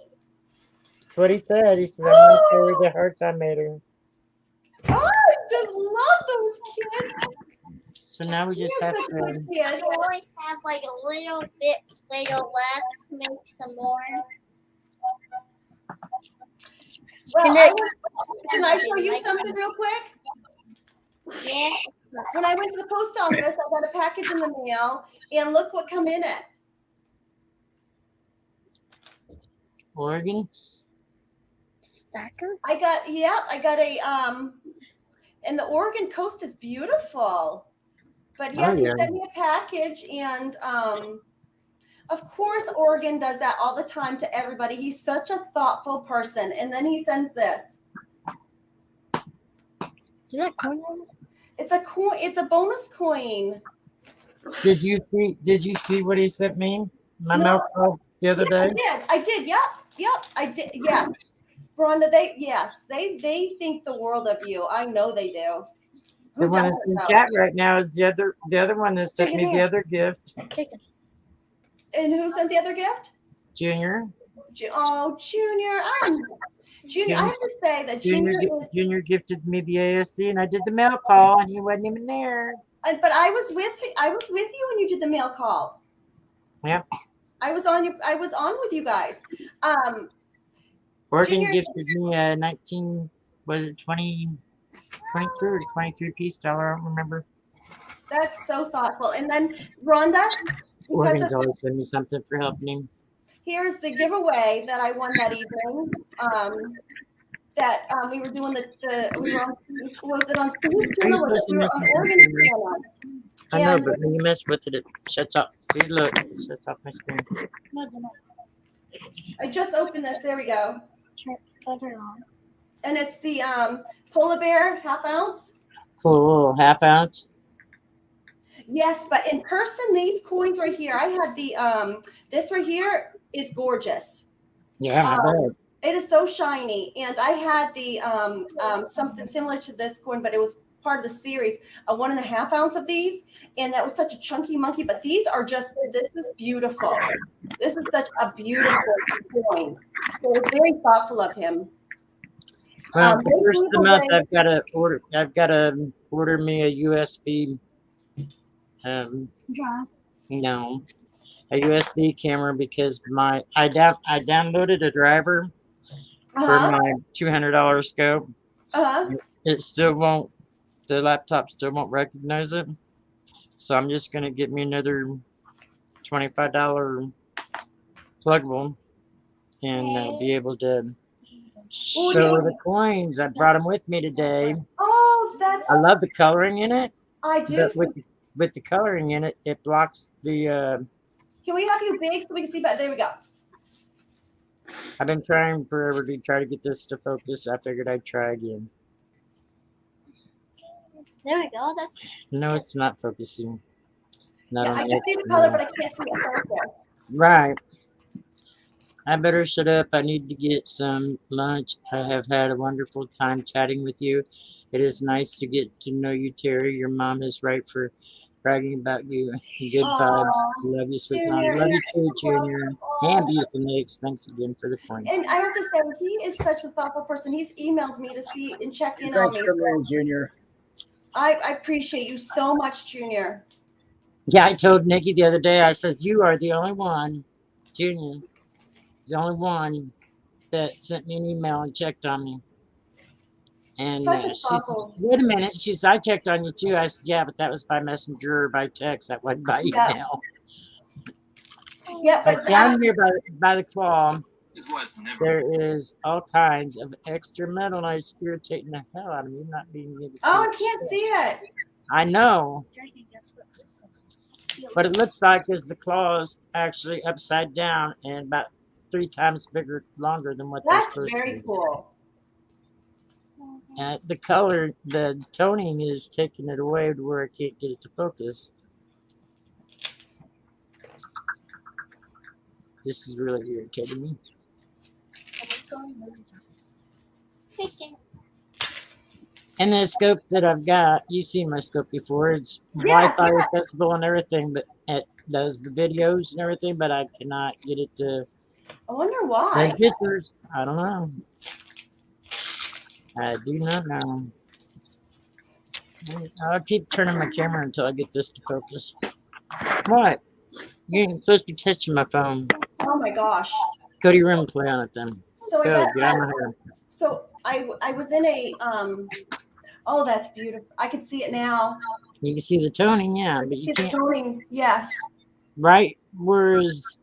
That's what he said. He said, I'm going to show you the hearts I made her. Oh, I just love those kids. So now we just Here's have the to. good kids. I only have like a little bit Play-Doh left. Make some more. Well, Can can I show you something real quick? Yeah. When I went to the post office, I got a package in the mail, and look what come in it. Oregon? Stacker? I got a and the Oregon coast is beautiful. But yes, Oh, yeah. he sent me a package, and of course Oregon does that all the time to everybody. He's such a thoughtful person. And then he sends this. Is that corn on it? It's a coin, it's a bonus coin. Did you see what he sent me? My No. milk call the other day? I did, yep, I did, yeah. Rhonda, they think the world of you. I know they do. The Who one that's doesn't in know? chat right now is the other one that sent me the other gift. Take it. And who sent the other gift? Junior. Oh, Junior. Junior, I have to say that Junior gifted me the ASC and I did the mail call and he wasn't even there. But I was with you when you did the mail call. Yep. I was on with you guys. Oregon Junior- gifted me a 23 or 23 piece dollar, I don't remember. That's so thoughtful. And then Rhonda, because Oregon's of, always send me something for helping him. here's the giveaway that I won that evening. We were doing we were on, was it on Steve's channel? Was it, we were on Oregon's channel. I know, And- but when you mess with it, it shuts off. See, look, it shuts off my screen. I just opened this. There we go. Turn it on. And it's the polar bear half ounce. Cool, half ounce. Yes, but in person, these coins right here, I had the this right here is gorgeous. Yeah, I bet. It is so shiny, and I had the something similar to this coin, but it was part of the series, a 1.5 ounce of these, and that was such a chunky monkey. But these are just, this is beautiful. This is such a beautiful coin. So it's very thoughtful of him. Well, they the first of the gave month, away- I've got to order me a USB. Drive. No, a USB camera because I downloaded a driver for Uh-huh. my $200 scope. Uh-huh. It still won't. The laptop still won't recognize it. So I'm just gonna get me another $25 pluggable and be able to show the coins. I brought them with me today. Oh, that's, I love the coloring in it, I do. but with the coloring in it, it blocks the. Can we have you big so we can see better? There we go. I've been trying forever to try to get this to focus. I figured I'd try again. There we go. That's No, it's not focusing. Not Yeah, on I the can see the extra color, one. but I can't see it focus. Right. I better shut up. I need to get some lunch. I have had a wonderful time chatting with you. It is nice to get to know you, Terry. Your mom is right for bragging about you. Good vibes. Aw, Love you, sweet mom. Junior, Love you too, you're Junior. welcome. And beautiful Nix. Thanks again for the point. And I have to say, he is such a thoughtful person. He's emailed me to see and check in on Thanks me. for So being Junior. I appreciate you so much, Junior. Yeah, I told Nikki the other day, I says, you are the only one, Junior, the only one that sent me an email and checked on me. And Such a she thoughtful. wait a minute. She said, I checked on you too. I said, yeah, but that was by messenger or by text. That wasn't by Yeah. email. Yeah, But but down here by the claw, there is all kinds of extra metal, and it's irritating the hell out of me not being able to. oh, I can't see it. I know, Dragon, guess what this one is? but it looks like is the claws actually upside down and about 3 times bigger, longer than what they're That's supposed to very be. cool. The color, the toning is taking it away to where I can't get it to focus. This is really irritating me. And the scope that I've got, you've seen my scope before. It's Yes, Wi-Fi yes. accessible and everything, but it does the videos and everything, but I cannot get it to I wonder take why. pictures. I don't know. I do not know. I'll keep turning my camera until I get this to focus. What? You ain't supposed to be touching my phone. Oh my gosh. Go to your room and play on it then. So I Go, got get out of my hair. so I was in a oh, that's beautiful. I can see it now. You can see the toning, yeah, but See you the can't. toning. Yes. Right where his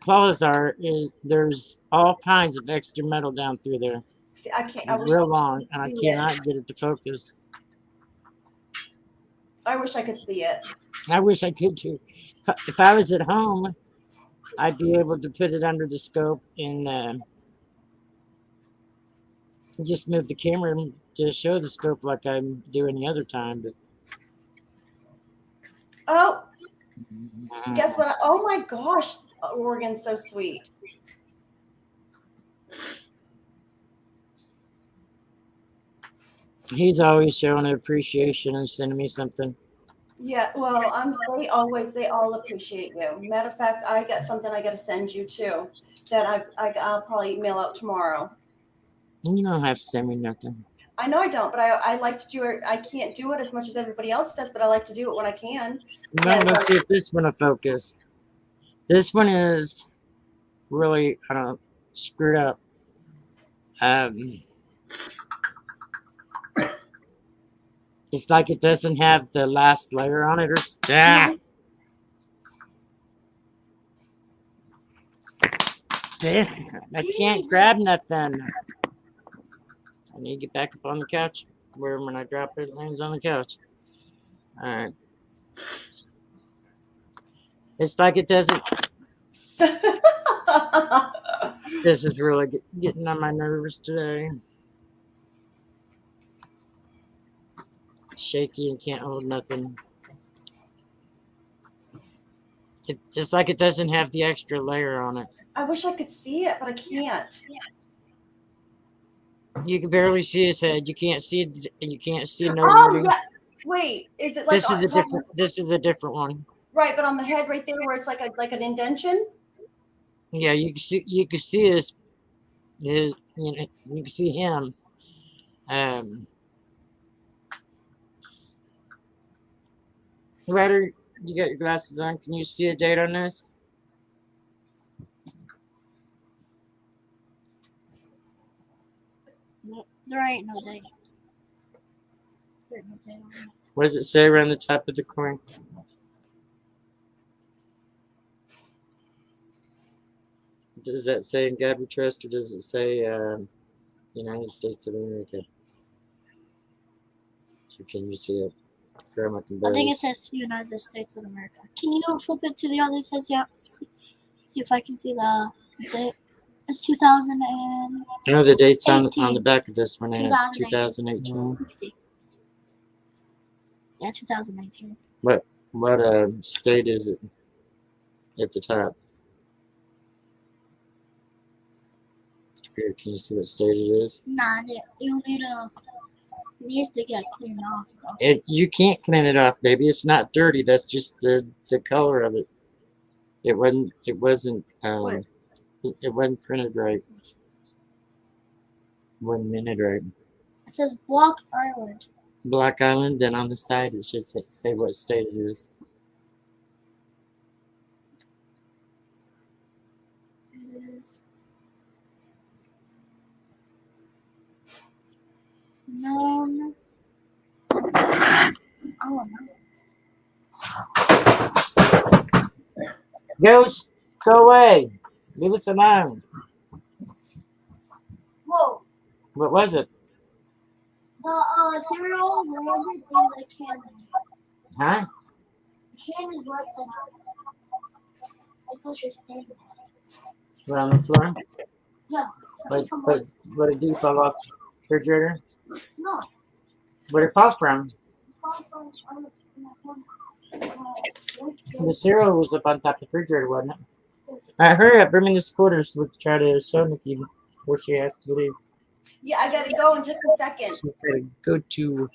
claws are, there's all kinds of extra metal down through there. See, I can't. I wish, Real long, and I see it. cannot get it to focus. I wish I could see it. I wish I could too. If I was at home, I'd be able to put it under the scope and just move the camera to show the scope like I do any other time. But Oh, guess what? Oh my gosh, Oregon's so sweet. he's always showing appreciation and sending me something. Yeah, well, they all appreciate you. Matter of fact, I got something I got to send you too that I'll probably mail out tomorrow. You don't have to send me nothing. I know I don't, but I like to do it. I can't do it as much as everybody else does, but I like to do it when I can. No, let's see if this one will focus. This one is really screwed up. It's like it doesn't have the last layer on it. I can't grab nothing. I need to get back up on the couch where when I drop it, it lands on the couch. All right. It's like it doesn't. This is really getting on my nerves today. Shaky and can't hold nothing. It's like it doesn't have the extra layer on it. I wish I could see it, but I can't. You can barely see his head. You can't see it, and you can't see no Oh wording. yeah. Wait, is it like This is a different. This is a different one. Right, but on the head right there where it's like an indention? Yeah, you can see his you can see him. Ryder, you got your glasses on. Can you see a date on this? No, there ain't no date. There ain't no date on it. What does it say around the top of the coin? Does that say "In God We Trust" or does it say United States of America? So can you see it? Grandma can I barely think it says United States of America. Can you flip it to the other? It says yeah. See if I can see the date. It's 2000 and No, the date's on the 18. back of this one. 2018. 2018. let me see. Yeah, 2019. What state is it at the top? Here, can you see what state it is? Nah, you need to. It needs to get cleaned off. Bro. You can't clean it off, baby. It's not dirty. That's just the color of it. It wasn't printed right. It wasn't minted right. It says Block Island. Block Island, then on the side it should say what state it is. It is. No. Oh no. Go away. Leave us alone. Whoa. What was it? The cereal landed in the cannon. Huh? The can is right side up. That's what you're standing at. We're on the floor? Yeah. But it did fall off the refrigerator? No. Where'd it fall from? The cereal was up on top of the refrigerator, wasn't it? Hurry up, bring me this quarter so we can try to show Nikki before she has to leave. Yeah, I gotta go in just a second. She's got to go to.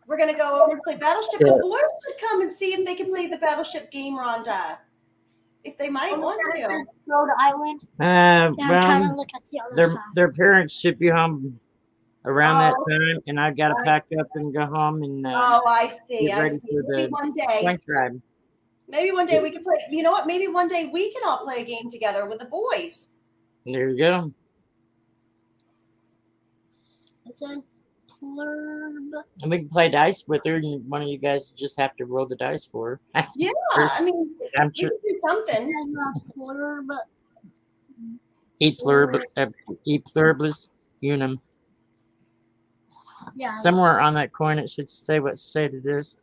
We're gonna go over and play Battleship. The boys should come and see if they can play the Battleship game, Rhonda. If they might want to. Rhode Island. I'm trying to Well, look at the other side. their parents should be home around that Oh. time, and I've got to pack up and go home and Oh, I see. get I ready see. for Maybe the one day. swing tribe. Maybe one day we can play. You know what? Maybe one day we can all play a game together with the boys. There you go. It says Plurb. And we can play dice with her, and one of you guys just have to roll the dice for her. Yeah, I mean, I'm we sure. can do something. Plurb. E pluribus unum. Yeah. Somewhere on that coin, it should say what state it is.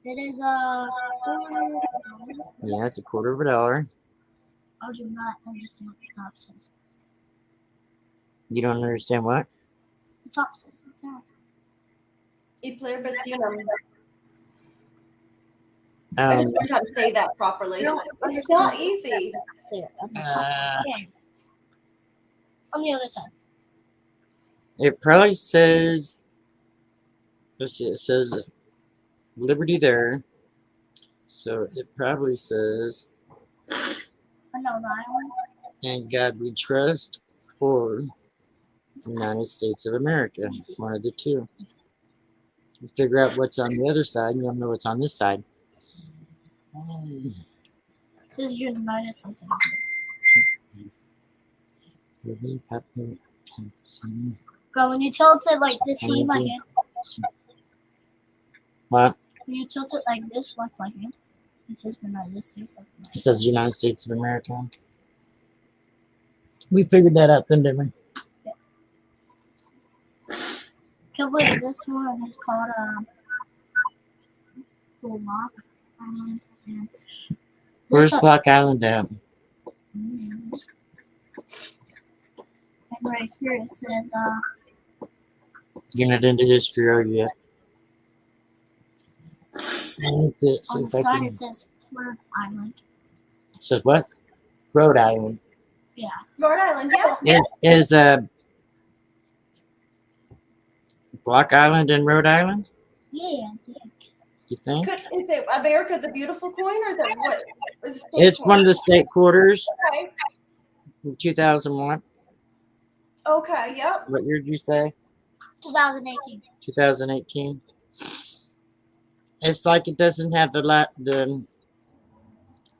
It is Yeah, it's $0.25. I do not understand what the top says. You don't understand what? The top says it's there. E pluribus unum. I just learned how to say that properly. It's not easy. There, on the top. Okay. On the other side. It probably says. Let's see. It says Liberty there, so it probably says Another island. "In God We Trust" or United States of America. One of the two. You figure out what's on the other side, and you'll know what's on this side. It says United States of America. Go, when you tilt it like this, see my hand? What? When you tilt it like this, like my hand, it says United States of America. It says United States of America. We figured that out then, didn't we? Okay, wait, this one is called Block Island and Where's this- Block Island at? and right here it says You're not into history, are you yet? And it's it. on the Since I side can, it says Rhode Island. says what? Rhode Island. Rhode Island, yeah. Is Block Island in Rhode Island? Yeah, I think. You think? Is it America the Beautiful coin, or is it what? Or is it state It's coin? one of the state quarters Okay. in 2001. Okay. Yep. What year did you say? 2018. 2018. It's like it doesn't have the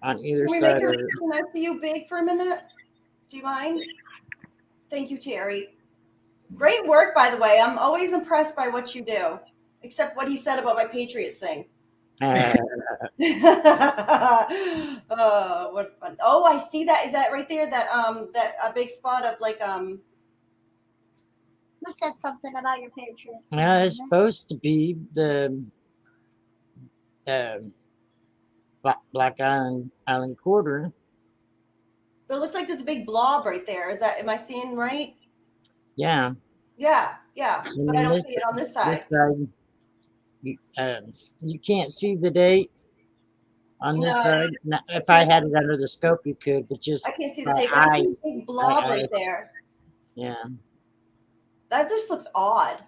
on either Can we side make of it? it. Can I see you big for a minute? Do you mind? Thank you, Terry. Great work, by the way. I'm always impressed by what you do, except what he said about my Patriots thing. What fun! Oh, I see that. Is that right there? That that a big spot of like Who said something about your Patriots? It's supposed to be the Black Island quarter. But it looks like there's a big blob right there. Is that? Am I seeing right? Yeah. Yeah, yeah. But I don't see it on this side. This side, you can't see the date on this No. side. Now, if I had it under the scope, you could, but just I can't see the my date. But I eye. see a big blob eye. right there. Yeah. That just looks odd.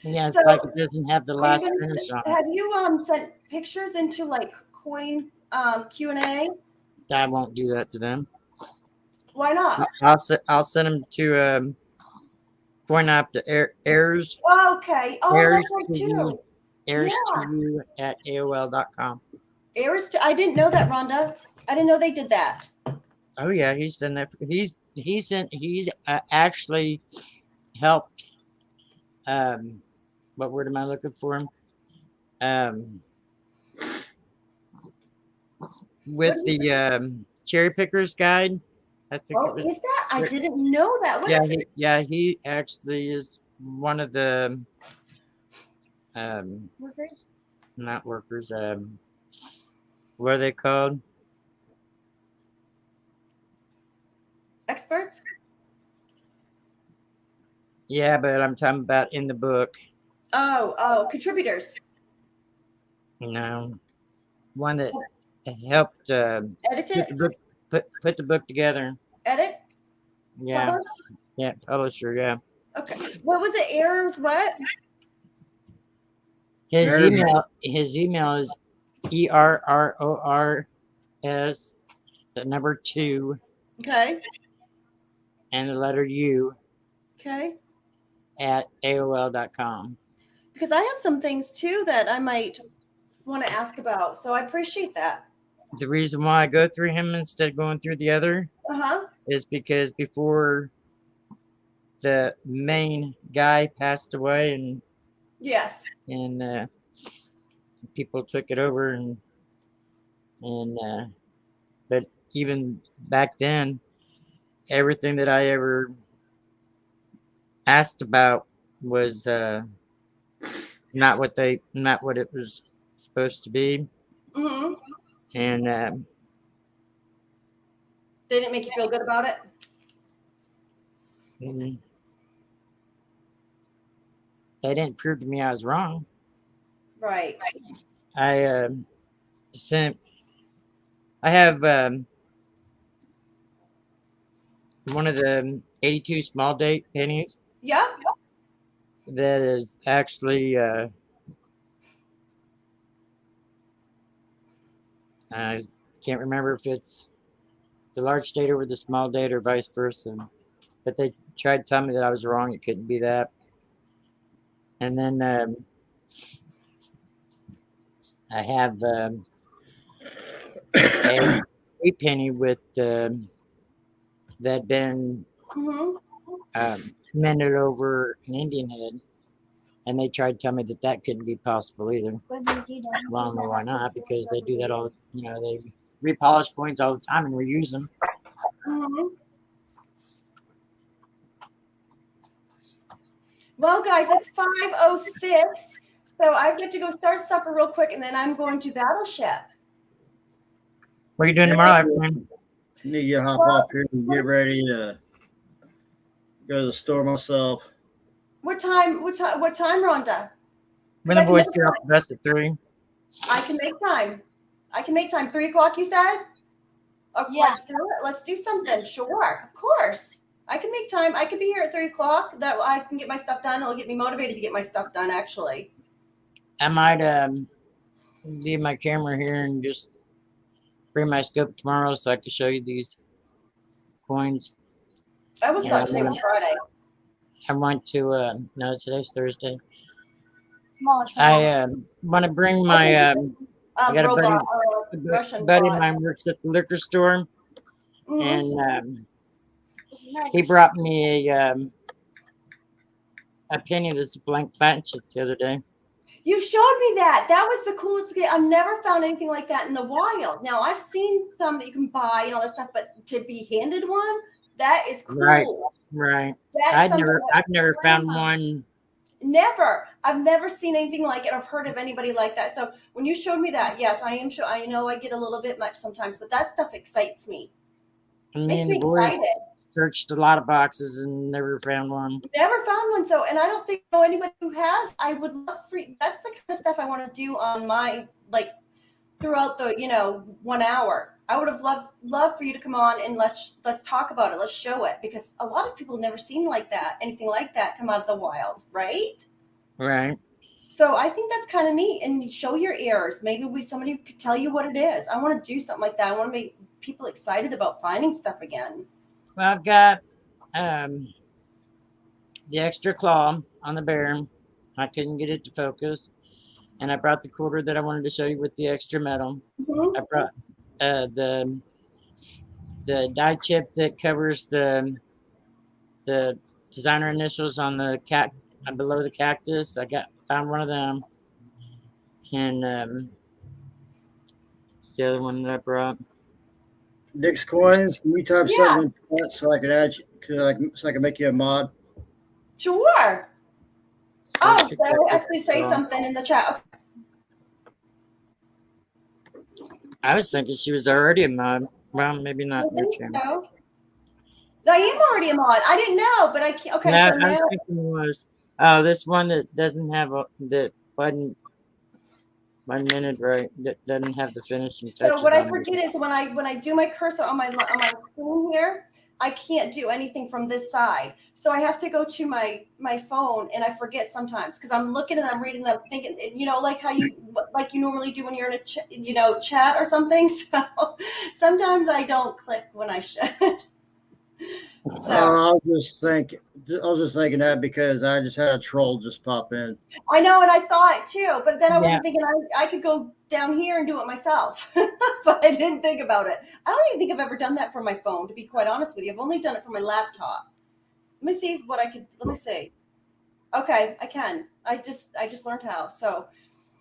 Yeah, it's So, like it doesn't have the Are you last gonna finish on it. Have you sent pictures into like coin Q&A? I won't do that to them. Why not? I'll send them to point out the errors Oh, okay. Oh, Errors that's right to too. you. errors Yeah. to you at AOL.com. I didn't know that, Rhonda. I didn't know they did that. Oh yeah, he's done that. He's actually helped. What word am I looking for? With the cherry pickers guide. I think Oh, it was. is that? I didn't know that. What is it? He actually is one of the Workers? not workers. What are they called? Experts? Yeah, but I'm talking about in the book. Oh, contributors. No, one that helped Edit put it? the book put the book together. Edit? Yeah, Publish? yeah, publisher. Yeah, Okay. What was it? Errors? What? his Very email is ERRORS, the number 2 Okay. and the letter U Okay. at AOL.com. Because I have some things too that I might want to ask about. So I appreciate that. The reason why I go through him instead of going through the other Uh-huh. is because before the main guy passed away and Yes. people took it over and but even back then everything that I ever asked about was not what it was supposed to be, Mm-hmm. and They didn't make you feel good about it? they didn't prove to me I was wrong. Right. I have one of the 82 small date pennies Yeah. that is actually I can't remember if it's the large date over the small date or vice versa, but they tried to tell me that I was wrong. It couldn't be that. And then I have a penny with that had been Mm-hmm. mended over an Indian head, and they tried to tell me that that couldn't be possible either. What do you do? Well, I don't know why not, because they do that all. They repolish coins all the time and reuse them. Mm-hmm. Well, guys, it's 5:06. So I've got to go start supper real quick, and then I'm going to Battleship. What are you doing tomorrow afternoon? Need to hop off here and get ready to go to the store myself. What time, Rhonda? When the I can boys make get off the bus at 3. I can make time. 3:00, you said? Okay, Yeah. let's do it. Let's do something. Sure, of course. I can make time. I can be here at 3:00. That I can get my stuff done. It'll get me motivated to get my stuff done, actually. I might leave my camera here and just bring my scope tomorrow so I can show you these coins. I was Yeah, thought today was Friday. I want to no, today's Thursday. Smaller. I want to bring my I got a Robot, buddy Russian of bot. mine works at the liquor store, Mhm. and It's nice. he brought me a penny that's a blank planchette the other day. You showed me that. That was the coolest thing. I've never found anything like that in the wild. Now I've seen some that you can buy and all that stuff, but to be handed one, that is cool. Right. That's I've something never that- found one. Never. I've never seen anything like it. I've heard of anybody like that. So when you showed me that, yes, I am sure. I know I get a little bit much sometimes, but that stuff excites me. Me Makes and me the boys excited. searched a lot of boxes and never found one. Never found one. So, and I don't think I know anybody who has. I would love for that's the kind of stuff I want to do on my throughout the 1 hour. I would have loved for you to come on and let's talk about it. Let's show it, because a lot of people have never seen anything like that come out of the wild, right? Right. So I think that's kind of neat, and you show your errors. Maybe somebody could tell you what it is. I want to do something like that. I want to make people excited about finding stuff again. Well, I've got the extra claw on the bear. I couldn't get it to focus. And I brought the quarter that I wanted to show you with the extra metal. Mhm. I brought the die chip that covers the designer initials on the below the cactus. Found one of them. And it's the other one that I brought. Dick's Coins, can you type Yeah. something in chat so I can add you, so I can make you a mod? Sure. Oh, Extra I have to cactus say claw. something in the chat. Okay. I was thinking she was already a mod. Well, maybe I not in your think channel. so. I am already a mod. I didn't know, but I can't. Okay, No, so I was now. thinking it was this one that doesn't have the button 1 minute right. That doesn't have the finishing touches. So what I on it. forget is when I do my cursor on my screen here, I can't do anything from this side. So I have to go to my phone, and I forget sometimes because I'm looking and I'm reading them, thinking, like how you normally do when you're in a chat or something. So sometimes I don't click when I should. So I was just thinking that because I just had a troll just pop in. I know, and I saw it too, but then I Yeah. wasn't thinking I could go down here and do it myself, but I didn't think about it. I don't even think I've ever done that for my phone, to be quite honest with you. I've only done it for my laptop. Let me see what I could. Let me see. Okay, I can. I just learned how. So,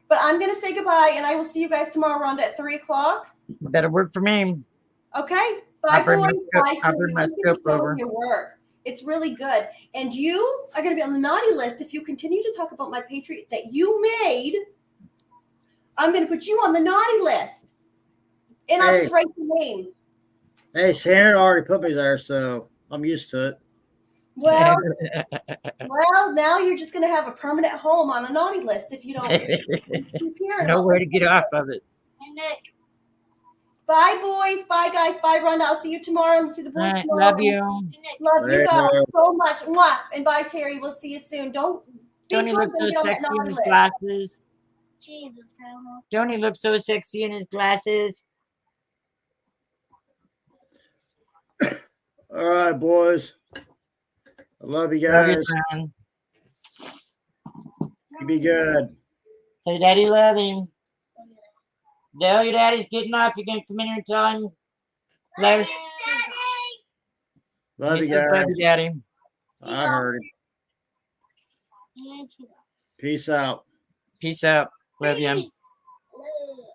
but I'm gonna say goodbye, and I will see you guys tomorrow around at 3:00. Better work for me. Okay. Bye, I'll bring my boys. scope- Bye, I'll bring Terry. my Thank you for scope showing over. your work. It's really good. And you are going to be on the naughty list if you continue to talk about my Patriot that you made. I'm going to put you on the naughty list. And I'll Hey. just write your name. Hey, Shannon already put me there, so I'm used to it. Well, now you're just going to have a permanent home on a naughty list if you don't keep hearing No about way it. to get off of it. And Nick. Bye, boys. Bye, guys. Bye, Rhonda. I'll see you tomorrow. And see the All boys right, tomorrow. love you. And Nick. Love you Later. guys so much. Mwah. And bye, Terry. We'll see you soon. Don't be Tony good looks so when you get on that sexy in naughty his list. glasses. Jesus, Grandma. Tony looks so sexy in his glasses. All right, boys. I love you Love guys. you, son. You be good. Say, Daddy, love him. Tell your daddy's getting off. You're gonna come in here and tell him. Love you. Love He you says, guys. love you, Daddy. I heard it. And Peace out. Peace out. Love you. Peace. Love.